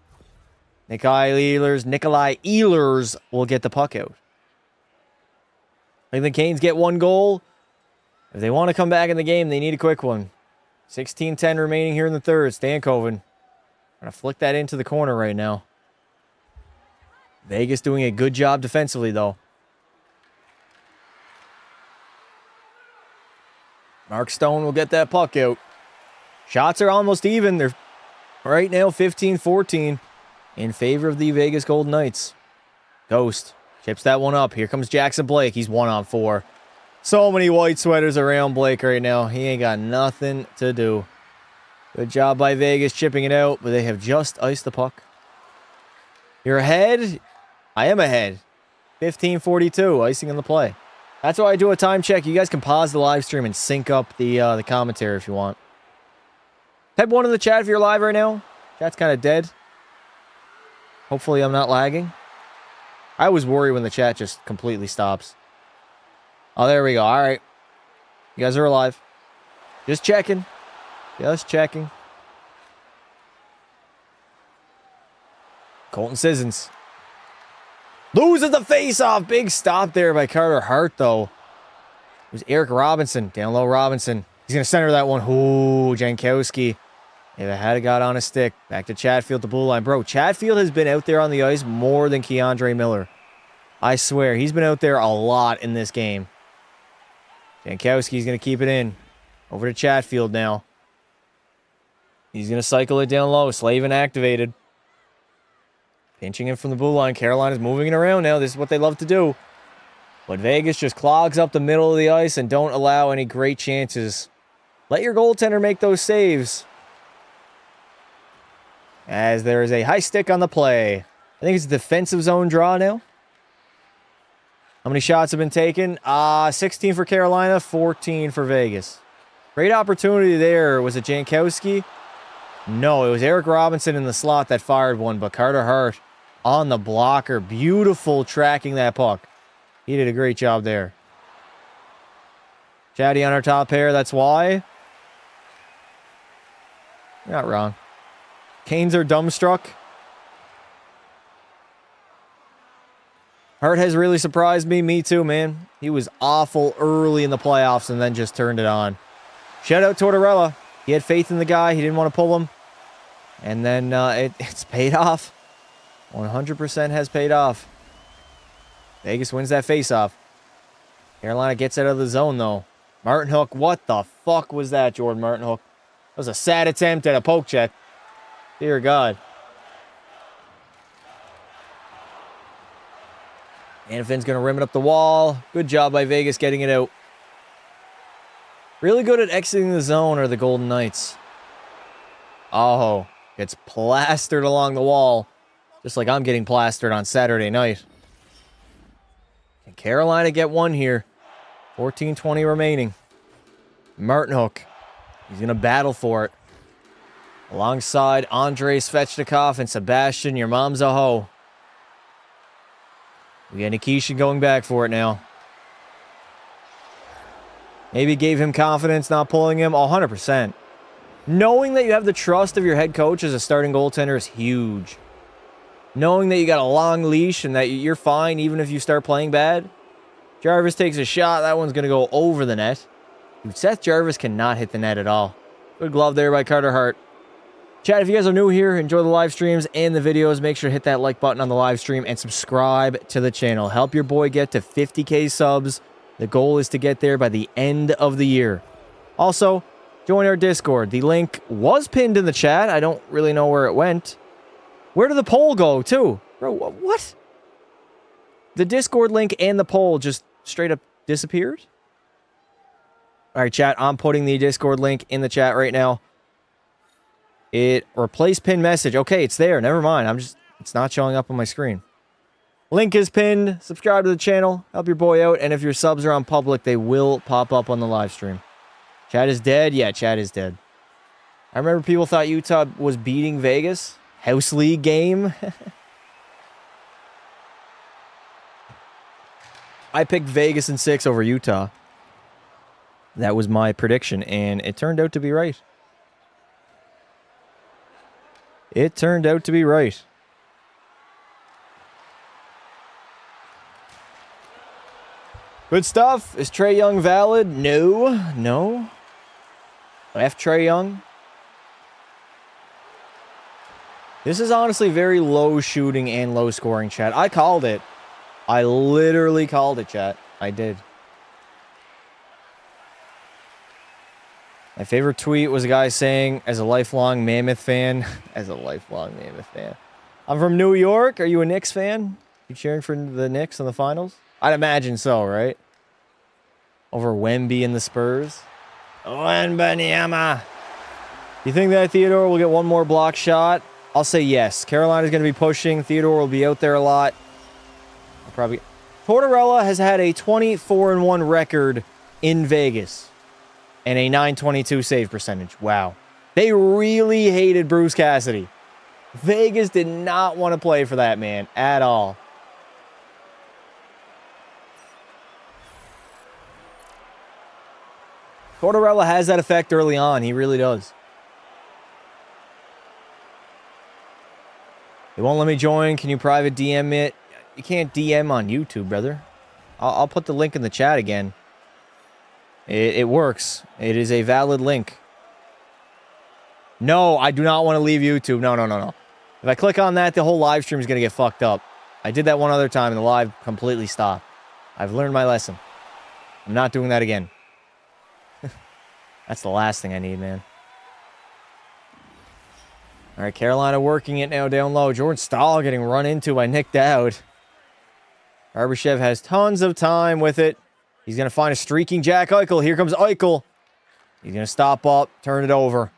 Nikolai Ehlers will get the puck out. I think the Canes get one goal. If they want to come back in the game, they need a quick one. 16-10 remaining here in the third. Stankoven going to flick that into the corner right now. Vegas doing a good job defensively, though. Mark Stone will get that puck out. Shots are almost even. They're right now 15-14 in favor of the Vegas Golden Knights. Ghost chips that one up. Here comes Jackson Blake. He's 1-on-4. So many white sweaters around Blake right now. He ain't got nothing to do. Good job by Vegas chipping it out, but they have just iced the puck. You're ahead? I am ahead. 15-42, icing in the play. That's why I do a time check. You guys can pause the live stream and sync up the commentary if you want. Type 1 in the chat if you're live right now. Chat's kind of dead. Hopefully I'm not lagging. I always worry when the chat just completely stops. Oh, there we go. All right. You guys are alive. Just checking. Just checking. Colton Sissons loses the face-off. Big stop there by Carter Hart, though. It was Eric Robinson. Down low, Robinson. He's going to center that one. Ooh, Jankowski. If it had got on a stick. Back to Chatfield, the blue line. Bro, Chatfield has been out there on the ice more than Keandre Miller. I swear, he's been out there a lot in this game. Jankowski's going to keep it in. Over to Chatfield now. He's going to cycle it down low. Slavin activated. Pinching in from the blue line. Carolina's moving it around now. This is what they love to do. But Vegas just clogs up the middle of the ice and don't allow any great chances. Let your goaltender make those saves. As there is a high stick on the play. I think it's a defensive zone draw now. How many shots have been taken? 16 for Carolina, 14 for Vegas. Great opportunity there. Was it Jankowski? No, it was Eric Robinson in the slot that fired one, but Carter Hart on the blocker. Beautiful tracking that puck. He did a great job there. Chatty on our top pair, that's why. You're not wrong. Canes are dumbstruck. Hart has really surprised me. Me too, man. He was awful early in the playoffs and then just turned it on. Shout out Tortorella. He had faith in the guy. He didn't want to pull him. And then it's paid off. 100% has paid off. Vegas wins that faceoff. Carolina gets out of the zone, though. Martin Hook, what the fuck was that, Jordan Martin Hook? That was a sad attempt at a poke check. Dear God. Anafin's going to rim it up the wall. Good job by Vegas getting it out. Really good at exiting the zone are the Golden Knights. Oh, gets plastered along the wall. Just like I'm getting plastered on Saturday night. Can Carolina get one here? 14:20 remaining. Martin Hook. He's going to battle for it. Alongside Andrei Svechnikov and Sebastian, your mom's a hoe. We got Nikishin going back for it now. Maybe gave him confidence not pulling him. 100%. Knowing that you have the trust of your head coach as a starting goaltender is huge. Knowing that you got a long leash and that you're fine even if you start playing bad. Jarvis takes a shot. That one's going to go over the net. Dude, Seth Jarvis cannot hit the net at all. Good glove there by Carter Hart. Chat, if you guys are new here, enjoy the live streams and the videos, make sure to hit that like button on the live stream and subscribe to the channel. Help your boy get to 50K subs. The goal is to get there by the end of the year. Also, join our Discord. The link was pinned in the chat. I don't really know where it went. Where did the poll go, too? Bro, what? The Discord link and the poll just straight up disappeared? All right, chat, I'm putting the Discord link in the chat right now. It replaced pin message. Okay, it's there. Never mind. It's not showing up on my screen. Link is pinned. Subscribe to the channel. Help your boy out. And if your subs are on public, they will pop up on the live stream. Chat is dead? Yeah, chat is dead. I remember people thought Utah was beating Vegas. House League game. I picked Vegas in 6 over Utah. That was my prediction, and it turned out to be right. It turned out to be right. Good stuff. Is Trae Young valid? No. No. F Trae Young. This is honestly very low shooting and low scoring, chat. I called it. I literally called it, chat. I did. My favorite tweet was a guy saying, as a lifelong Mammoth fan, I'm from New York. Are you a Knicks fan? You cheering for the Knicks in the finals? I'd imagine so, right? Over Wemby and the Spurs. Wembanyama. You think that Theodore will get one more block shot? I'll say yes. Carolina's going to be pushing. Theodore will be out there a lot. Probably. Tortorella has had a 24-1 record in Vegas. And a .922 save percentage. Wow. They really hated Bruce Cassidy. Vegas did not want to play for that man at all. Tortorella has that effect early on. He really does. They won't let me join. Can you private DM it? You can't DM on YouTube, brother. I'll put the link in the chat again. It works. It is a valid link. No, I do not want to leave YouTube. No. If I click on that, the whole live stream is going to get fucked up. I did that one other time and the live completely stopped. I've learned my lesson. I'm not doing that again. That's the last thing I need, man. All right, Carolina working it now down low. Jordan Stahl getting run into by Nick Dowd. Barbashev has tons of time with it. He's going to find a streaking Jack Eichel. Here comes Eichel. He's going to stop up, turn it over.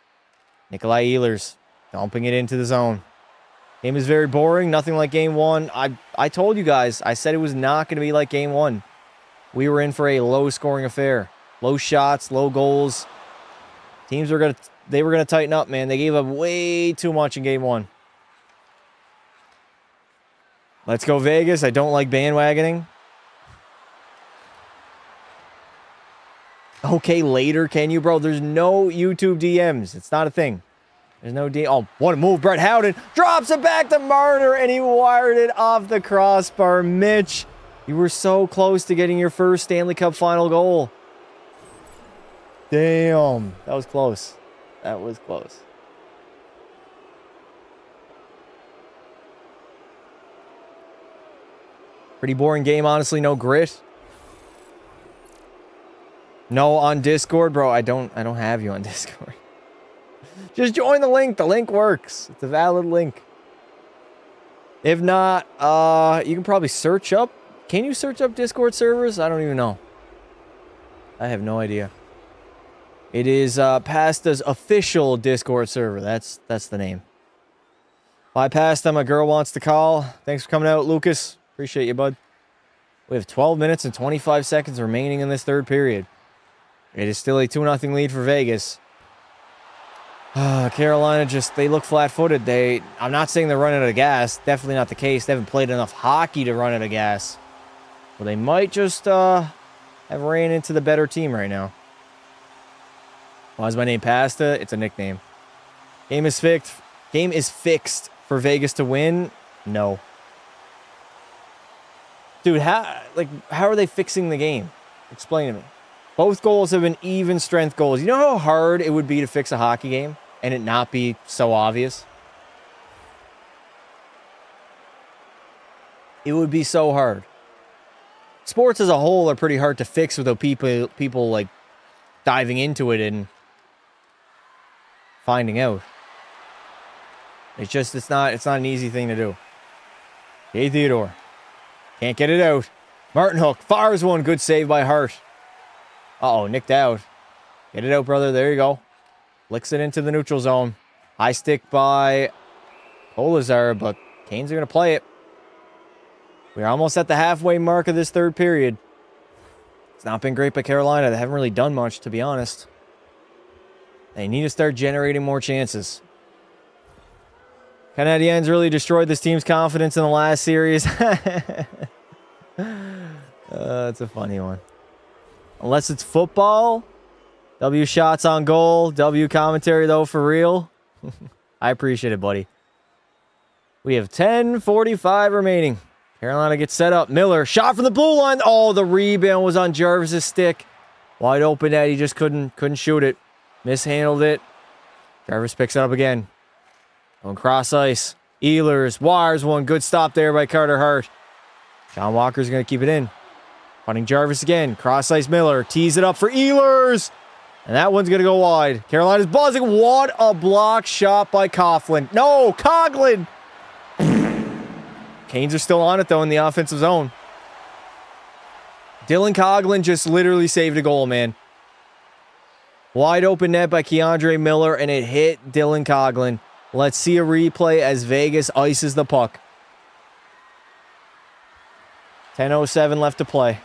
Nikolai Ehlers dumping it into the zone. Game is very boring. Nothing like game one. I told you guys. I said it was not going to be like game one. We were in for a low-scoring affair. Low shots, low goals. Teams are going to they were going to tighten up, man. They gave up way too much in game one. Let's go Vegas. I don't like bandwagoning. Okay, later, can you, bro? There's no YouTube DMs. It's not a thing. There's no DM. Oh, what a move. Brett Howden drops it back to Marner, and he wired it off the crossbar. Mitch, you were so close to getting your first Stanley Cup final goal. Damn. That was close. That was close. Pretty boring game, honestly. No grit. No on Discord, bro. I don't have you on Discord. Just join the link. The link works. It's a valid link. If not, you can probably search up. Can you search up Discord servers? I don't even know. I have no idea. It is Pasta's official Discord server. That's the name. Bye, Pasta. My girl wants to call. Thanks for coming out, Lucas. Appreciate you, bud. We have 12 minutes and 25 seconds remaining in this third period. It is still a 2-0 lead for Vegas. Carolina they look flat-footed. I'm not saying they're running out of gas. Definitely not the case. They haven't played enough hockey to run out of gas. But they might just have ran into the better team right now. Why is my name Pasta? It's a nickname. Game is fixed. Game is fixed for Vegas to win? No. Dude, how are they fixing the game? Explain to me. Both goals have been even strength goals. You know how hard it would be to fix a hockey game and it not be so obvious? It would be so hard. Sports as a whole are pretty hard to fix without people like diving into it and finding out. It's not an easy thing to do. Hey, Theodore. Can't get it out. Martin Hook fires one. Good save by Hart. Uh-oh, nicked out. Get it out, brother. There you go. Licks it into the neutral zone. High stick by Kolazar, but Canes are going to play it. We're almost at the halfway mark of this third period. It's not been great by Carolina. They haven't really done much, to be honest. They need to start generating more chances. Canadiens really destroyed this team's confidence in the last series. That's a funny one. Unless it's football. W shots on goal. W commentary, though, for real. I appreciate it, buddy. We have 10:45 remaining. Carolina gets set up. Miller, shot from the blue line. Oh, the rebound was on Jarvis's stick. Wide open net. He just couldn't shoot it. Mishandled it. Jarvis picks it up again. Going cross ice. Ehlers wires one. Good stop there by Carter Hart. John Walker's going to keep it in. Punting Jarvis again. Cross ice Miller. Tees it up for Ehlers. And that one's going to go wide. Carolina's buzzing. What a block shot by Coughlin. No, Coughlin. Canes are still on it, though, in the offensive zone. Dylan Coughlin just literally saved a goal, man. Wide open net by Keandre Miller, and it hit Dylan Coughlin. Let's see a replay as Vegas ices the puck. 10:07 left to play.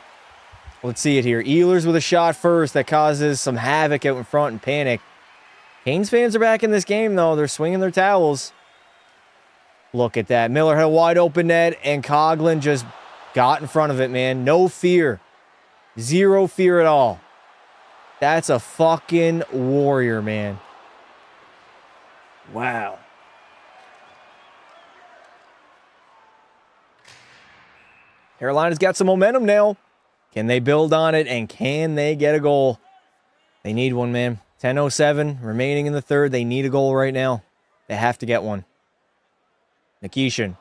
Let's see it here. Ehlers with a shot first that causes some havoc out in front and panic. Canes fans are back in this game, though. They're swinging their towels. Look at that. Miller had a wide open net, and Coughlin just got in front of it, man. No fear. Zero fear at all. That's a fucking warrior, man. Wow. Carolina's got some momentum now. Can they build on it, and can they get a goal? They need one, man. 10:07 remaining in the third. They need a goal right now. They have to get one. Nikishin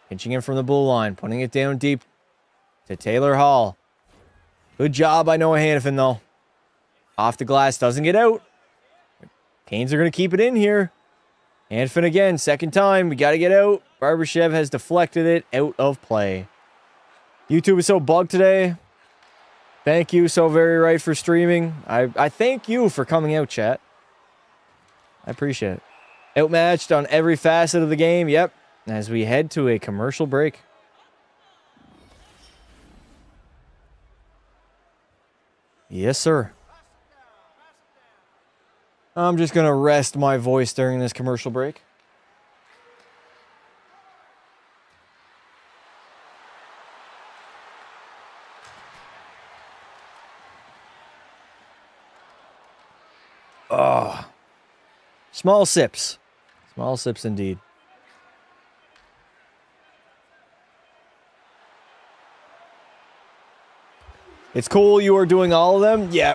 pinching in from the blue line, putting it down deep to Taylor Hall. Good job by Noah Hanifin, though. Off the glass, doesn't get out. Canes are going to keep it in here. Hanifin again, second time. We got to get out. Barbashev has deflected it out of play. YouTube is so bugged today. Thank you so very right for streaming. I thank you for coming out, chat. I appreciate it. Outmatched on every facet of the game. Yep. As we head to a commercial break. Yes, sir. I'm just going to rest my voice during this commercial break. Small sips. Small sips indeed. It's cool you are doing all of them. Yeah.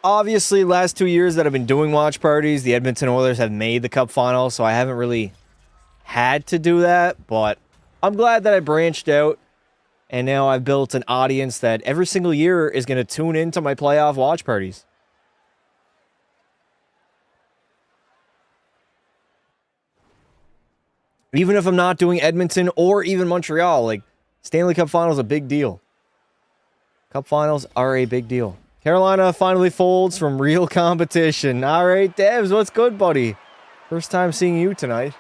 Obviously, last 2 years that I've been doing watch parties, the Edmonton Oilers have made the Cup final, so I haven't really had to do that, but I'm glad that I branched out, and now I've built an audience that every single year is going to tune into my playoff watch parties. Even if I'm not doing Edmonton or even Montreal, like, Stanley Cup final is a big deal. Cup finals are a big deal. Carolina finally folds from real competition. All right, Devs, what's good, buddy? First time seeing you tonight.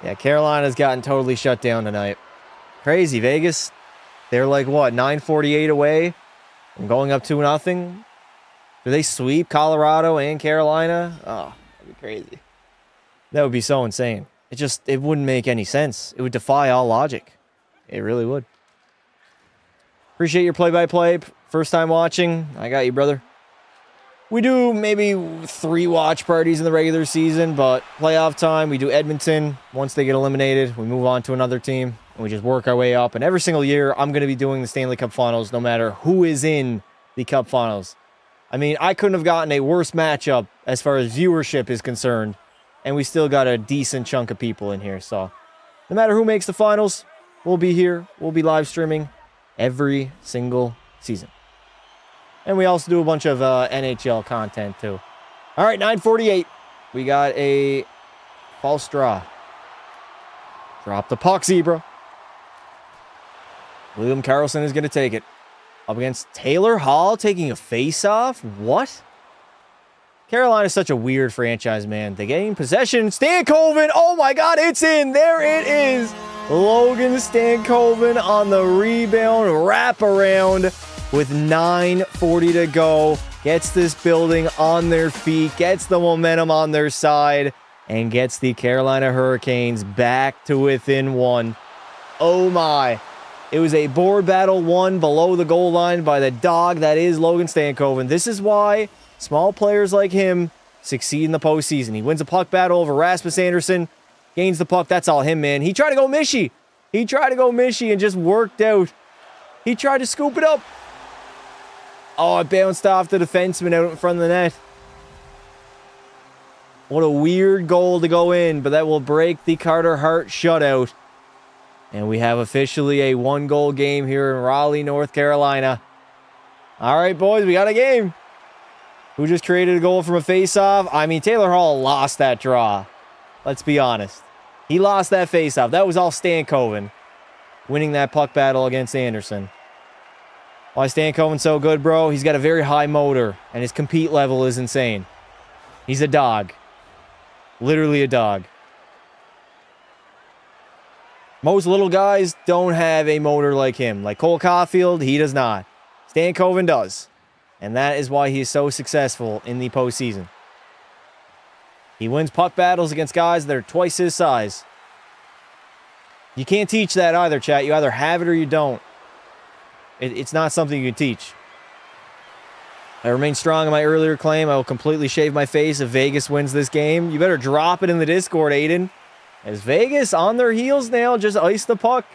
Yeah, Carolina's gotten totally shut down tonight. Crazy, Vegas. They're like, what, 9:48 away from going up 2-0? Do they sweep Colorado and Carolina? Oh, that'd be crazy. That would be so insane. It wouldn't make any sense. It would defy all logic. It really would. Appreciate your play-by-play. First time watching. I got you, brother. We do maybe 3 watch parties in the regular season, but playoff time, we do Edmonton. Once they get eliminated, we move on to another team, and we just work our way up. And every single year, I'm going to be doing the Stanley Cup Finals no matter who is in the Cup Finals. I mean, I couldn't have gotten a worse matchup as far as viewership is concerned, and we still got a decent chunk of people in here. So no matter who makes the finals, we'll be here. We'll be live streaming every single season. And we also do a bunch of NHL content, too. All right, 9:48. We got a false draw. Drop the puck, Zebra. William Karlsson is going to take it. Up against Taylor Hall, taking a face-off. What? Carolina is such a weird franchise, man. They gain possession. Stankoven. Oh, my God, it's in. There it is. Logan Stankoven on the rebound. Wraparound. With 9:40 to go, gets this building on their feet, gets the momentum on their side, and gets the Carolina Hurricanes back to within 1. Oh my. It was a board battle won below the goal line by the dog that is Logan Stankoven. This is why small players like him succeed in the postseason. He wins a puck battle over Rasmus Anderson, gains the puck. That's all him, man. He tried to go Mishy. And just worked out. He tried to scoop it up. Oh, it bounced off the defenseman out in front of the net. What a weird goal to go in, but that will break the Carter Hart shutout. And we have officially a 1-goal game here in Raleigh, North Carolina. All right, boys, we got a game. Who just created a goal from a face-off? I mean, Taylor Hall lost that draw. Let's be honest. He lost that face-off. That was all Stankoven winning that puck battle against Anderson. Why is Stankoven so good, bro? He's got a very high motor, and his compete level is insane. He's a dog. Literally a dog. Most little guys don't have a motor like him. Like Cole Caulfield, he does not. Stankoven does. And that is why he is so successful in the postseason. He wins puck battles against guys that are twice his size. You can't teach that either, chat. You either have it or you don't. It's not something you can teach. I remain strong in my earlier claim. I will completely shave my face if Vegas wins this game. You better drop it in the Discord, Aiden. As Vegas on their heels now, just ice the puck.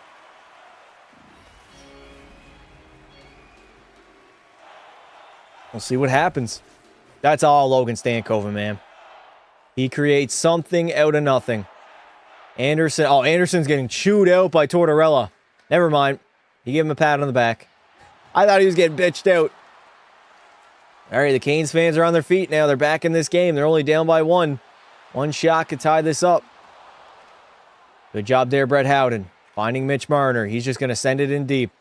We'll see what happens. That's all Logan Stankoven, man. He creates something out of nothing. Anderson. Oh, Anderson's getting chewed out by Tortorella. Never mind. He gave him a pat on the back. I thought he was getting bitched out. All right, the Canes fans are on their feet now. They're back in this game. They're only down by 1. One shot could tie this up. Good job there, Brett Howden. Finding Mitch Marner. He's just going to send it in deep.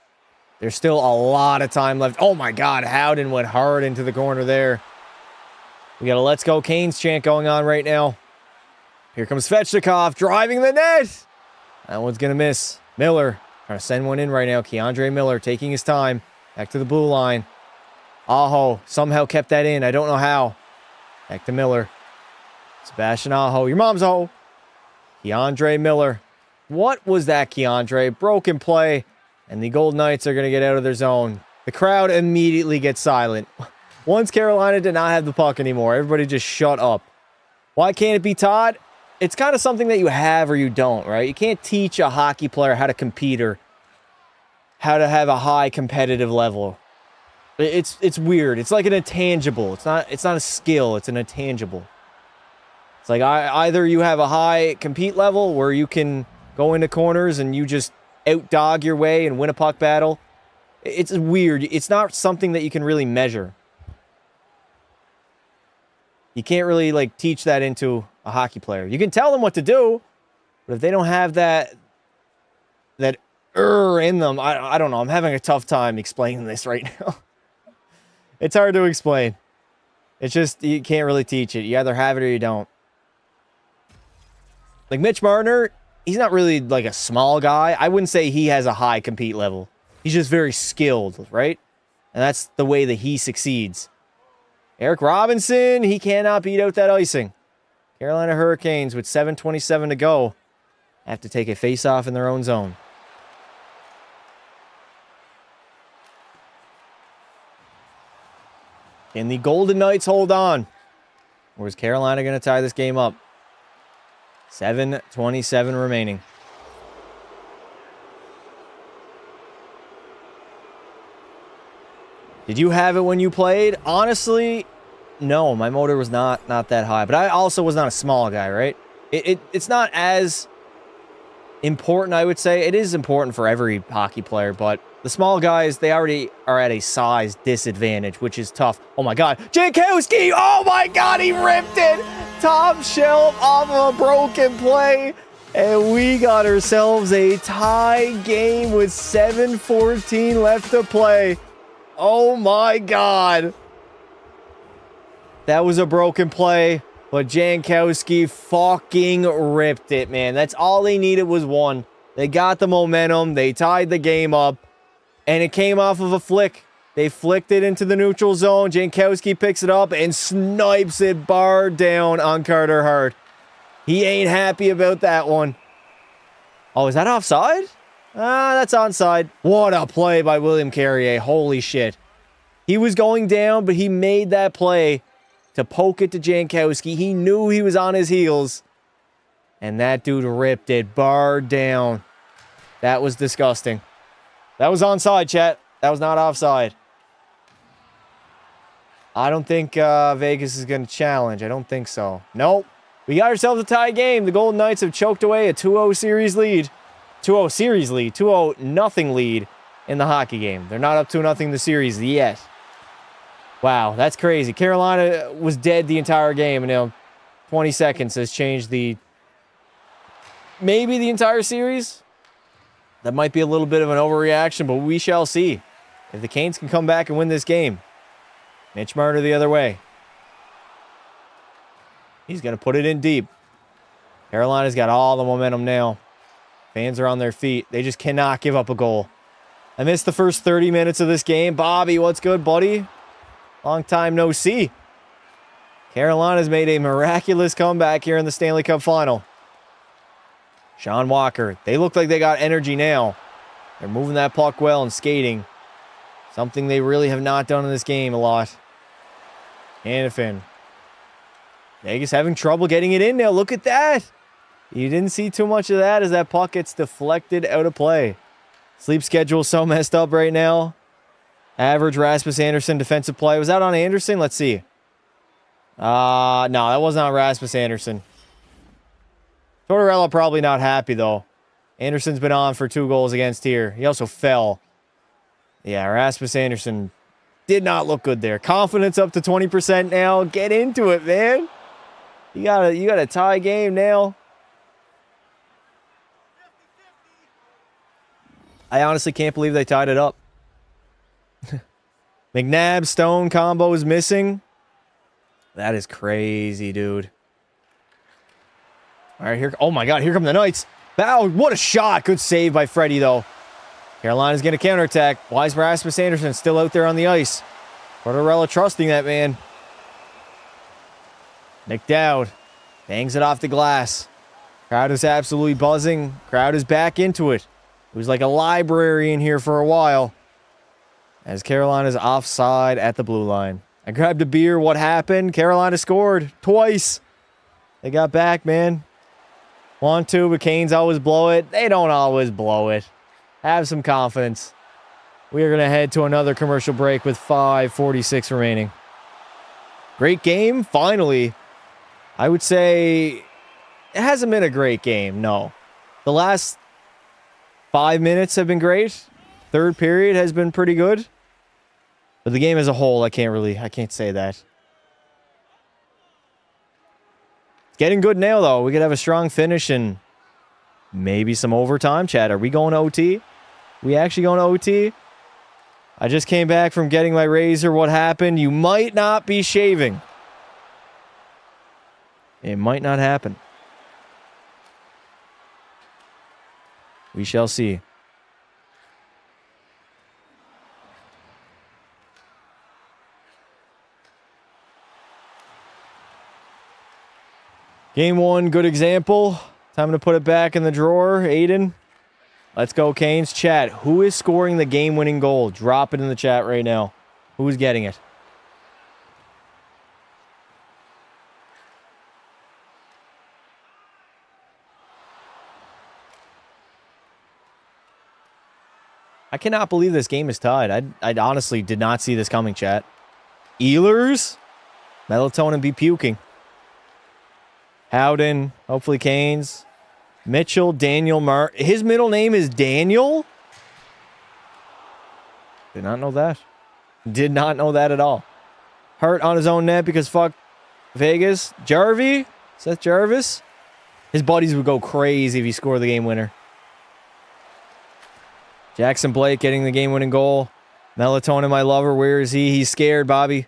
There's still a lot of time left. Oh, my God. Howden went hard into the corner there. We got a Let's Go Canes chant going on right now. Here comes Svechnikov driving the net. That one's going to miss. Miller trying to send one in right now. Keandre Miller taking his time. Back to the blue line. Aho somehow kept that in. I don't know how. Back to Miller. Sebastian Aho. Your mom's a hoe. Keandre Miller. What was that, Keandre? Broken play. And the Golden Knights are going to get out of their zone. The crowd immediately gets silent. Once Carolina did not have the puck anymore, everybody just shut up. Why can't it be taught? It's kind of something that you have or you don't, right? You can't teach a hockey player how to compete or how to have a high competitive level. It's weird. It's like an intangible. It's not a skill. It's an intangible. It's like either you have a high compete level where you can go into corners and you just outdog your way and win a puck battle. It's weird. It's not something that you can really measure. You can't really like teach that into a hockey player. You can tell them what to do, but if they don't have that in them, I don't know. I'm having a tough time explaining this right now. It's hard to explain. It's just, you can't really teach it. You either have it or you don't. Like Mitch Marner, he's not really like a small guy. I wouldn't say he has a high compete level. He's just very skilled, right? And that's the way that he succeeds. Eric Robinson, he cannot beat out that icing. Carolina Hurricanes with 7:27 to go have to take a face-off in their own zone. Can the Golden Knights hold on? Or is Carolina going to tie this game up? 7:27 remaining. Did you have it when you played? Honestly, no. My motor was not that high. But I also was not a small guy, right? It's not as important, I would say. It is important for every hockey player, but the small guys, they already are at a size disadvantage, which is tough. Oh my God. Jankowski! Oh my God, he ripped it! Top shelf off of a broken play. And we got ourselves a tie game with 7:14 left to play. Oh my God. That was a broken play, but Jankowski fucking ripped it, man. That's all they needed was one. They got the momentum. They tied the game up, and it came off of a flick. They flicked it into the neutral zone. Jankowski picks it up and snipes it bar down on Carter Hart. He ain't happy about that one. Oh, is that offside? That's onside. What a play by William Carrier. Holy shit. He was going down, but he made that play to poke it to Jankowski. He knew he was on his heels. And that dude ripped it bar down. That was disgusting. That was onside, chat. That was not offside. I don't think Vegas is going to challenge. I don't think so. Nope. We got ourselves a tie game. The Golden Knights have choked away a 2-0 series lead. 2-0 series lead. 2-0 nothing lead in the hockey game. They're not up 2-0 the series yet. Wow, that's crazy. Carolina was dead the entire game, and 20 seconds has changed maybe the entire series. That might be a little bit of an overreaction, but we shall see if the Canes can come back and win this game. Mitch Marner the other way. He's going to put it in deep. Carolina's got all the momentum now. Fans are on their feet. They just cannot give up a goal. I missed the first 30 minutes of this game. Bobby, what's good, buddy? Long time no see. Carolina's made a miraculous comeback here in the Stanley Cup Final. Sean Walker. They look like they got energy now. They're moving that puck well and skating. Something they really have not done in this game a lot. Hanifin. Vegas having trouble getting it in now. Look at that. You didn't see too much of that as that puck gets deflected out of play. Sleep schedule so messed up right now. Average Rasmus Andersson defensive play. Was that on Anderson? Let's see. No, that wasn't on Rasmus Andersson. Tortorella probably not happy, though. Anderson's been on for 2 goals against here. He also fell. Yeah, Rasmus Andersson did not look good there. Confidence up to 20% now. Get into it, man. You got a tie game now. I honestly can't believe they tied it up. McNabb Stone combo is missing. That is crazy, dude. All right, here. Oh my God, here come the Knights. Bow, what a shot. Good save by Freddie, though. Carolina's going to counterattack. Why is Rasmus Andersson still out there on the ice? Tortorella trusting that man. Nick Dowd bangs it off the glass. Crowd is absolutely buzzing. Crowd is back into it. It was like a library in here for a while. As Carolina's offside at the blue line. I grabbed a beer. What happened? Carolina scored twice. They got back, man. Want to, but Canes always blow it. They don't always blow it. Have some confidence. We are going to head to another commercial break with 5:46 remaining. Great game, finally. I would say it hasn't been a great game, no. The last 5 minutes have been great. Third period has been pretty good. But the game as a whole, I can't say that. It's getting good now, though. We could have a strong finish and maybe some overtime. Chad, are we going to OT? We actually going to OT? I just came back from getting my razor. What happened? You might not be shaving. It might not happen. We shall see. Game one, good example. Time to put it back in the drawer. Aiden. Let's go, Canes. Chat, who is scoring the game-winning goal? Drop it in the chat right now. Who's getting it? I cannot believe this game is tied. I honestly did not see this coming, chat. Ehlers? Melatonin be puking. Howden, hopefully Canes. Mitchell, Daniel his middle name is Daniel? Did not know that. Did not know that at all. Hurt on his own net because fuck Vegas. Seth Jarvis. His buddies would go crazy if he scored the game winner. Jackson Blake getting the game-winning goal. Melatonin, my lover, where is he? He's scared, Bobby.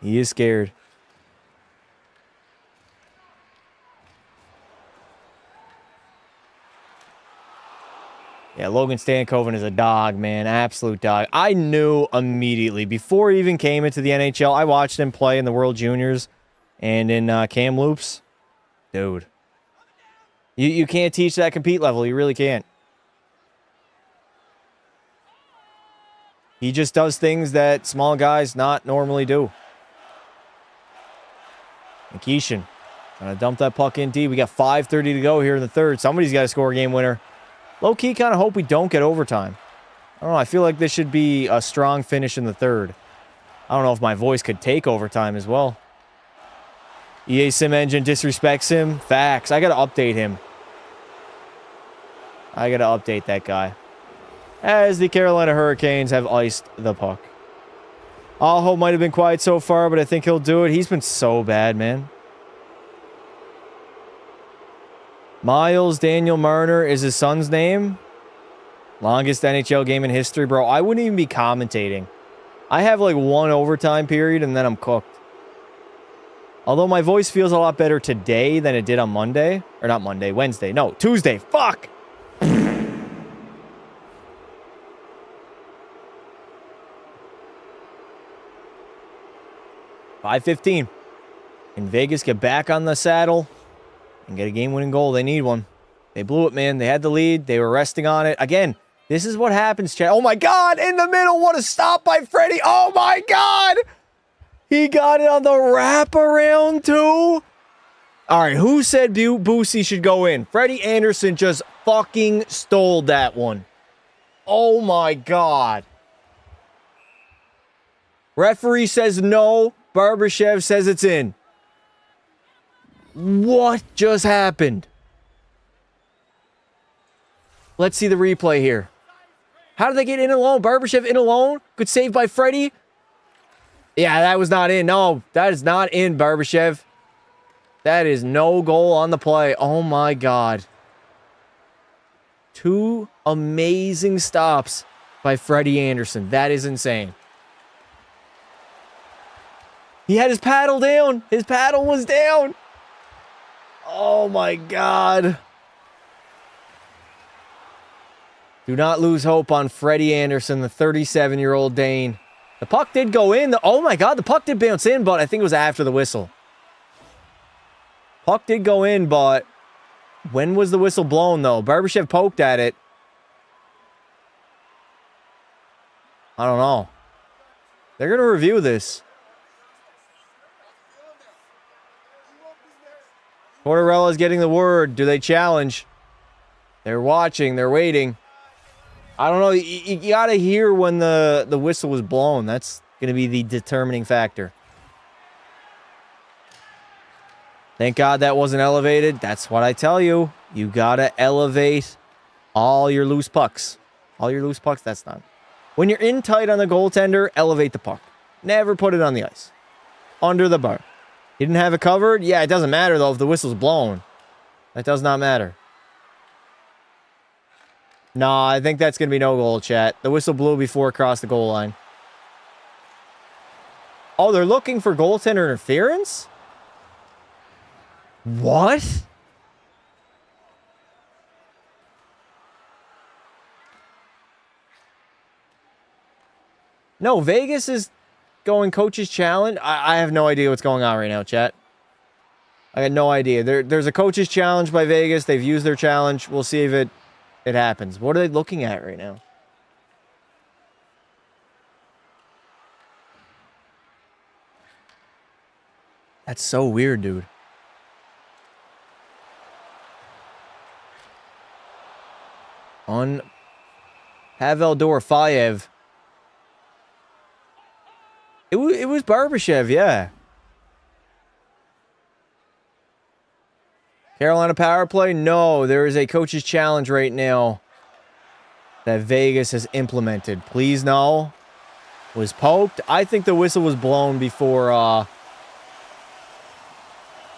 He is scared. Yeah, Logan Stankoven is a dog, man. Absolute dog. I knew immediately. Before he even came into the NHL, I watched him play in the World Juniors and in Kamloops. Dude. You can't teach that compete level. You really can't. He just does things that small guys not normally do. Nikishin trying to dump that puck in deep. We got 5:30 to go here in the third. Somebody's got to score a game winner. Low-key kind of hope we don't get overtime. I don't know. I feel like this should be a strong finish in the third. I don't know if my voice could take overtime as well. EA Sim Engine disrespects him. Facts. I got to update him. I got to update that guy. As the Carolina Hurricanes have iced the puck. Aho might have been quiet so far, but I think he'll do it. He's been so bad, man. Miles Daniel Marner is his son's name. Longest NHL game in history, bro. I wouldn't even be commentating. I have like one overtime period and then I'm cooked. Although my voice feels a lot better today than it did on Monday. Or not Monday, Wednesday. No, Tuesday. Fuck! 5:15. And Vegas get back on the saddle and get a game-winning goal. They need one. They blew it, man. They had the lead. They were resting on it. Again, this is what happens, chat. Oh, my God. In the middle. What a stop by Freddie. Oh, my God. He got it on the wraparound, too. All right, who said Boosie should go in? Freddie Anderson just fucking stole that one. Oh, my God. Referee says no. Barbashev says it's in. What just happened? Let's see the replay here. How did they get in alone? Barbashev in alone? Good save by Freddie. Yeah, that was not in. No, that is not in, Barbashev. That is no goal on the play. Oh, my God. Two amazing stops by Freddie Anderson. That is insane. He had his paddle down. His paddle was down. Oh, my God. Do not lose hope on Freddie Anderson, the 37-year-old Dane. The puck did go in. Oh, my God. The puck did bounce in, but I think it was after the whistle. Puck did go in, but when was the whistle blown, though? Barbashev poked at it. I don't know. They're going to review this. Tortorella's getting the word. Do they challenge? They're watching. They're waiting. I don't know. You got to hear when the whistle was blown. That's going to be the determining factor. Thank God that wasn't elevated. That's what I tell you. You got to elevate all your loose pucks. All your loose pucks, that's not. When you're in tight on the goaltender, elevate the puck. Never put it on the ice. Under the bar. You didn't have it covered? Yeah, it doesn't matter, though, if the whistle's blown. That does not matter. Nah, I think that's going to be no goal, chat. The whistle blew before it crossed the goal line. Oh, they're looking for goaltender interference? What? No, Vegas is going coach's challenge. I have no idea what's going on right now, chat. I got no idea. There's a coach's challenge by Vegas. They've used their challenge. We'll see if it happens. What are they looking at right now? That's so weird, dude. Pavel Dorofeyev. It was Barbashev, yeah. Carolina power play? No, there is a coach's challenge right now that Vegas has implemented. Please no. Was poked. I think the whistle was blown before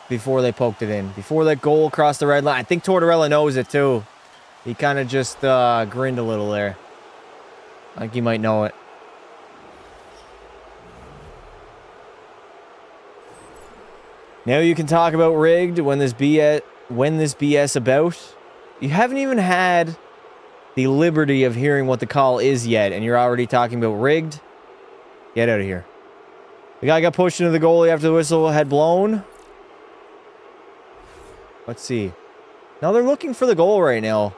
they poked it in. Before that goal crossed the red line. I think Tortorella knows it too. He kind of just grinned a little there. I think he might know it. Now you can talk about rigged when this BS about. You haven't even had the liberty of hearing what the call is yet, and you're already talking about rigged. Get out of here. The guy got pushed into the goalie after the whistle had blown. Let's see. Now they're looking for the goal right now.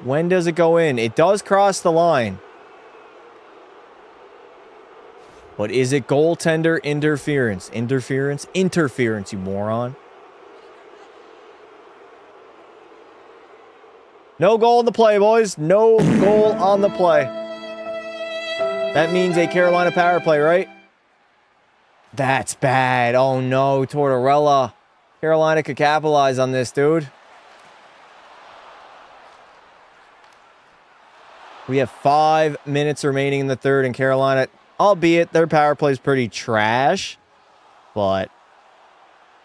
When does it go in? It does cross the line. But is it goaltender interference? Interference, you moron. No goal on the play, boys. No goal on the play. That means a Carolina power play, right? That's bad. Oh no, Tortorella. Carolina could capitalize on this, dude. We have 5 minutes remaining in the third, and Carolina, albeit their power play is pretty trash, but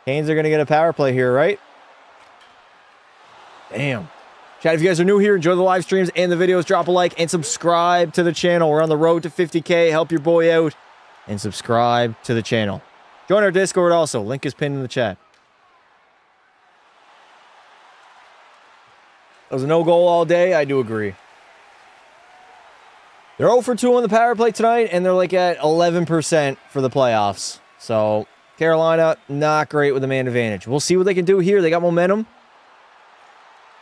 Canes are going to get a power play here, right? Damn. Chat, if you guys are new here, enjoy the live streams and the videos, drop a like and subscribe to the channel. We're on the road to 50K. Help your boy out and subscribe to the channel. Join our Discord also. Link is pinned in the chat. That was a no goal all day. I do agree. They're 0 for 2 on the power play tonight, and they're like at 11% for the playoffs. So, Carolina, not great with the man advantage. We'll see what they can do here. They got momentum.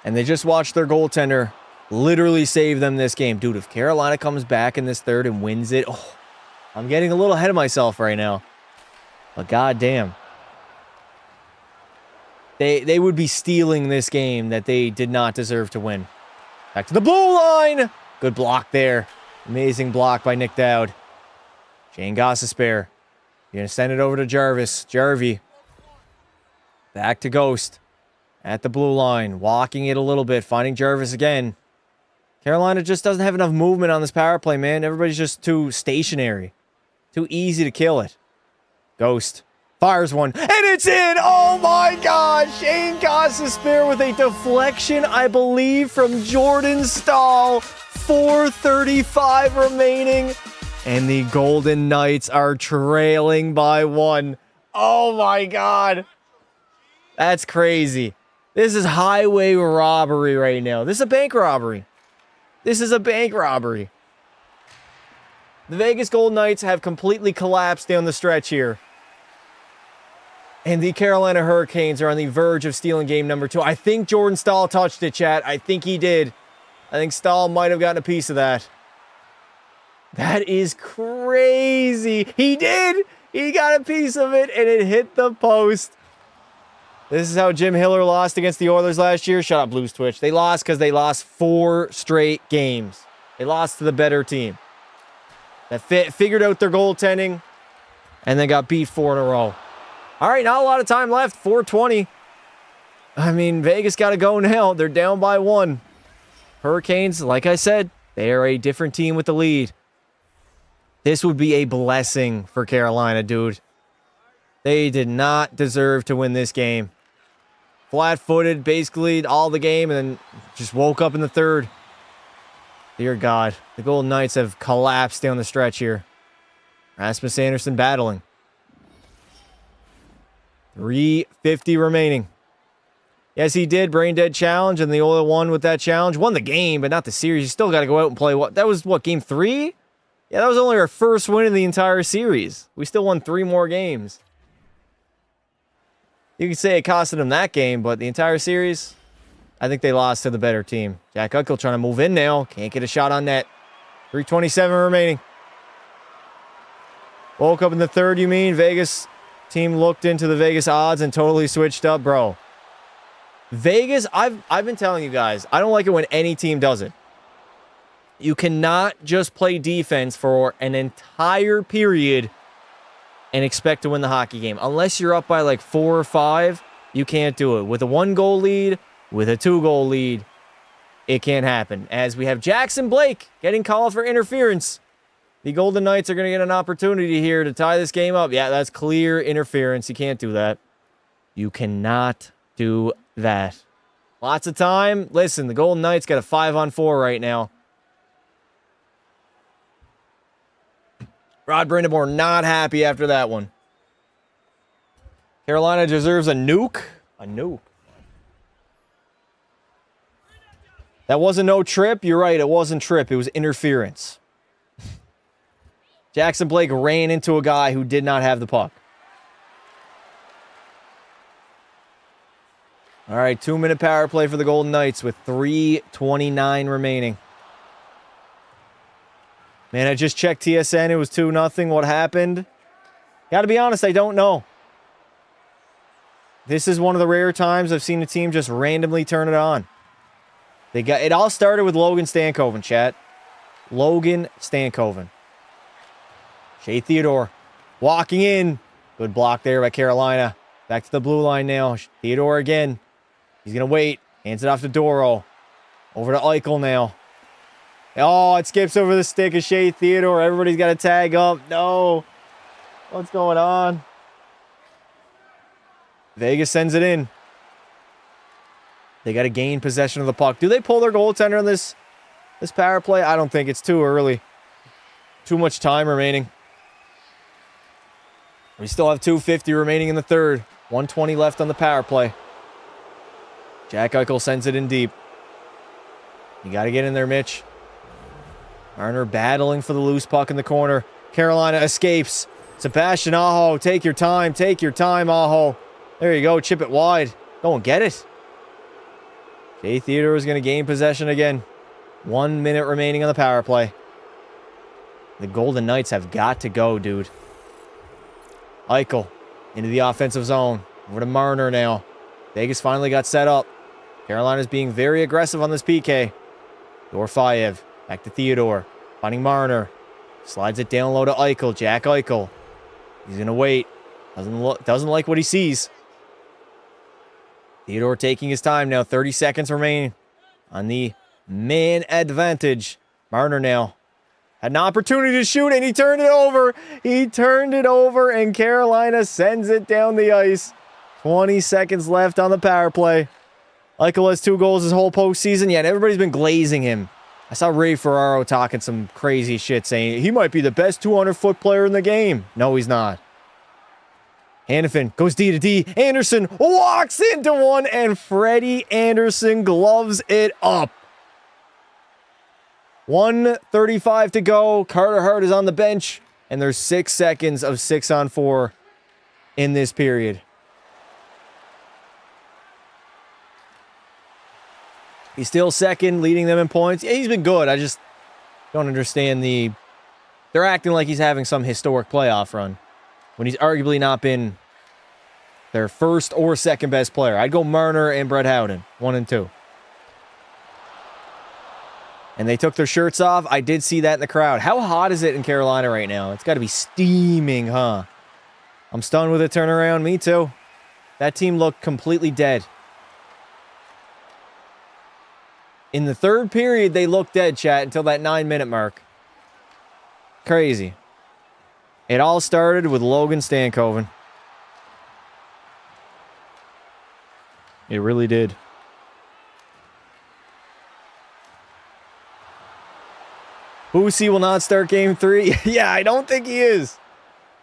And they just watched their goaltender literally save them this game. Dude, if Carolina comes back in this third and wins it, oh, I'm getting a little ahead of myself right now. But goddamn. They would be stealing this game that they did not deserve to win. Back to the blue line. Good block there. Amazing block by Nick Dowd. Shane Gostisbehere. You're going to send it over to Jarvis. Jarvie. Back to Ghost. At the blue line. Walking it a little bit. Finding Jarvis again. Carolina just doesn't have enough movement on this power play, man. Everybody's just too stationary. Too easy to kill it. Ghost. Fires one. And it's in! Oh my God! Shane Gostisbehere with a deflection, I believe, from Jordan Staal. 4:35 remaining. And the Golden Knights are trailing by 1. Oh my God. That's crazy. This is highway robbery right now. This is a bank robbery. This is a bank robbery. The Vegas Golden Knights have completely collapsed down the stretch here. And the Carolina Hurricanes are on the verge of stealing game number 2. I think Jordan Staal touched it, chat. I think he did. I think Staal might have gotten a piece of that. That is crazy. He did. He got a piece of it, and it hit the post. This is how Jim Hiller lost against the Oilers last year. Shut up, Blues Twitch. They lost because they lost 4 straight games. They lost to the better team. That figured out their goaltending, and then got beat 4 in a row. All right, not a lot of time left. 4:20. I mean, Vegas got to go now. They're down by 1. Hurricanes, like I said, they are a different team with the lead. This would be a blessing for Carolina, dude. They did not deserve to win this game. Flat-footed basically all the game, and then just woke up in the third. Dear God, the Golden Knights have collapsed down the stretch here. Rasmus Andersson battling. 3:50 remaining. Yes, he did. Brain dead challenge, and the Oilers won with that challenge. Won the game, but not the series. You still got to go out and play. That was game 3? Yeah, that was only our first win in the entire series. We still won 3 more games. You could say it costed them that game, but the entire series, I think they lost to the better team. Jack Eichel trying to move in now. Can't get a shot on net. 3:27 remaining. Woke up in the third, you mean? Vegas team looked into the Vegas odds and totally switched up, bro. Vegas, I've been telling you guys, I don't like it when any team does it. You cannot just play defense for an entire period and expect to win the hockey game. Unless you're up by like 4 or 5, you can't do it. With a 1-goal lead, with a 2-goal lead, it can't happen. As we have Jackson Blake getting called for interference. The Golden Knights are going to get an opportunity here to tie this game up. Yeah, that's clear interference. You can't do that. You cannot do that. Lots of time. Listen, the Golden Knights got a 5-on-4 right now. Rod Brindamore not happy after that one. Carolina deserves a nuke. A nuke. That wasn't no trip. You're right, it wasn't trip. It was interference. Jackson Blake ran into a guy who did not have the puck. All right, 2-minute power play for the Golden Knights with 3:29 remaining. Man, I just checked TSN. It was 2-0. What happened? Got to be honest, I don't know. This is one of the rare times I've seen a team just randomly turn it on. It all started with Logan Stankoven, chat. Logan Stankoven. Shea Theodore walking in. Good block there by Carolina. Back to the blue line now. Theodore again. He's going to wait. Hands it off to Doro. Over to Eichel now. Oh, it skips over the stick of Shea Theodore. Everybody's got to tag up. No. What's going on? Vegas sends it in. They got to gain possession of the puck. Do they pull their goaltender on this power play? I don't think. It's too early. Too much time remaining. We still have 2:50 remaining in the third. 1:20 left on the power play. Jack Eichel sends it in deep. You got to get in there, Mitch. Marner battling for the loose puck in the corner. Carolina escapes. Sebastian Aho, take your time. Take your time, Aho. There you go. Chip it wide. Go and get it. Shea Theodore is going to gain possession again. 1 minute remaining on the power play. The Golden Knights have got to go, dude. Eichel into the offensive zone. Over to Marner now. Vegas finally got set up. Carolina's being very aggressive on this PK. Dorofeyev. Back to Theodore. Finding Marner. Slides it down low to Eichel. Jack Eichel. He's going to wait. Doesn't like what he sees. Theodore taking his time now. 30 seconds remaining on the man advantage. Marner now had an opportunity to shoot, and he turned it over. He turned it over, and Carolina sends it down the ice. 20 seconds left on the power play. Eichel has 2 goals his whole postseason, yet everybody's been glazing him. I saw Ray Ferraro talking some crazy shit, saying he might be the best 200-foot player in the game. No, he's not. Hannafin goes D to D. Anderson walks into one, and Freddie Anderson gloves it up. 1:35 to go. Carter Hart is on the bench, and there's 6 seconds of 6-on-4 in this period. He's still second, leading them in points. Yeah, he's been good. I just don't understand they're acting like he's having some historic playoff run when he's arguably not been their first or second best player. I'd go Marner and Brett Howden, 1 and 2. And they took their shirts off. I did see that in the crowd. How hot is it in Carolina right now? It's got to be steaming, huh? I'm stunned with a turnaround. Me too. That team looked completely dead. In the third period, they looked dead, chat, until that 9-minute mark. Crazy. It all started with Logan Stankoven. It really did. Boosie will not start game 3. Yeah, I don't think he is.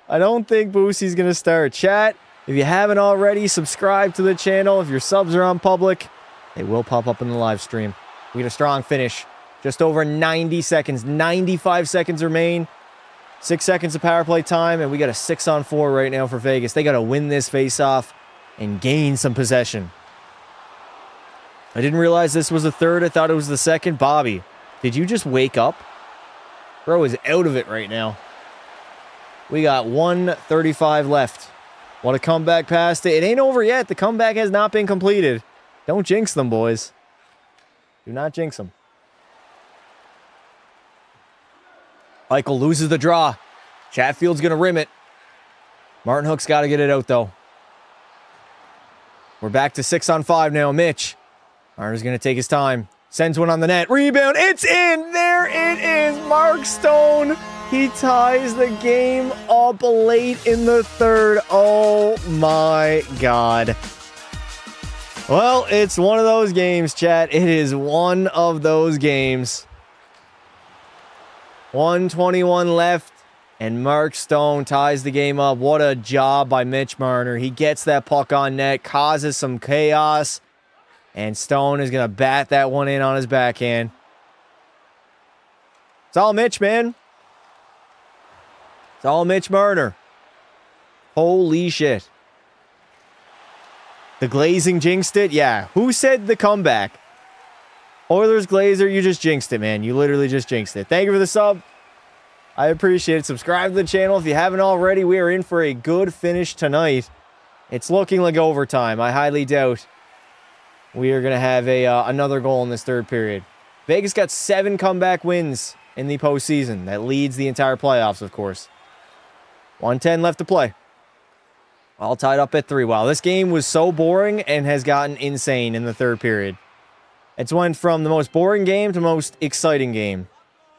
I don't think Boosie's going to start. Chat, if you haven't already, subscribe to the channel. If your subs are on public, they will pop up in the live stream. We get a strong finish. Just over 90 seconds. 95 seconds remain. 6 seconds of power play time, and we got a 6-on-4 right now for Vegas. They got to win this face-off and gain some possession. I didn't realize this was the third. I thought it was the second. Bobby, did you just wake up? Bro is out of it right now. We got 1:35 left. Want to come back past it? It ain't over yet. The comeback has not been completed. Don't jinx them, boys. Do not jinx them. Eichel loses the draw. Chatfield's going to rim it. Martin Hook's got to get it out, though. We're back to 6-on-5 now. Mitch. Marner's going to take his time. Sends one on the net. Rebound. It's in. There it is. Mark Stone. He ties the game up late in the third. Oh, my God. Well, it's one of those games, chat. It is one of those games. 1:21 left, and Mark Stone ties the game up. What a job by Mitch Marner. He gets that puck on net, causes some chaos, and Stone is going to bat that one in on his backhand. It's all Mitch, man. It's all Mitch Marner. Holy shit. The glazing jinxed it? Yeah. Who said the comeback? Oilers Glazer, you just jinxed it, man. You literally just jinxed it. Thank you for the sub. I appreciate it. Subscribe to the channel if you haven't already. We are in for a good finish tonight. It's looking like overtime. I highly doubt we are going to have another goal in this third period. Vegas got 7 comeback wins in the postseason. That leads the entire playoffs, of course. 1:10 left to play. All tied up at 3. Wow, this game was so boring and has gotten insane in the third period. It's went from the most boring game to most exciting game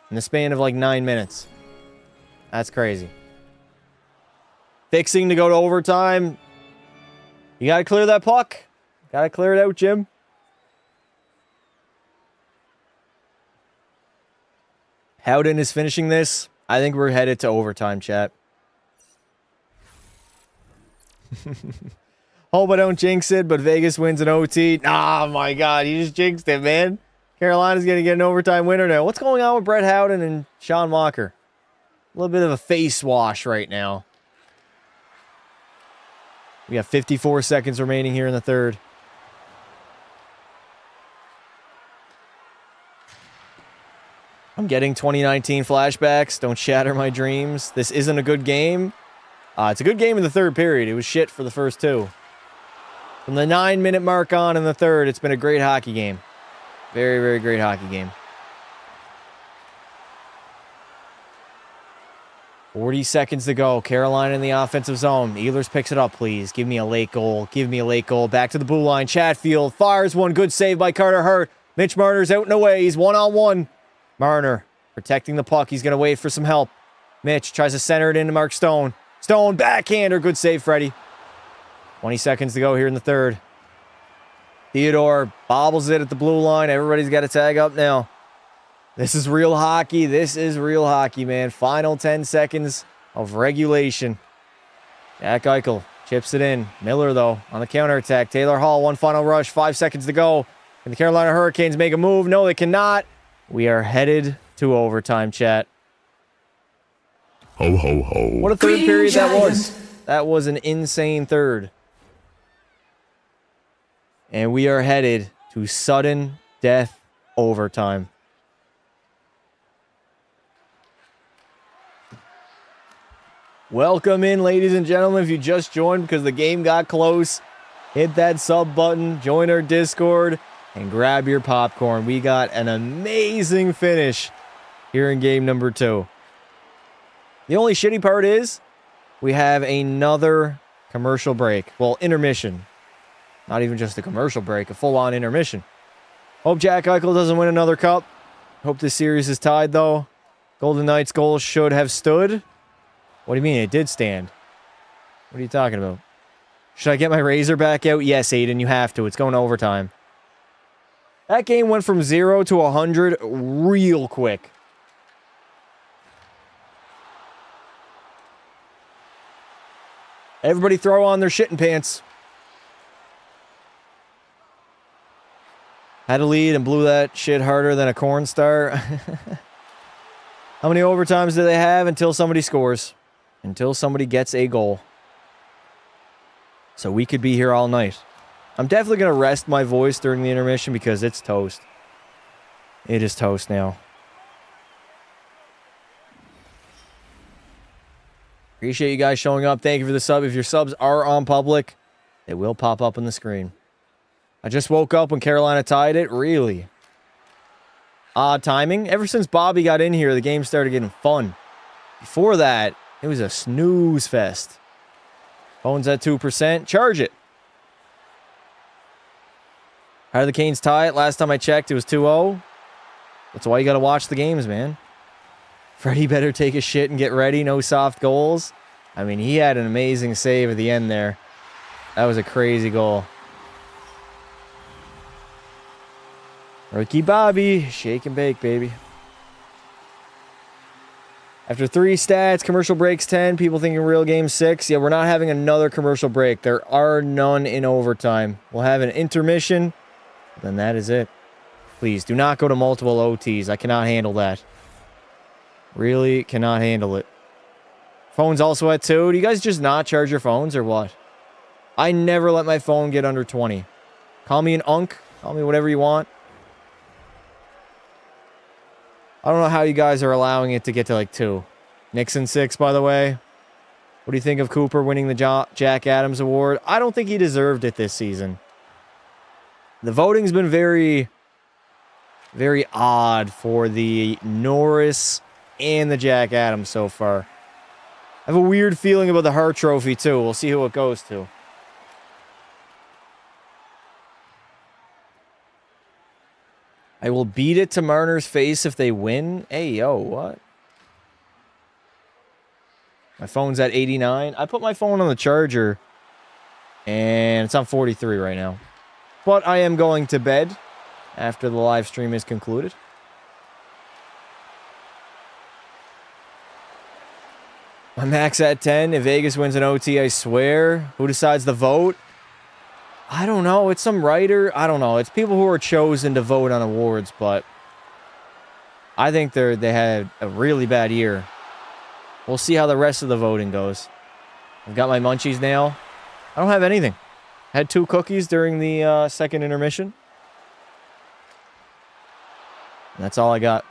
in the span of like 9 minutes. That's crazy. Fixing to go to overtime. You got to clear that puck. Got to clear it out, Jim. Howden is finishing this. I think we're headed to overtime, chat. Hope I don't jinx it, but Vegas wins an OT. Oh my God, you just jinxed it, man. Carolina's going to get an overtime winner now. What's going on with Brett Howden and Sean Walker? A little bit of a face wash right now. We got 54 seconds remaining here in the third. I'm getting 2019 flashbacks. Don't shatter my dreams. This isn't a good game. It's a good game in the third period. It was shit for the first 2. From the 9-minute mark on in the third, it's been a great hockey game. Very, very great hockey game. 40 seconds to go. Carolina in the offensive zone. Ehlers picks it up, please. Give me a late goal. Give me a late goal. Back to the blue line. Chatfield fires one. Good save by Carter Hart. Mitch Marner's out and away. He's 1-on-1. Marner protecting the puck. He's going to wait for some help. Mitch tries to center it into Mark Stone. Stone, backhander. Good save, Freddie. 20 seconds to go here in the third. Theodore bobbles it at the blue line. Everybody's got to tag up now. This is real hockey. This is real hockey, man. Final 10 seconds of regulation. Jack Eichel chips it in. Miller, though, on the counterattack. Taylor Hall, one final rush. 5 seconds to go. Can the Carolina Hurricanes make a move? No, they cannot. We are headed to overtime, chat. Ho, ho, ho. What a third period that was. That was an insane third. And we are headed to sudden death overtime. Welcome in, ladies and gentlemen. If you just joined because the game got close, hit that sub button, join our Discord, and grab your popcorn. We got an amazing finish here in game number 2. The only shitty part is we have another commercial break. Well, intermission. Not even just a commercial break, a full-on intermission. Hope Jack Eichel doesn't win another cup. Hope this series is tied, though. Golden Knights' goal should have stood. What do you mean? It did stand. What are you talking about? Should I get my razor back out? Yes, Aiden, you have to. It's going to overtime. That game went from 0 to 100 real quick. Everybody throw on their shitting pants. Had a lead and blew that shit harder than a corn star. How many overtimes do they have until somebody scores? Until somebody gets a goal. So we could be here all night. I'm definitely going to rest my voice during the intermission because it's toast. It is toast now. Appreciate you guys showing up. Thank you for the sub. If your subs are on public, it will pop up on the screen. I just woke up when Carolina tied it. Really? Odd timing. Ever since Bobby got in here, the game started getting fun. Before that, it was a snooze fest. Phone's at 2%. Charge it. How did the Canes tie it? Last time I checked, it was 2-0. That's why you got to watch the games, man. Freddie better take a shit and get ready. No soft goals. I mean, he had an amazing save at the end there. That was a crazy goal. Rookie Bobby. Shake and bake, baby. After 3 stats, commercial breaks 10, people thinking real game 6. Yeah, we're not having another commercial break. There are none in overtime. We'll have an intermission, then that is it. Please, do not go to multiple OTs. I cannot handle that. Really cannot handle it. Phone's also at 2. Do you guys just not charge your phones or what? I never let my phone get under 20. Call me an unk. Call me whatever you want. I don't know how you guys are allowing it to get to like 2. Nixon 6, by the way. What do you think of Cooper winning the Jack Adams Award? I don't think he deserved it this season. The voting's been very, very odd for the Norris and the Jack Adams so far. I have a weird feeling about the Hart Trophy, too. We'll see who it goes to. I will beat it to Marner's face if they win. Hey, yo, what? My phone's at 89. I put my phone on the charger, and it's on 43 right now. But I am going to bed after the live stream is concluded. My max at 10. If Vegas wins an OT, I swear. Who decides the vote? I don't know. It's some writer. I don't know. It's people who are chosen to vote on awards, but I think they had a really bad year. We'll see how the rest of the voting goes. I've got my munchies now. I don't have anything. I had 2 cookies during the second intermission. And that's all I got.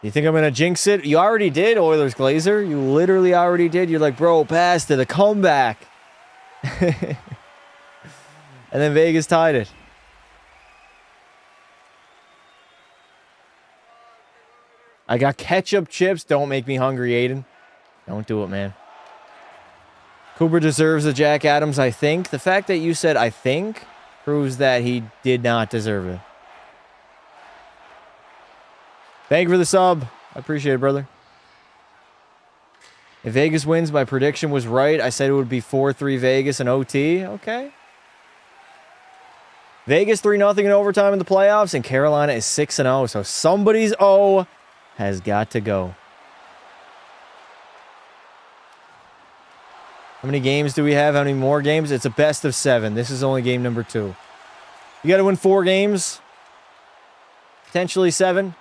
You think I'm going to jinx it? You already did, Oilers Glazer. You literally already did. You're like, bro, pass to the comeback. And then Vegas tied it. I got ketchup chips. Don't make me hungry, Aiden. Don't do it, man. Cooper deserves a Jack Adams, I think. The fact that you said I think proves that he did not deserve it. Thank you for the sub. I appreciate it, brother. If Vegas wins, my prediction was right. I said it would be 4-3 Vegas and OT. Okay. Vegas 3-0 in overtime in the playoffs, and Carolina is 6-0. So somebody's O has got to go. How many games do we have? How many more games? It's a best of 7. This is only game number 2. You got to win 4 games. Potentially 7.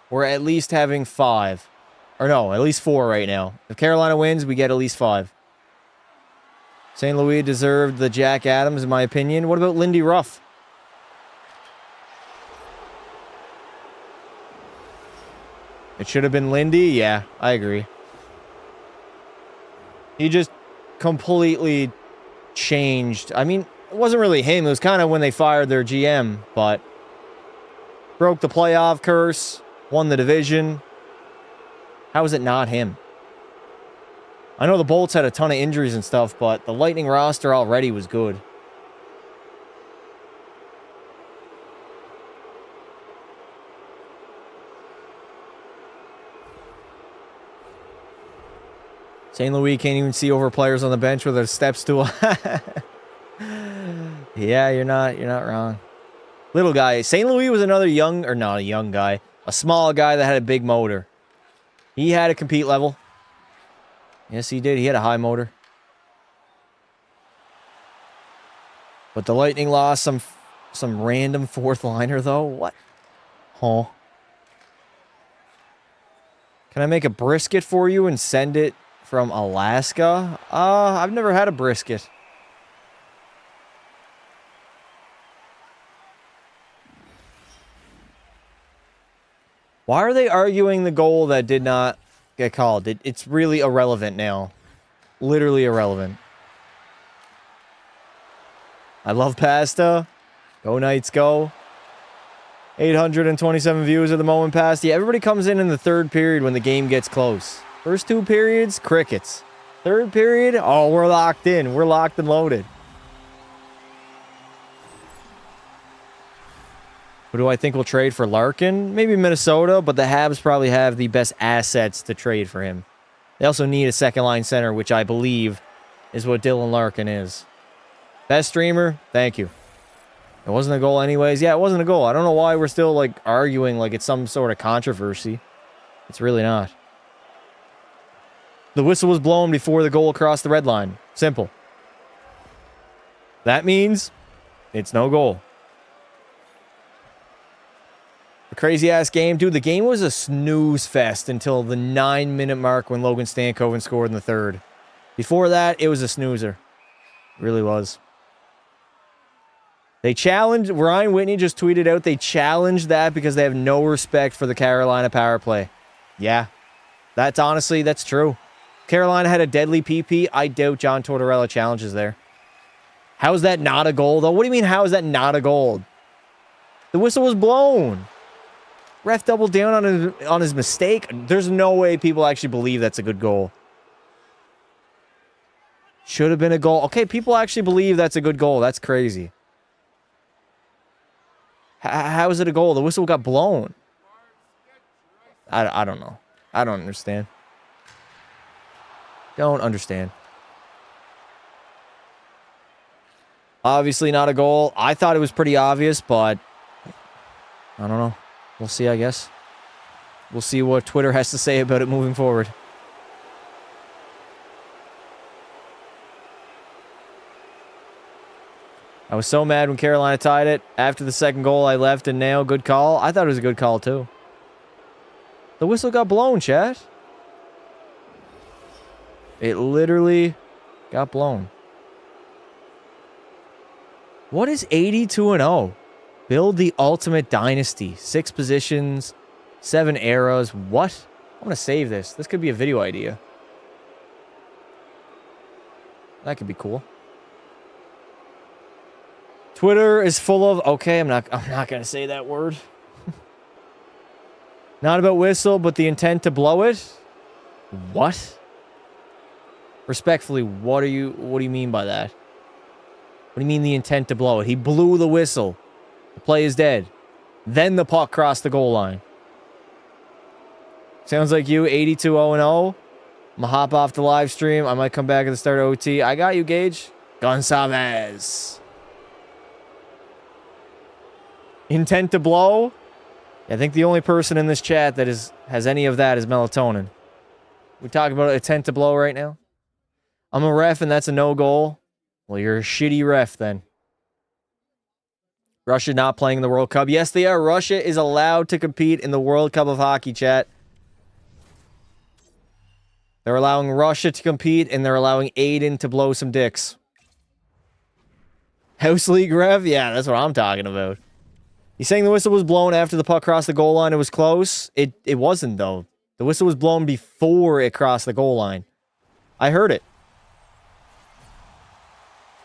We're at least having 5. Or no, at least 4 right now. If Carolina wins, we get at least 5. St. Louis deserved the Jack Adams, in my opinion. What about Lindy Ruff? It should have been Lindy. Yeah, I agree. He just completely changed. I mean, it wasn't really him. It was kind of when they fired their GM, but broke the playoff curse, won the division. How is it not him? I know the Bolts had a ton of injuries and stuff, but the Lightning roster already was good. St. Louis can't even see over players on the bench with a step stool. Yeah, you're not wrong. Little guy. St. Louis was another young, or not a young guy, a small guy that had a big motor. He had a compete level. Yes, he did. He had a high motor. But the Lightning lost some random fourth liner, though. What? Huh? Can I make a brisket for you and send it from Alaska? I've never had a brisket. Why are they arguing the goal that did not get called? It's really irrelevant now. Literally irrelevant. I love pasta. Go Knights, go. 827 views at the moment past. Yeah, everybody comes in the third period when the game gets close. First two periods, crickets. Third period, oh, we're locked in. We're locked and loaded. Who do I think will trade for Larkin? Maybe Minnesota, but the Habs probably have the best assets to trade for him. They also need a second-line center, which I believe is what Dylan Larkin is. Best streamer? Thank you. It wasn't a goal anyways. Yeah, it wasn't a goal. I don't know why we're still, like, arguing like it's some sort of controversy. It's really not. The whistle was blown before the goal crossed the red line. Simple. That means it's no goal. A crazy-ass game. Dude, the game was a snooze fest until the 9-minute mark when Logan Stankoven scored in the third. Before that, it was a snoozer. It really was. They challenged... Ryan Whitney just tweeted out they challenged that because they have no respect for the Carolina power play. Yeah. That's honestly, that's true. Carolina had a deadly PP. I doubt John Tortorella challenges there. How is that not a goal, though? What do you mean, how is that not a goal? The whistle was blown. Ref doubled down on his mistake. There's no way people actually believe that's a good goal. Should have been a goal. Okay, people actually believe that's a good goal. That's crazy. How is it a goal? The whistle got blown. I don't know. I don't understand. Don't understand. Obviously not a goal. I thought it was pretty obvious, but I don't know. We'll see, I guess. We'll see what Twitter has to say about it moving forward. I was so mad when Carolina tied it. After the second goal, I left and now good call. I thought it was a good call, too. The whistle got blown, chat. It literally got blown. What is 82-0? Build the ultimate dynasty. 6 positions, 7 eras. What? I'm going to save this. This could be a video idea. That could be cool. Twitter is full of... Okay, I'm not going to say that word. Not about whistle, but the intent to blow it? What? Respectfully, what do you mean by that? What do you mean the intent to blow it? He blew the whistle. The play is dead. Then the puck crossed the goal line. Sounds like you, 82-0-0. I'm gonna hop off the live stream. I might come back at the start of OT. I got you, Gage. Gonçalves. Intent to blow? I think the only person in this chat that has any of that is Melatonin. We talking about intent to blow right now? I'm a ref and that's a no goal. Well, you're a shitty ref then. Russia not playing in the World Cup. Yes, they are. Russia is allowed to compete in the World Cup of Hockey, chat. They're allowing Russia to compete, and they're allowing Aiden to blow some dicks. House League ref? Yeah, that's what I'm talking about. You saying the whistle was blown after the puck crossed the goal line? It was close. It wasn't, though. The whistle was blown before it crossed the goal line. I heard it.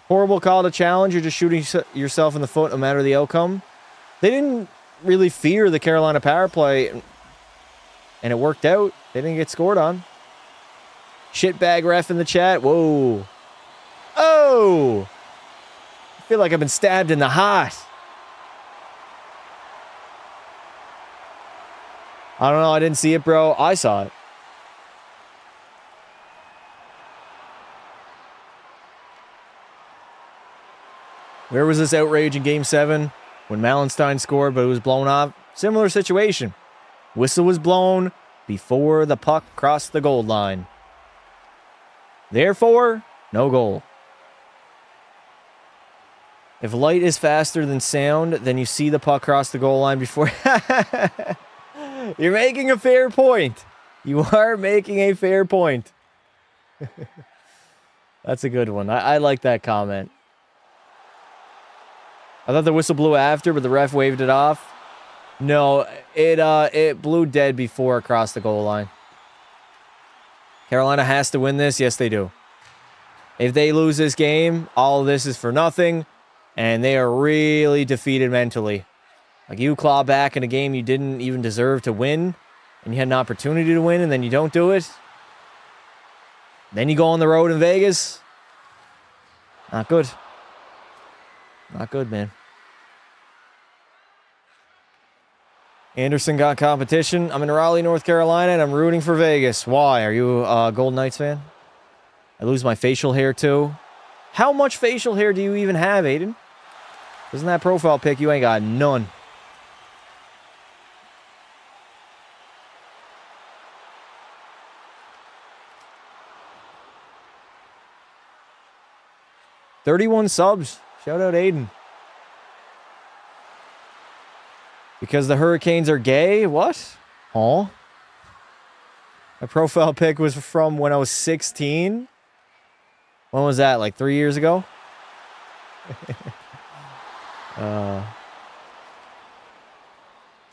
Horrible call to challenge. You're just shooting yourself in the foot no matter the outcome. They didn't really fear the Carolina power play, and it worked out. They didn't get scored on. Shitbag ref in the chat. Whoa. Oh! I feel like I've been stabbed in the heart. I don't know. I didn't see it, bro. I saw it. Where was this outrage in Game 7? When Malenstein scored, but it was blown off. Similar situation. Whistle was blown before the puck crossed the goal line. Therefore, no goal. If light is faster than sound, then you see the puck cross the goal line before... You're making a fair point. You are making a fair point. That's a good one. I like that comment. I thought the whistle blew after, but the ref waved it off. No, it blew dead before it crossed the goal line. Carolina has to win this. Yes, they do. If they lose this game, all of this is for nothing, and they are really defeated mentally. Like, you claw back in a game you didn't even deserve to win, and you had an opportunity to win, and then you don't do it. Then you go on the road in Vegas. Not good. Not good, man. Anderson got competition. I'm in Raleigh, North Carolina, and I'm rooting for Vegas. Why? Are you a Golden Knights fan? I lose my facial hair, too. How much facial hair do you even have, Aiden? Isn't that profile pic? You ain't got none. $31 subs. Shout out Aiden. Because the Hurricanes are gay? What? Huh? My profile pic was from when I was 16. When was that? Like 3 years ago?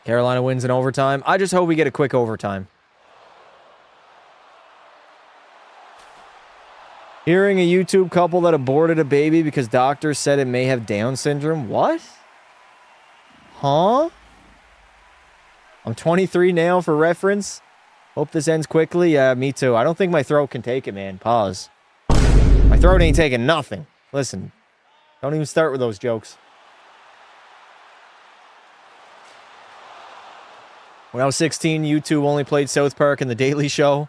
Carolina wins in overtime. I just hope we get a quick overtime. Hearing a YouTube couple that aborted a baby because doctors said it may have Down syndrome. What? Huh? I'm 23 now for reference. Hope this ends quickly. Yeah, me too. I don't think my throat can take it, man. Pause. My throat ain't taking nothing. Listen. Don't even start with those jokes. When I was 16, YouTube only played South Park and The Daily Show.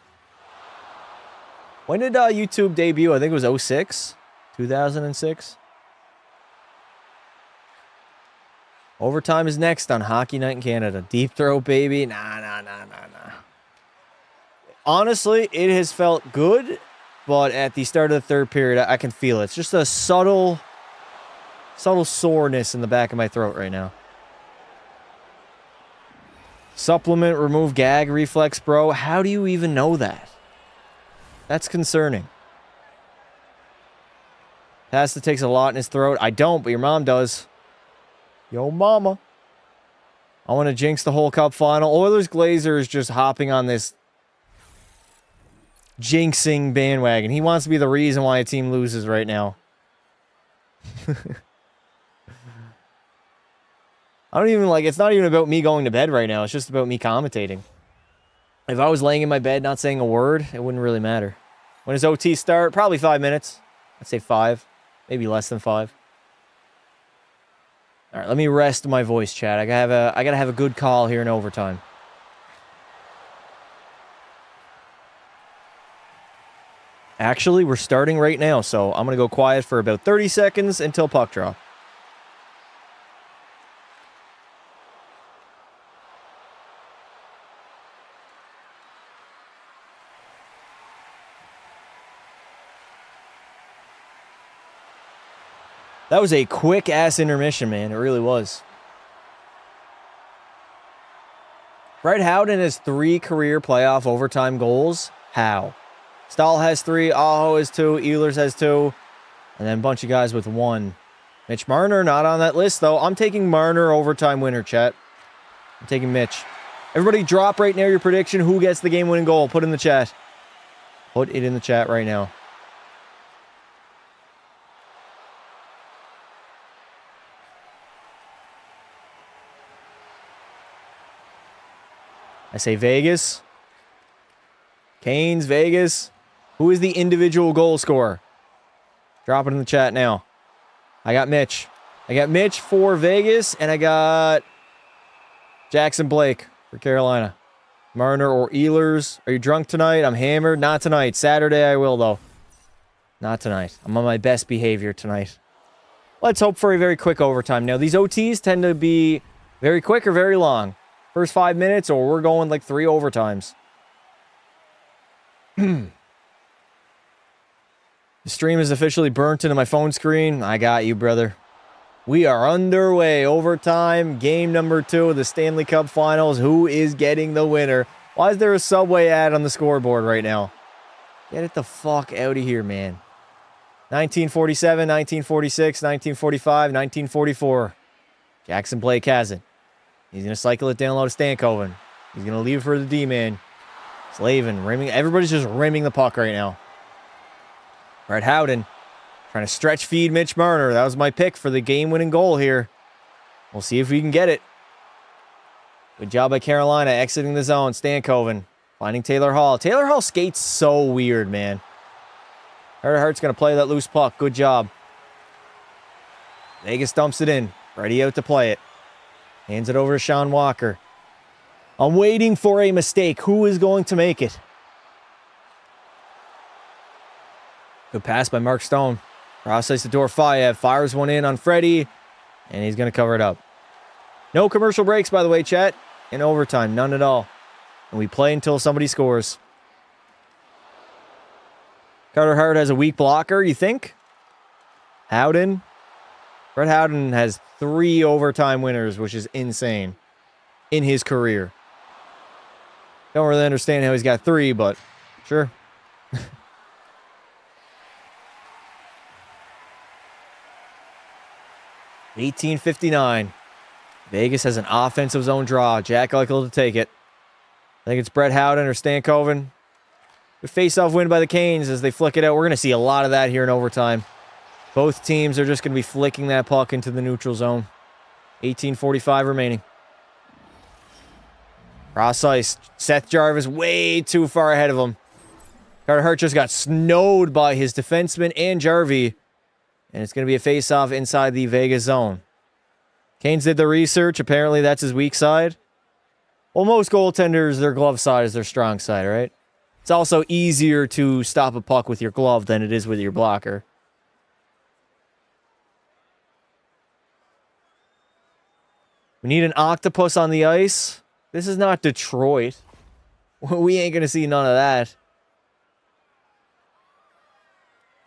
When did YouTube debut? I think it was 06? 2006? Overtime is next on Hockey Night in Canada. Deep throat, baby. Nah. Honestly, it has felt good, but at the start of the third period, I can feel it. It's just a subtle soreness in the back of my throat right now. Supplement, remove gag reflex, bro. How do you even know that? That's concerning. Pasta takes a lot in his throat. I don't, but your mom does. Yo, mama. I want to jinx the whole cup final. Oilers Glazer is just hopping on this jinxing bandwagon. He wants to be the reason why a team loses right now. I don't even it's not even about me going to bed right now. It's just about me commentating. If I was laying in my bed not saying a word, it wouldn't really matter. When does OT start? Probably 5 minutes. I'd say 5. Maybe less than 5. All right, let me rest my voice, chat. I gotta have a good call here in overtime. Actually, we're starting right now, so I'm gonna go quiet for about 30 seconds until puck drop. That was a quick-ass intermission, man. It really was. Brett Howden has 3 career playoff overtime goals. How? Stahl has 3, Aho has 2, Ehlers has 2, and then a bunch of guys with 1. Mitch Marner, not on that list, though. I'm taking Marner overtime winner, chat. I'm taking Mitch. Everybody drop right now your prediction. Who gets the game-winning goal? Put it in the chat. Put it in the chat right now. I say Vegas. Canes, Vegas. Who is the individual goal scorer? Drop it in the chat now. I got Mitch. I got Mitch for Vegas, and I got Jackson Blake for Carolina. Marner or Ehlers. Are you drunk tonight? I'm hammered. Not tonight. Saturday I will, though. Not tonight. I'm on my best behavior tonight. Let's hope for a very quick overtime. Now, these OTs tend to be very quick or very long. First 5 minutes, or we're going like 3 overtimes. The stream is officially burnt into my phone screen. I got you, brother. We are underway. Overtime, game number 2 of the Stanley Cup Finals. Who is getting the winner? Why is there a Subway ad on the scoreboard right now? Get it the fuck out of here, man. 1947, 1946, 1945, 1944. Jackson Blake has it. He's going to cycle it down low to Stankoven. He's going to leave for the D-man. Slavin, rimming. Everybody's just rimming the puck right now. Brett Howden trying to stretch feed Mitch Marner. That was my pick for the game-winning goal here. We'll see if we can get it. Good job by Carolina exiting the zone. Stankoven finding Taylor Hall. Taylor Hall skates so weird, man. Carter Hart's going to play that loose puck. Good job. Vegas dumps it in. Ready out to play it. Hands it over to Sean Walker. I'm waiting for a mistake. Who is going to make it? Good pass by Mark Stone. Cross ice to Dorofeyev. Fires one in on Freddie. And he's going to cover it up. No commercial breaks, by the way, chat. In overtime. None at all. And we play until somebody scores. Carter Hart has a weak blocker, you think? Howden. Brett Howden has 3 overtime winners, which is insane in his career. Don't really understand how he's got 3, but sure. 18:59. Vegas has an offensive zone draw. Jack Eichel to take it. I think it's Brett Howden or Stankoven. Good face-off win by the Canes as they flick it out. We're going to see a lot of that here in overtime. Both teams are just going to be flicking that puck into the neutral zone. 18:45 remaining. Cross ice. Seth Jarvis way too far ahead of him. Carter Hart just got snowed by his defenseman and Jarvie. And it's going to be a face-off inside the Vegas zone. Canes did the research. Apparently that's his weak side. Well, most goaltenders, their glove side is their strong side, right? It's also easier to stop a puck with your glove than it is with your blocker. We need an octopus on the ice. This is not Detroit. We ain't going to see none of that.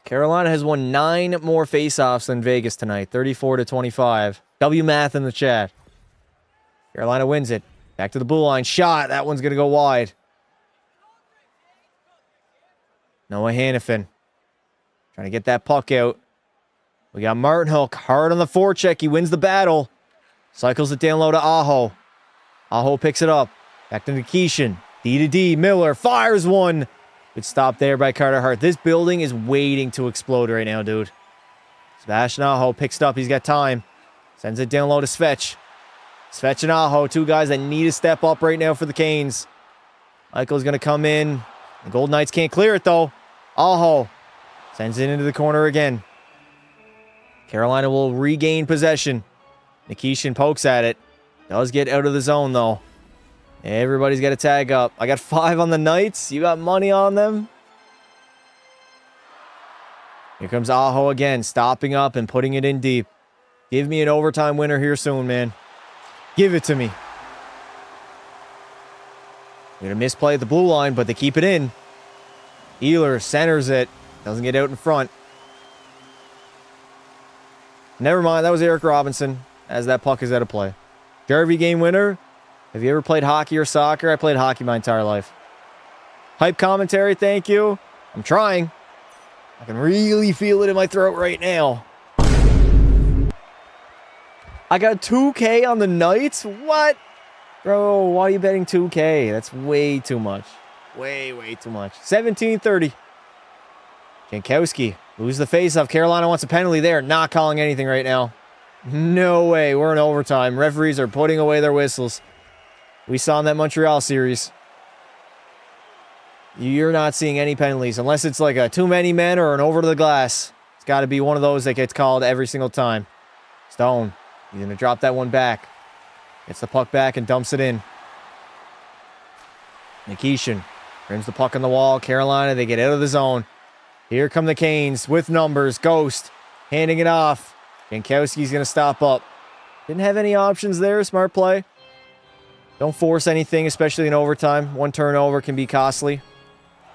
Carolina has won 9 more faceoffs than Vegas tonight. 34-25. W math in the chat. Carolina wins it. Back to the blue line. Shot. That one's going to go wide. Noah Hannafin. Trying to get that puck out. We got Martinhook. Hard on the forecheck. He wins the battle. Cycles it down low to Aho. Aho picks it up. Back to Nikishin. D to D. Miller fires one. Good stop there by Carter Hart. This building is waiting to explode right now, dude. Sebastian Aho picks it up. He's got time. Sends it down low to Svech. Svech and Aho, 2 guys that need to step up right now for the Canes. Eichel's going to come in. The Golden Knights can't clear it, though. Aho sends it into the corner again. Carolina will regain possession. Nikishin pokes at it. Does get out of the zone, though. Everybody's got to tag up. I got 5 on the Knights. You got money on them? Here comes Aho again, stopping up and putting it in deep. Give me an overtime winner here soon, man. Give it to me. We're going to misplay at the blue line, but they keep it in. Ehlers centers it. Doesn't get out in front. Never mind. That was Eric Robinson as that puck is out of play. Jarvie game winner. Have you ever played hockey or soccer? I played hockey my entire life. Hype commentary, thank you. I'm trying. I can really feel it in my throat right now. I got 2K on the Knights? What? Bro, why are you betting 2K? That's way too much. Way too much. 17-30. Jankowski loses the faceoff. Carolina wants a penalty there. Not calling anything right now. No way. We're in overtime. Referees are putting away their whistles. We saw in that Montreal series. You're not seeing any penalties unless it's like a too many men or an over to the glass. It's got to be one of those that gets called every single time. Stone. He's going to drop that one back. Gets the puck back and dumps it in. Nikishin turns the puck on the wall. Carolina, they get out of the zone. Here come the Canes with numbers. Ghost handing it off. Jankowski's going to stop up. Didn't have any options there. Smart play. Don't force anything, especially in overtime. One turnover can be costly.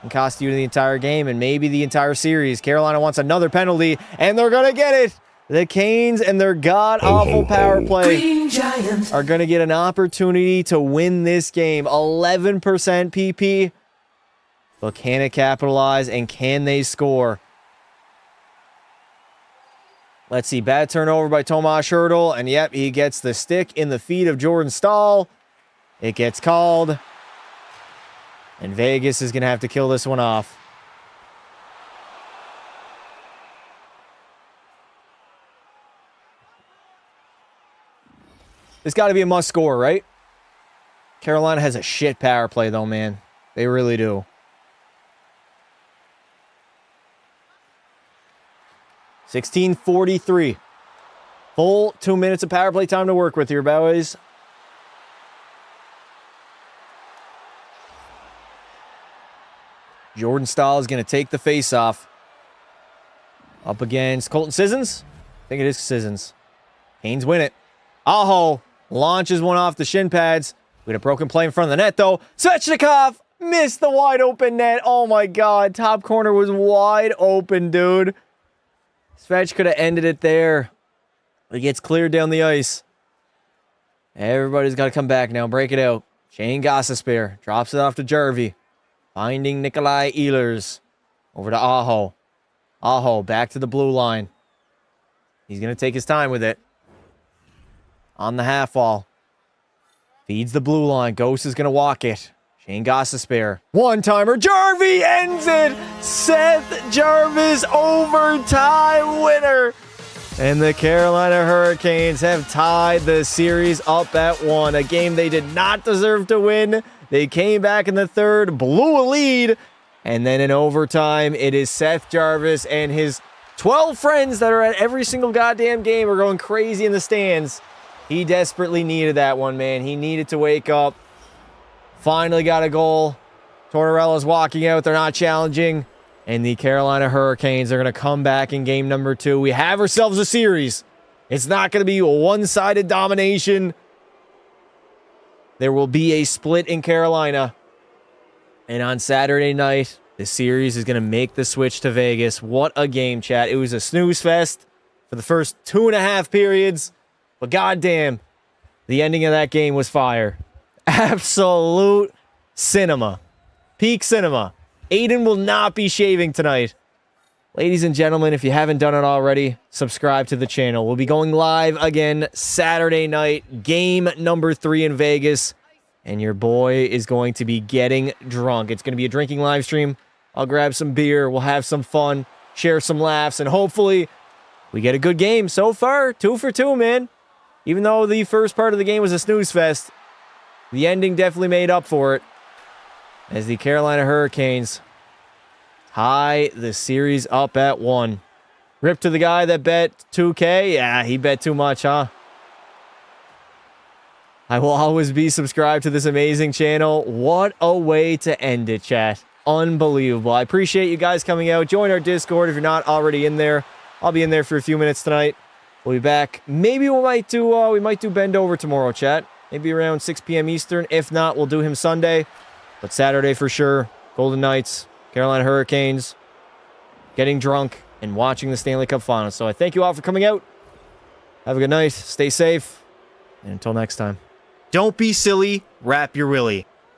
Can cost you the entire game and maybe the entire series. Carolina wants another penalty, and they're going to get it. The Canes and their god-awful power play are going to get an opportunity to win this game. 11% PP. But can it capitalize, and can they score? Let's see. Bad turnover by Tomas Hertl, and yep, he gets the stick in the feet of Jordan Staal. It gets called. And Vegas is going to have to kill this one off. It's got to be a must score, right? Carolina has a shit power play, though, man. They really do. $16:43. Full 2 minutes of power play time to work with here, boys. Jordan Staal is going to take the face-off. Up against Colton Sissons. I think it is Sissons. Canes win it. Aho launches one off the shin pads. We had a broken play in front of the net, though. Svechnikov missed the wide-open net. Oh, my God. Top corner was wide open, dude. Svech could have ended it there. He gets cleared down the ice. Everybody's got to come back now. Break it out. Shane Gostisbehere drops it off to Jarvie. Finding Nikolai Ehlers. Over to Aho. Aho back to the blue line. He's going to take his time with it. On the half wall. Feeds the blue line. Ghost is going to walk it. Shane Gostisbehere. One-timer. Jarvie ends it. Seth Jarvis overtime winner. And the Carolina Hurricanes have tied the series up at 1. A game they did not deserve to win. They came back in the third, blew a lead. And then in overtime, it is Seth Jarvis and his 12 friends that are at every single goddamn game are going crazy in the stands. He desperately needed that one, man. He needed to wake up. Finally got a goal. Tortorella's walking out. They're not challenging. And the Carolina Hurricanes are going to come back in game number 2. We have ourselves a series. It's not going to be a one-sided domination. There will be a split in Carolina. And on Saturday night, the series is going to make the switch to Vegas. What a game, chat. It was a snooze fest for the first 2.5 periods. But goddamn, the ending of that game was fire. Absolute cinema. Peak cinema. Aiden will not be shaving tonight. Ladies and gentlemen, if you haven't done it already, subscribe to the channel. We'll be going live again Saturday night. Game number 3 in Vegas. And your boy is going to be getting drunk. It's going to be a drinking live stream. I'll grab some beer. We'll have some fun. Share some laughs. And hopefully we get a good game. So far, 2 for 2, man. Even though the first part of the game was a snooze fest, the ending definitely made up for it. As the Carolina Hurricanes tie the series up at 1. Rip to the guy that bet 2K. Yeah, he bet too much, huh? I will always be subscribed to this amazing channel. What a way to end it, chat. Unbelievable. I appreciate you guys coming out. Join our Discord if you're not already in there. I'll be in there for a few minutes tonight. We'll be back. Maybe we might do Bend Over tomorrow, chat. Maybe around 6 p.m. Eastern. If not, we'll do him Sunday. But Saturday for sure. Golden Knights, Carolina Hurricanes, getting drunk and watching the Stanley Cup Finals. So I thank you all for coming out. Have a good night. Stay safe. And until next time. Don't be silly. Wrap your willy.